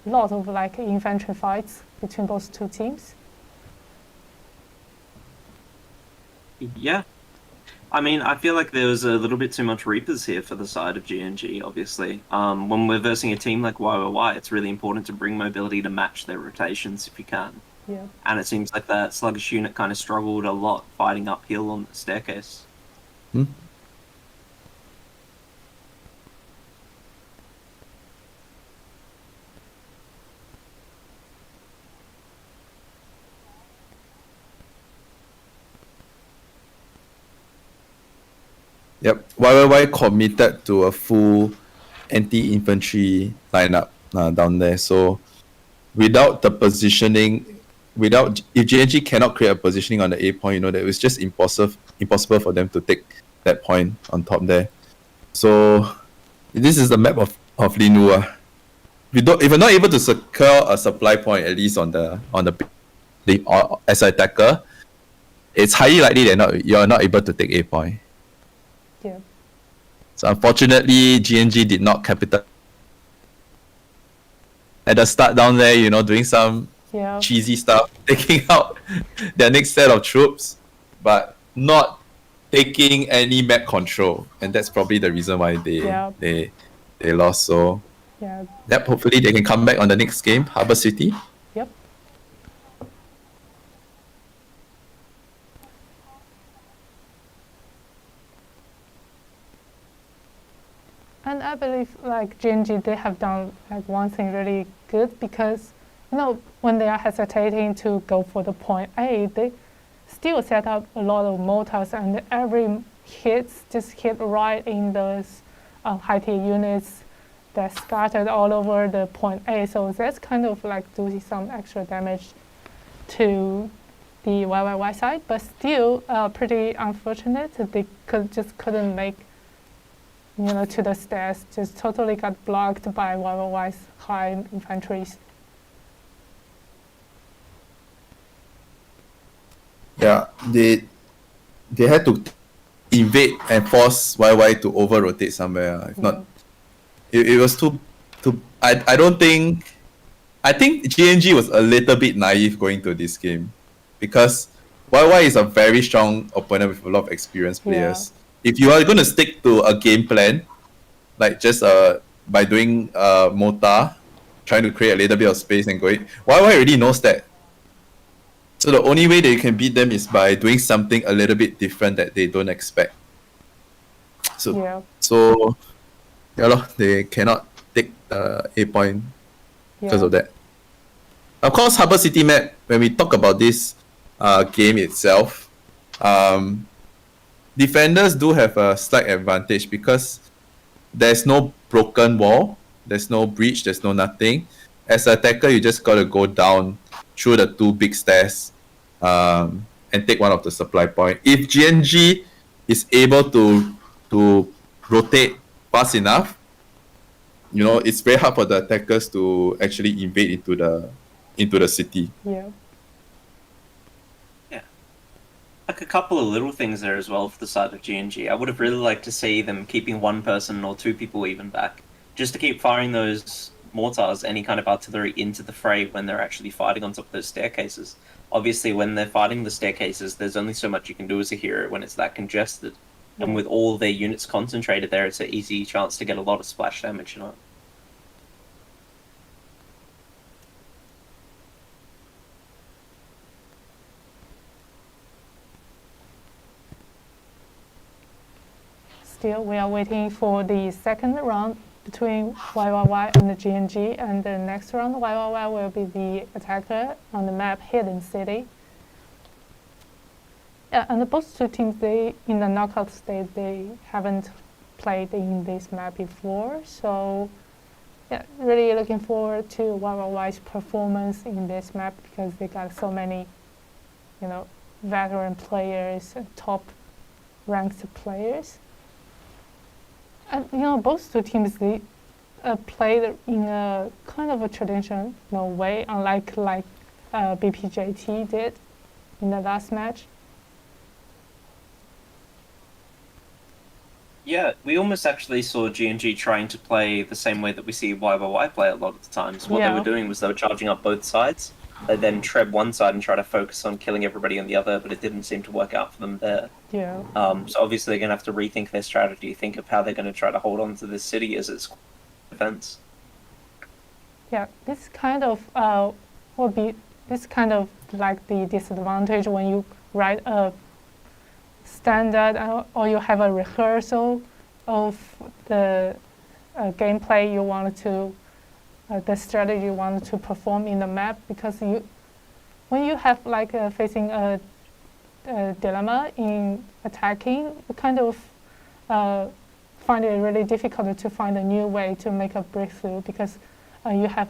S1: A lot of infantry fights between those two teams.
S3: Yeah. I mean, I feel like there was a little bit too much Reapers here for the side of GNG, obviously. When we're versing a team like YYY, it's really important to bring mobility to match their rotations if you can.
S1: Yeah.
S3: And it seems like that sluggish unit kind of struggled a lot fighting uphill on the staircase.
S2: Yep, YYY committed to a full anti-infantry lineup down there. So without the positioning, if GNG cannot create a positioning on the A point, that it was just impossible for them to take that point on top there. So this is the map of Linwu. If you're not able to secure a supply point, at least on the as an attacker, it's highly likely that you're not able to take A point.
S1: Yeah.
S2: So unfortunately, GNG did not capitalize at the start down there, doing some cheesy stuff, taking out their next set of troops, but not taking any map control. And that's probably the reason why they lost. So hopefully they can come back on the next game, Harbour City.
S1: Yep. And I believe GNG, they have done one thing really good, because when they are hesitating to go for the point A, they still set up a lot of mortars, and every hits just hit right in those high tier units that scattered all over the point A. So that's kind of doing some extra damage to the YYY side, but still pretty unfortunate. They couldn't make to the stairs, just totally got blocked by YYY's high infantries.
S2: Yeah, they had to invade and force YY to over rotate somewhere. If not, it was too. I don't think. I think GNG was a little bit naive going to this game, because YY is a very strong opponent with a lot of experienced players. Yeah. If you are going to stick to a game plan, just by doing mortar, trying to create a little bit of space and going, YY already knows that. So the only way that you can beat them is by doing something a little bit different that they don't expect. So they cannot take the A point because of that. Of course, Harbour City map, when we talk about this game itself, defenders do have a slight advantage, because there's no broken wall, there's no breach, there's no nothing. As an attacker, you just gotta go down through the 2 big stairs, and and take one of the supply point. If GNG is able to rotate fast enough, it's very hard for the attackers to actually invade into the city.
S1: Yeah.
S3: Yeah. Like a couple of little things there as well for the side of GNG. I would have really liked to see them keeping one person or two people even back, just to keep firing those mortars, any kind of artillery into the fray when they're actually fighting on top of those staircases. Obviously, when they're fighting the staircases, there's only so much you can do as a hero when it's that congested. And with all their units concentrated there, it's an easy chance to get a lot of splash damage,
S1: Still, we are waiting for the second round between YYY and the GNG, and the next round, YYY will be the attacker on the map Hidden City. Yeah, and both two teams, in the knockout stage, they haven't played in this map before, so yeah, really looking forward to YYY's performance in this map because they got so many, veteran players, top ranked players. And both two teams, they played in a kind of a traditional way, unlike BPJT did in the last match.
S3: Yeah, we almost actually saw GNG trying to play the same way that we see YYY play a lot of the times. What they were doing was they were charging up both sides. They then treb one side and try to focus on killing everybody on the other, but it didn't seem to work out for them there.
S1: Yeah.
S3: So obviously they're going to have to rethink their strategy, think of how they're going to try to hold on to this city as its defense.
S1: Yeah, this kind of like the disadvantage when you write a standard or you have a rehearsal of the gameplay you wanted to, the strategy you wanted to perform in the map, because when you have facing a dilemma in attacking, you kind of find it really difficult to find a new way to make a breakthrough because you have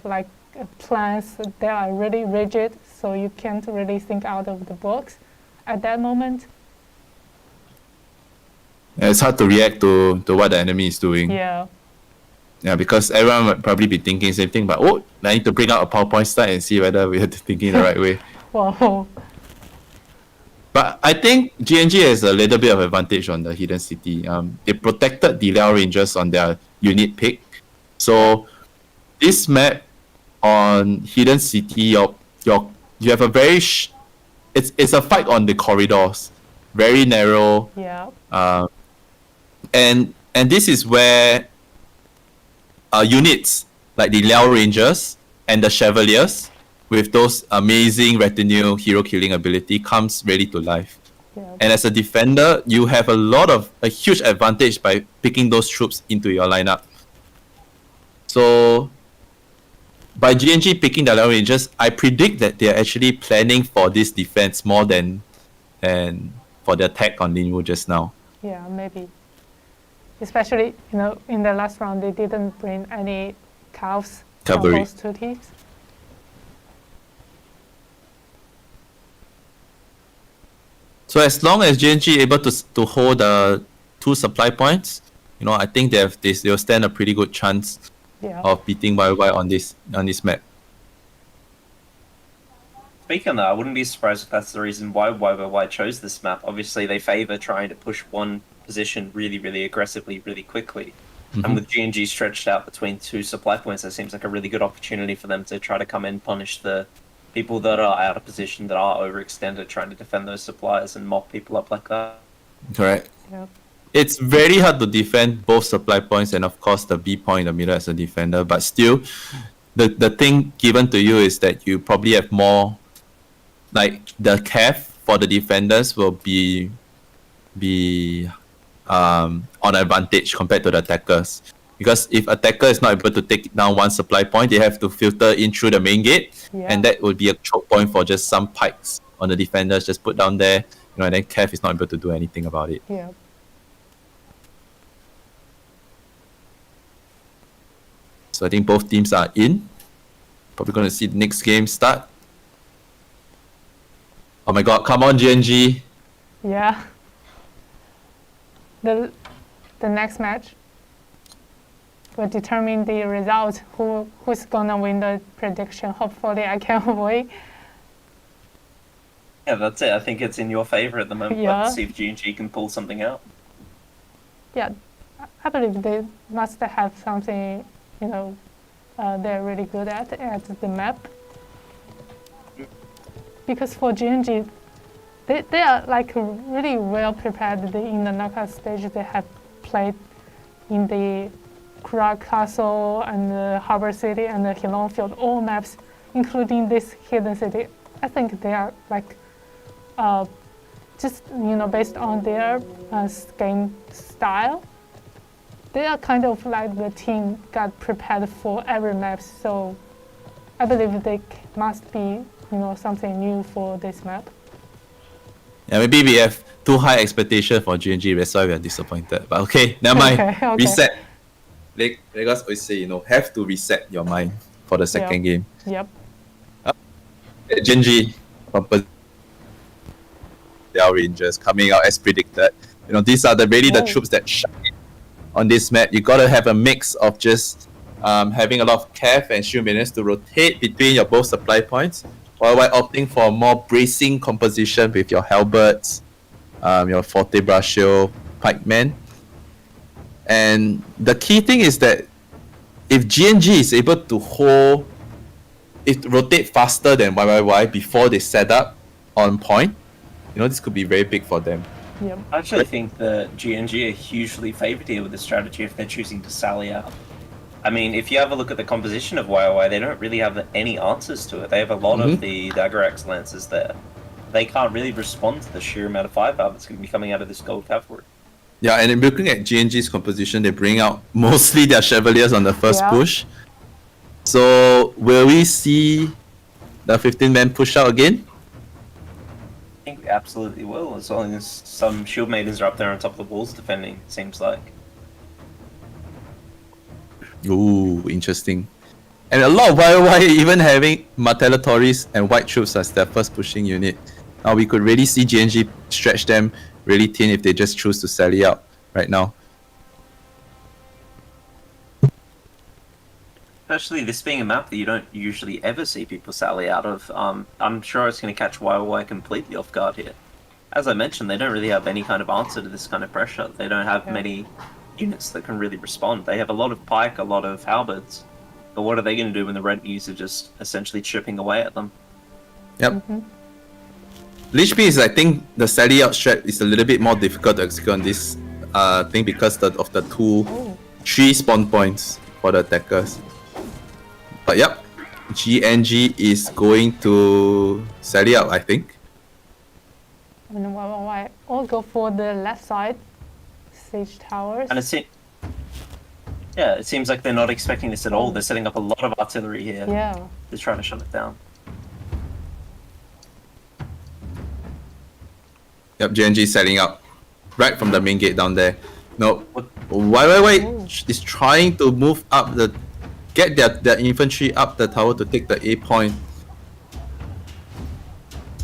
S1: plans that are really rigid, so you can't really think out of the box at that moment.
S2: It's hard to react to what the enemy is doing.
S1: Yeah.
S2: Yeah, because everyone would probably be thinking the same thing, but I need to bring out a PowerPoint slide and see whether we are thinking the right way.
S1: Wow.
S2: But I think GNG has a little bit of advantage on the Hidden City. They protected the Liao Rangers on their unit pick. So this map on Hidden City, you have a very it's a fight on the corridors, very narrow.
S1: Yeah.
S2: And this is where units like the Liao Rangers and the Chevaliers with those amazing retinue hero killing ability comes ready to life.
S1: Yeah.
S2: And as a defender, you have a huge advantage by picking those troops into your lineup. So by GNG picking the Liao Rangers, I predict that they're actually planning for this defense more than for the attack on Linwu just now.
S1: Yeah, maybe. Especially, in the last round, they didn't bring any calves from
S2: Cavalry.
S1: those two teams.
S2: So as long as GNG able to hold the two supply points, I think they'll stand a pretty good chance of beating YY on this map.
S3: Speaking of that, I wouldn't be surprised if that's the reason why YYY chose this map. Obviously, they favor trying to push one position really, really aggressively, really quickly.
S2: Mm-hmm.
S3: And with GNG stretched out between two supply points, that seems like a really good opportunity for them to try to come in, punish the people that are out of position, that are overextended, trying to defend those supplies and mop people up like that.
S2: Correct.
S1: Yep.
S2: It's very hard to defend both supply points and of course the B point in the middle as a defender, but still the thing given to you is that you probably have more, like the cav for the defenders will be on advantage compared to the attackers. Because if attacker is not able to take down one supply point, they have to filter in through the main gate, and that would be a choke point for just some pikes on the defenders just put down there, and then Kev is not able to do anything about it.
S1: Yeah.
S2: So I think both teams are in. Probably going to see the next game start. Oh my god, come on GNG.
S1: Yeah. The next match will determine the result. Who's gonna win the prediction? Hopefully, I can win.
S3: Yeah, that's it. I think it's in your favor at the moment.
S1: Yeah.
S3: Let's see if G&G can pull something out.
S1: Yeah, I believe they must have something, they're really good at the map. Because for GNG, they are like really well prepared in the knockout stage. They have played in the Kura Castle and the Harbor City and the Hilong Field, all maps, including this hidden city. I think they are like, just based on their game style, they are kind of like the team got prepared for every map. So I believe they must be something new for this map.
S2: Yeah, maybe we have too high expectation for GNG, that's why we are disappointed. But okay, never mind.
S1: Okay.
S2: Reset. Vegas always say, have to reset your mind for the second game.
S1: Yep.
S2: GNG, Liao Rangers coming out as predicted. These are the troops that shine on this map. You gotta have a mix of just having a lot of cav and shield maintenance to rotate between your both supply points, while opting for more bracing composition with your halberds, your forte brachio, pikemen. And the key thing is that if GNG is able to rotate faster than YYY before they set up on point, this could be very big for them.
S1: Yep.
S3: I actually think that GNG are hugely favoured here with this strategy if they're choosing to sally out. I mean, if you have a look at the composition of YOI, they don't really have any answers to it. They have a lot of the Dagger-Axe Lancers there. They can't really respond to the sheer amount of firepower that's going to be coming out of this gold cavalry.
S2: Yeah, and looking at GNG's composition, they bring out mostly their Chevaliers on the first push. So, will we see the 15-man push out again?
S3: I think we absolutely will, as long as some shield maidens are up there on top of the walls defending, it seems like.
S2: Ooh, interesting. And a lot of YOY even having Martellatories and White Troops as their first pushing unit. Now we could really see GNG stretch them really thin if they just choose to sally out right now.
S3: Especially this being a map that you don't usually ever see people sally out of, I'm sure it's going to catch YOY completely off guard here. As I mentioned, they don't really have any kind of answer to this kind of pressure. They don't have many units that can really respond. They have a lot of pike, a lot of halberds, but what are they going to do when the retinues are just essentially chipping away at them?
S2: Yep. Lich P is, I think, the sally out strat is a little bit more difficult to execute on this thing because of the three spawn points for the attackers. But yep, GNG is going to sally out, I think.
S1: And YYY all go for the left side. Siege towers.
S3: And it seems like they're not expecting this at all. They're setting up a lot of artillery here.
S1: Yeah.
S3: They're trying to shut it down.
S2: Yep, GNG is setting up right from the main gate down there. No, YYY is trying to move up get their infantry up the tower to take the A point.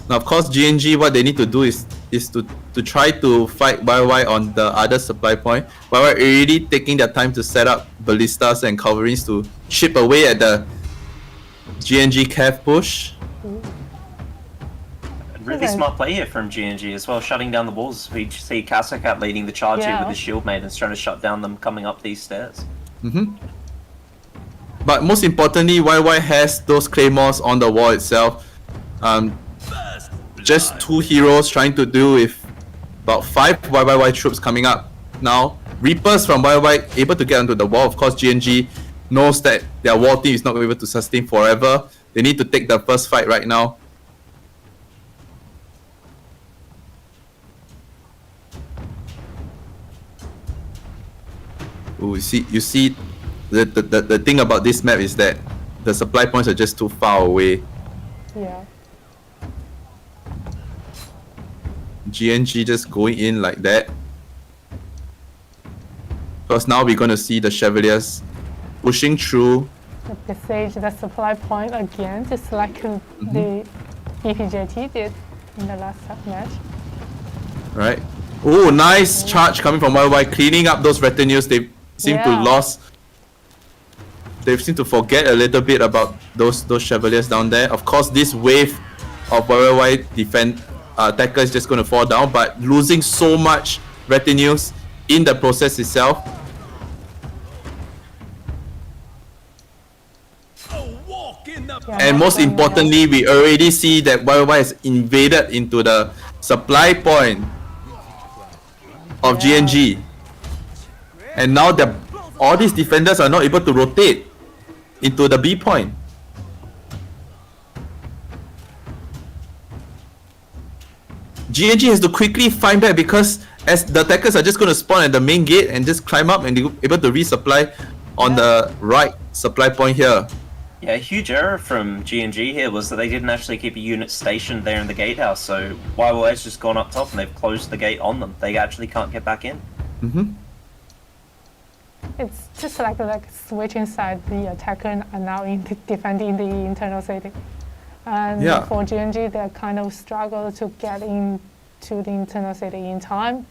S2: Now, of course, GNG, what they need to do is to try to fight YY on the other supply point. YY already taking their time to set up ballistas and cavalries to chip away at the GNG cav push.
S3: Really smart play here from GNG as well, shutting down the walls. We see Kasakat leading the charge here with the shield maidens, trying to shut down them coming up these stairs.
S2: But most importantly, YY has those claymores on the wall itself. Just two heroes trying to deal with about 5 YYY troops coming up now. Reapers from YY able to get onto the wall. Of course, GNG knows that their wall team is not able to sustain forever. They need to take the first fight right now. Ooh, you see the thing about this map is that the supply points are just too far away.
S1: Yeah.
S2: GNG just going in like that. Because now we're going to see the Chevaliers pushing through.
S1: Besiege the supply point again, just like the BPJT did. in the last match.
S2: Right. Oh, nice charge coming from YY, cleaning up those retinues. They seem to
S1: Yeah.
S2: lost. They seem to forget a little bit about those Chevaliers down there. Of course, this wave of YY attacker is just going to fall down, but losing so much retinues in the process itself.
S1: Yeah,
S2: And most importantly, we already see that YY has invaded into the supply point of GNG. And now all these defenders are not able to rotate into the B point. GNG has to quickly find back because as the attackers are just going to spawn at the main gate and just climb up and they're able to resupply on the right supply point here.
S3: Yeah, a huge error from G&G here was that they didn't actually keep a unit stationed there in the gatehouse, so YY's just gone up top and they've closed the gate on them. They actually can't get back in.
S1: It's just like switching side. The attacker are now defending the internal city. And
S2: Yeah.
S1: for GNG, they kind of struggle to get into the internal city in time.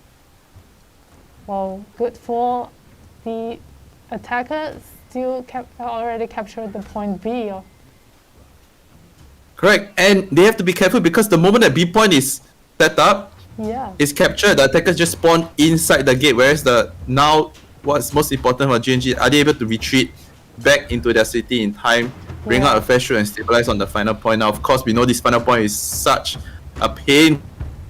S1: Well, good for the attacker. Still already captured the point B.
S2: Correct. And they have to be careful because the moment that B point is set up,
S1: Yeah.
S2: is captured, the attackers just spawn inside the gate, whereas now what's most important for GNG, are they able to retreat back into their city in time, bring out a fresh shoot and stabilize on the final point. Now of course we know this final point is such a pain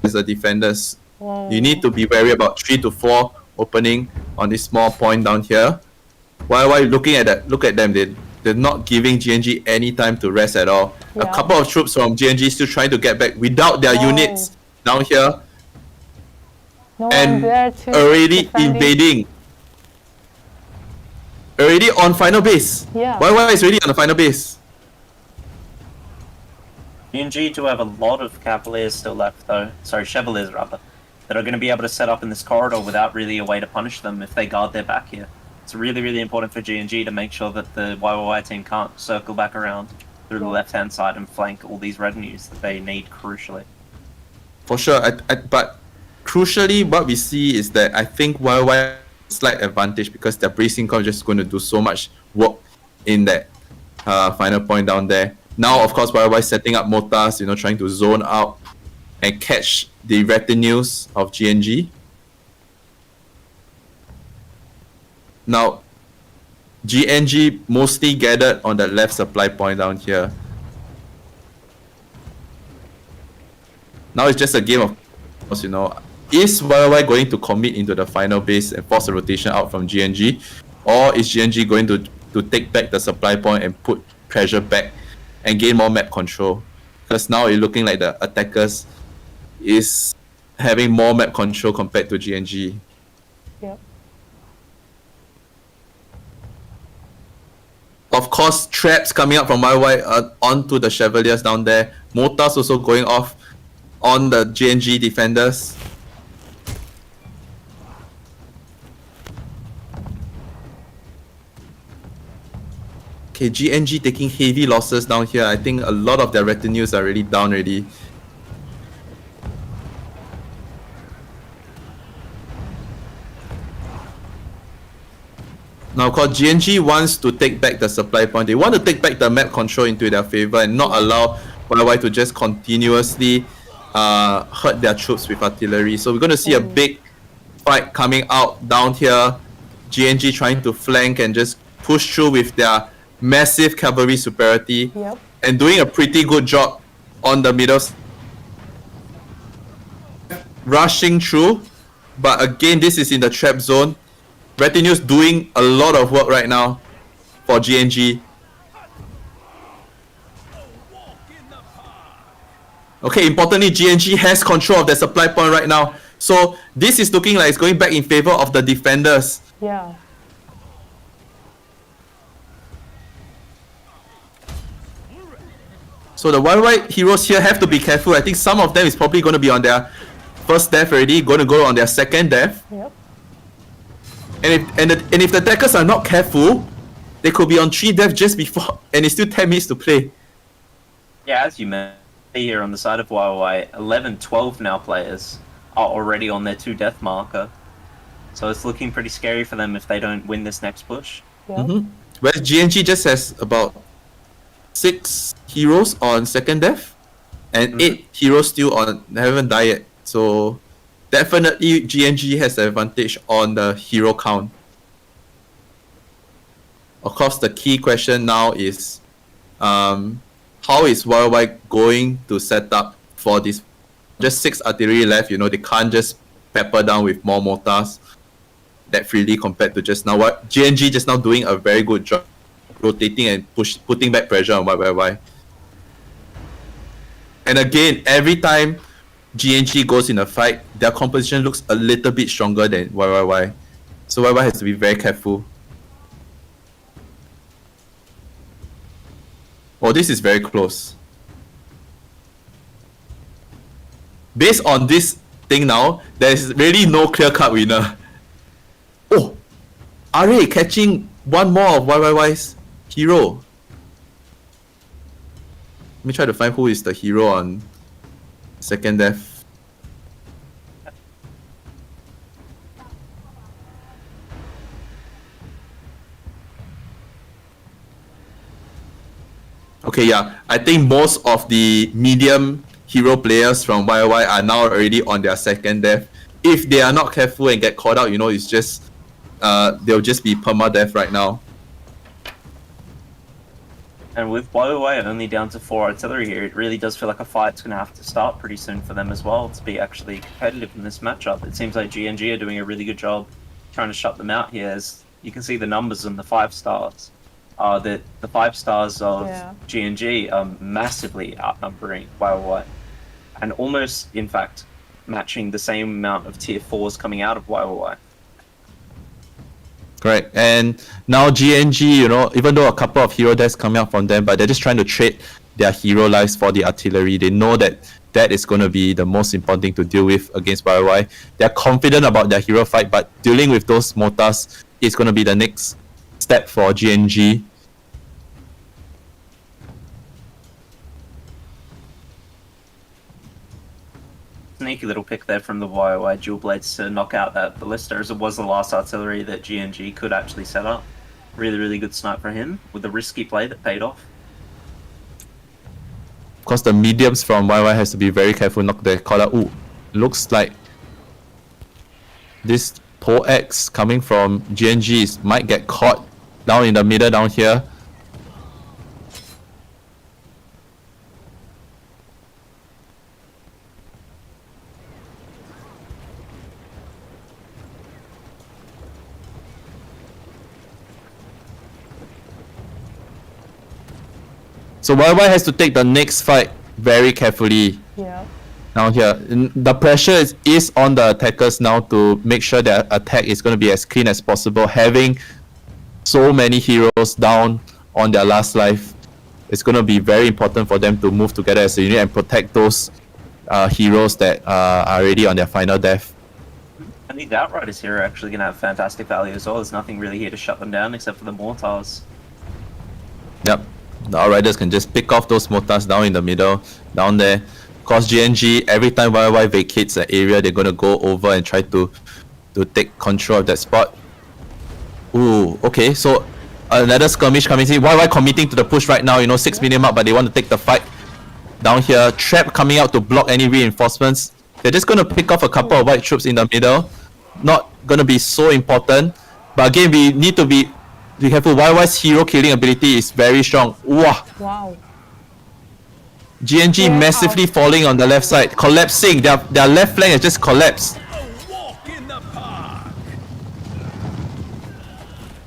S2: as the defenders.
S1: Whoa.
S2: You need to be wary about 3 to 4 opening on this small point down here. While looking at that, look at them, they're not giving GNG any time to rest at all. A
S1: Yeah.
S2: couple of troops from GNG still trying to get back without their units down here.
S1: No
S2: And
S1: one there to
S2: already
S1: defend it.
S2: invading. Already on final base.
S1: Yeah.
S2: YY is already on the final base.
S3: G&G do have a lot of Cavaliers still left though, sorry, Chevaliers rather, that are going to be able to set up in this corridor without really a way to punish them if they guard their back here. It's really, really important for G&G to make sure that the YYY team can't circle back around through the left-hand side and flank all these retinues that they need crucially.
S2: For sure, but crucially what we see is that I think YY slight advantage because their bracing core is just going to do so much work in that final point down there. Now, of course, YY setting up mortars, trying to zone out and catch the retinues of GNG. Now, GNG mostly gathered on the left supply point down here. Now it's just a game of course, is YY going to commit into the final base and force a rotation out from GNG? Or is GNG going to take back the supply point and put pressure back and gain more map control? Because now it's looking like the attackers is having more map control compared to GNG.
S1: Yep.
S2: Of course, traps coming up from YY onto the Chevaliers down there. Mortars also going off on the GNG defenders. Okay, GNG taking heavy losses down here. I think a lot of their retinues are already down already. Now, of course, GNG wants to take back the supply point. They want to take back the map control into their favor and not allow YY to just continuously hurt their troops with artillery. So we're going to see a big fight coming out down here. GNG trying to flank and just push through with their massive cavalry superiority.
S1: Yep.
S2: And doing a pretty good job on the middle. Rushing through. But again, this is in the trap zone. Retinue's doing a lot of work right now for GNG. Okay, importantly, GNG has control of the supply point right now. So this is looking like it's going back in favor of the defenders.
S1: Yeah.
S2: So the YY heroes here have to be careful. I think some of them is probably going to be on their first death already, going to go on their second death.
S1: Yep.
S2: And if the attackers are not careful, they could be on 3 death just before, and it's still 10 minutes to play.
S3: Yeah, as you mentioned, see here on the side of YY, 11, 12 now players are already on their 2 death marker. So it's looking pretty scary for them if they don't win this next push.
S1: Yeah.
S2: Whereas GNG just has about 6 heroes on second death and 8 heroes still on haven't died yet. So definitely GNG has the advantage on the hero count. Of course, the key question now is how is YY going to set up for this? Just 6 artillery left, you know, they can't just pepper down with more mortars that freely compared to just now. What GNG just now doing a very good job rotating and putting back pressure on YY. And again, every time GNG goes in a fight, their composition looks a little bit stronger than YY. So YY has to be very careful. Oh, this is very close. Based on this thing now, there is really no clear-cut winner. Oh, RA catching one more of YYY's hero. Let me try to find who is the hero on second death. Okay, yeah. I think most of the medium hero players from YY are now already on their second death. If they are not careful and get caught out, you know, it's just they'll just be perma-death right now.
S3: And with YY only down to 4 artillery here, it really does feel like a fight's going to have to start pretty soon for them as well to be actually competitive in this matchup. It seems like GNG are doing a really good job trying to shut them out here. As you can see the numbers on the 5 stars. The 5 stars of GNG are massively outnumbering YY. And almost, in fact, matching the same amount of tier 4s coming out of YY.
S2: Correct. And now GNG, you know, even though a couple of hero deaths coming out from them, but they're just trying to trade their hero lives for the artillery. They know that that is going to be the most important thing to deal with against YY. They're confident about their hero fight, but dealing with those mortars is going to be the next step for GNG.
S3: Sneaky little pick there from the YY dual blades to knock out that ballista, as it was the last artillery that GNG could actually set up. Really, really good snipe for him with a risky play that paid off.
S2: Of course, the mediums from YY has to be very careful not to get caught out. Ooh, looks like this Pole X coming from GNG might get caught down in the middle down here. So YY has to take the next fight very carefully.
S1: Yeah.
S2: Now here, the pressure is on the attackers now to make sure their attack is going to be as clean as possible. Having so many heroes down on their last life, it's going to be very important for them to move together as a unit and protect those heroes that are already on their final death.
S3: And these Outriders here are actually going to have fantastic value as well. There's nothing really here to shut them down except for the mortars.
S2: Yep. The Outriders can just pick off those mortars down in the middle, down there. Of course, GNG, every time YY vacates an area, they're going to go over and try to take control of that spot. Ooh, okay, so another skirmish coming in. YY committing to the push right now, you know, 6 minute mark, but they want to take the fight down here. Trap coming out to block any reinforcements. They're just going to pick off a couple of white troops in the middle. Not going to be so important. But again, we need to be careful. YY's hero killing ability is very strong.
S1: Wow.
S2: GNG massively falling on the left side, collapsing. Their left flank has just collapsed.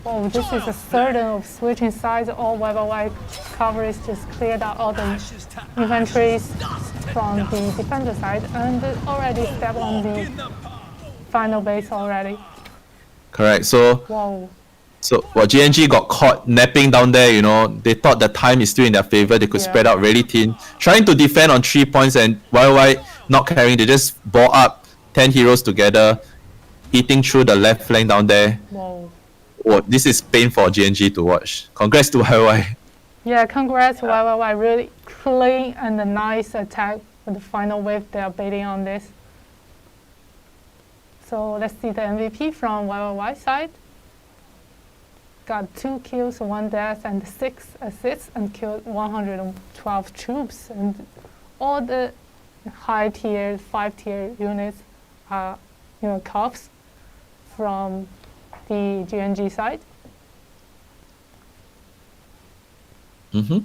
S1: Oh, this is a certain of switching sides. All YY coverage just cleared out all the inventories from the defender side and already stepped on the final base already.
S2: Correct. So
S1: Wow.
S2: So GNG got caught napping down there, you know. They thought the time is still in their favor. They could spread out really thin. Trying to defend on 3 points and YY not carrying. They just ball up 10 heroes together, eating through the left flank down there.
S1: Whoa.
S2: Oh, this is pain for GNG to watch. Congrats to YY.
S1: Yeah, congrats YY. Really clean and a nice attack with the final wave. They are betting on this. So let's see the MVP from YYY side. Got 2 kills, 1 death, and 6 assists, and killed 112 troops. And all the high tier, 5 tier units are, cops from the GNG side.
S2: Mm-hmm.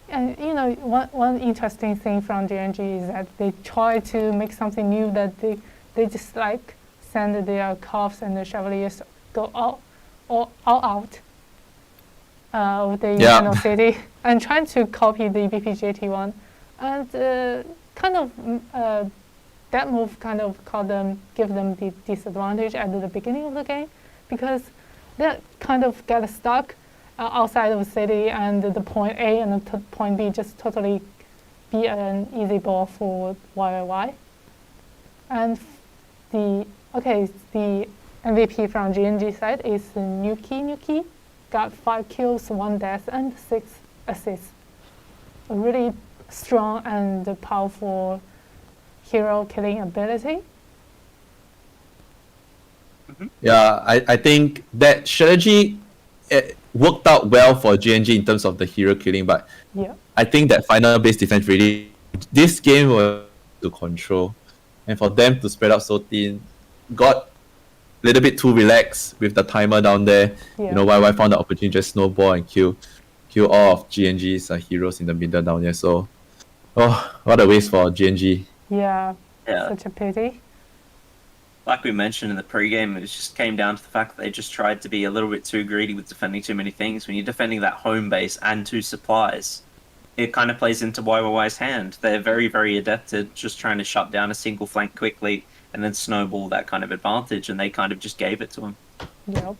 S1: And one interesting thing from GNG is that they try to make something new, that they just like send their cops and the chevaliers go all out of the Inferno City and trying to copy the BPJT one, and that move kind of give them the disadvantage at the beginning of the game, because they kind of get stuck outside of the city, and the point A and the point B just totally be an easy ball for YYY. And the MVP from GNG side is Nuki. Got 5 kills, 1 death, and 6 assists. A really strong and powerful hero killing ability.
S2: Yeah, I think that strategy worked out well for GNG in terms of the hero killing, but I think that final base defense really, this game was to control, and for them to spread out so thin, got a little bit too relaxed with the timer down there. YY found the opportunity to just snowball and kill all of GNG's heroes in the middle down there. So, what a waste for GNG.
S1: Yeah, such a pity.
S3: Like we mentioned in the pregame, it just came down to the fact that they just tried to be a little bit too greedy with defending too many things. When you're defending that home base and 2 supplies, it kind of plays into YYY's hand. They're very, very adept at just trying to shut down a single flank quickly and then snowball that kind of advantage, and they kind of just gave it to them.
S1: Yep.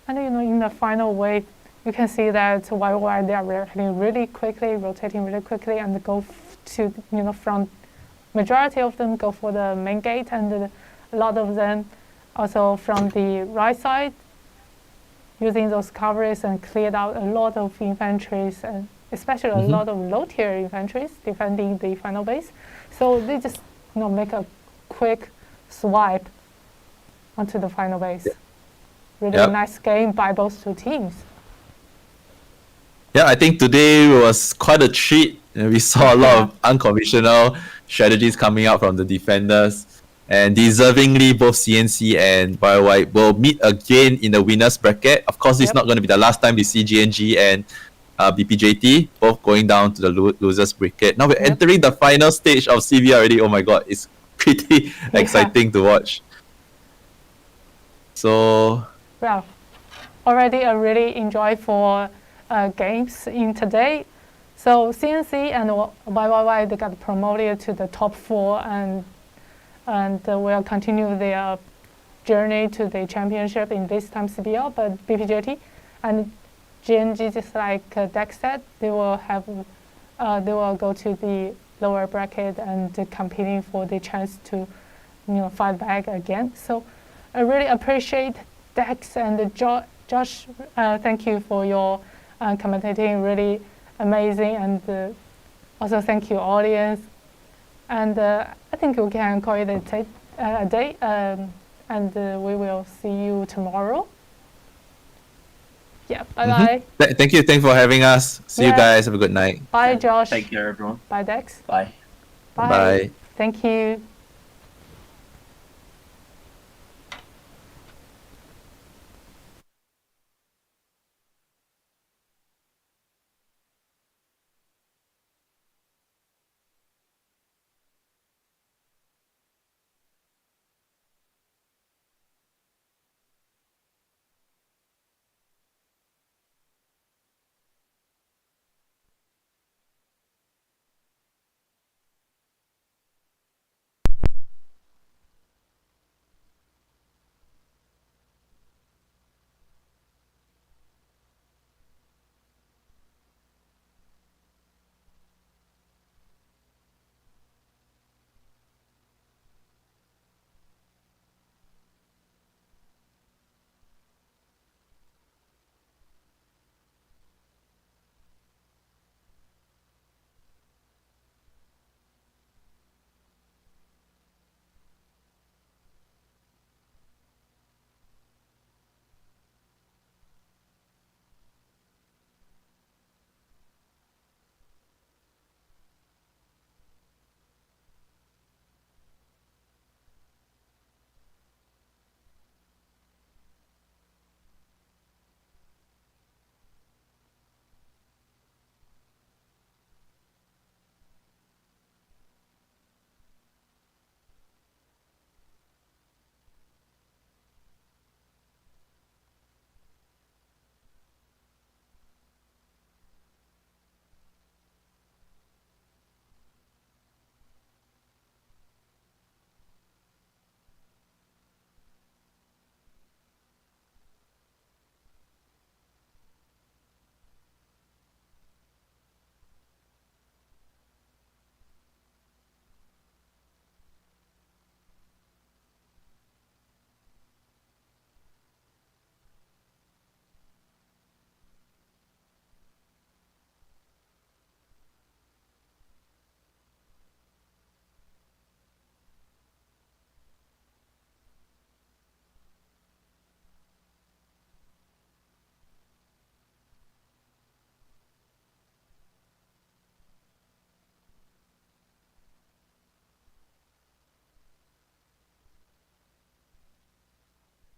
S1: And in the final wave, you can see that YYY, they are rotating really quickly, and go to from majority of them go for the main gate, and a lot of them also from the right side using those coverage and cleared out a lot of infantries, and especially a lot of low tier infantries defending the final base. So they just make a quick swipe onto the final base. Really nice game by both 2 teams.
S2: Yeah, I think today was quite a treat. We saw a lot of unconventional strategies coming out from the defenders, and deservingly both CNC and YY will meet again in the winners bracket. Of course, it's not going to be the last time we see GNG and BPJT both going down to the losers bracket. Now we're entering the final stage of CBL already. Oh my god, it's pretty exciting to watch. So
S1: already a really enjoyable games in today. So CNC and YYY, they got promoted to the top 4, and will continue their journey to the championship in this time CBL. But BPJT and GNG, just like Dex said, they will go to the lower bracket and competing for the chance to fight back again. So I really appreciate Dex and Josh. Thank you for your commentating, really amazing, and also thank you audience. And I think we can call it a day, and we will see you tomorrow. Yeah, bye-bye.
S2: Thank you. Thanks for having us. See you guys. Have a good night.
S1: Bye, Josh.
S3: Take care, everyone.
S1: Bye, Dex.
S3: Bye.
S1: Bye. Thank you.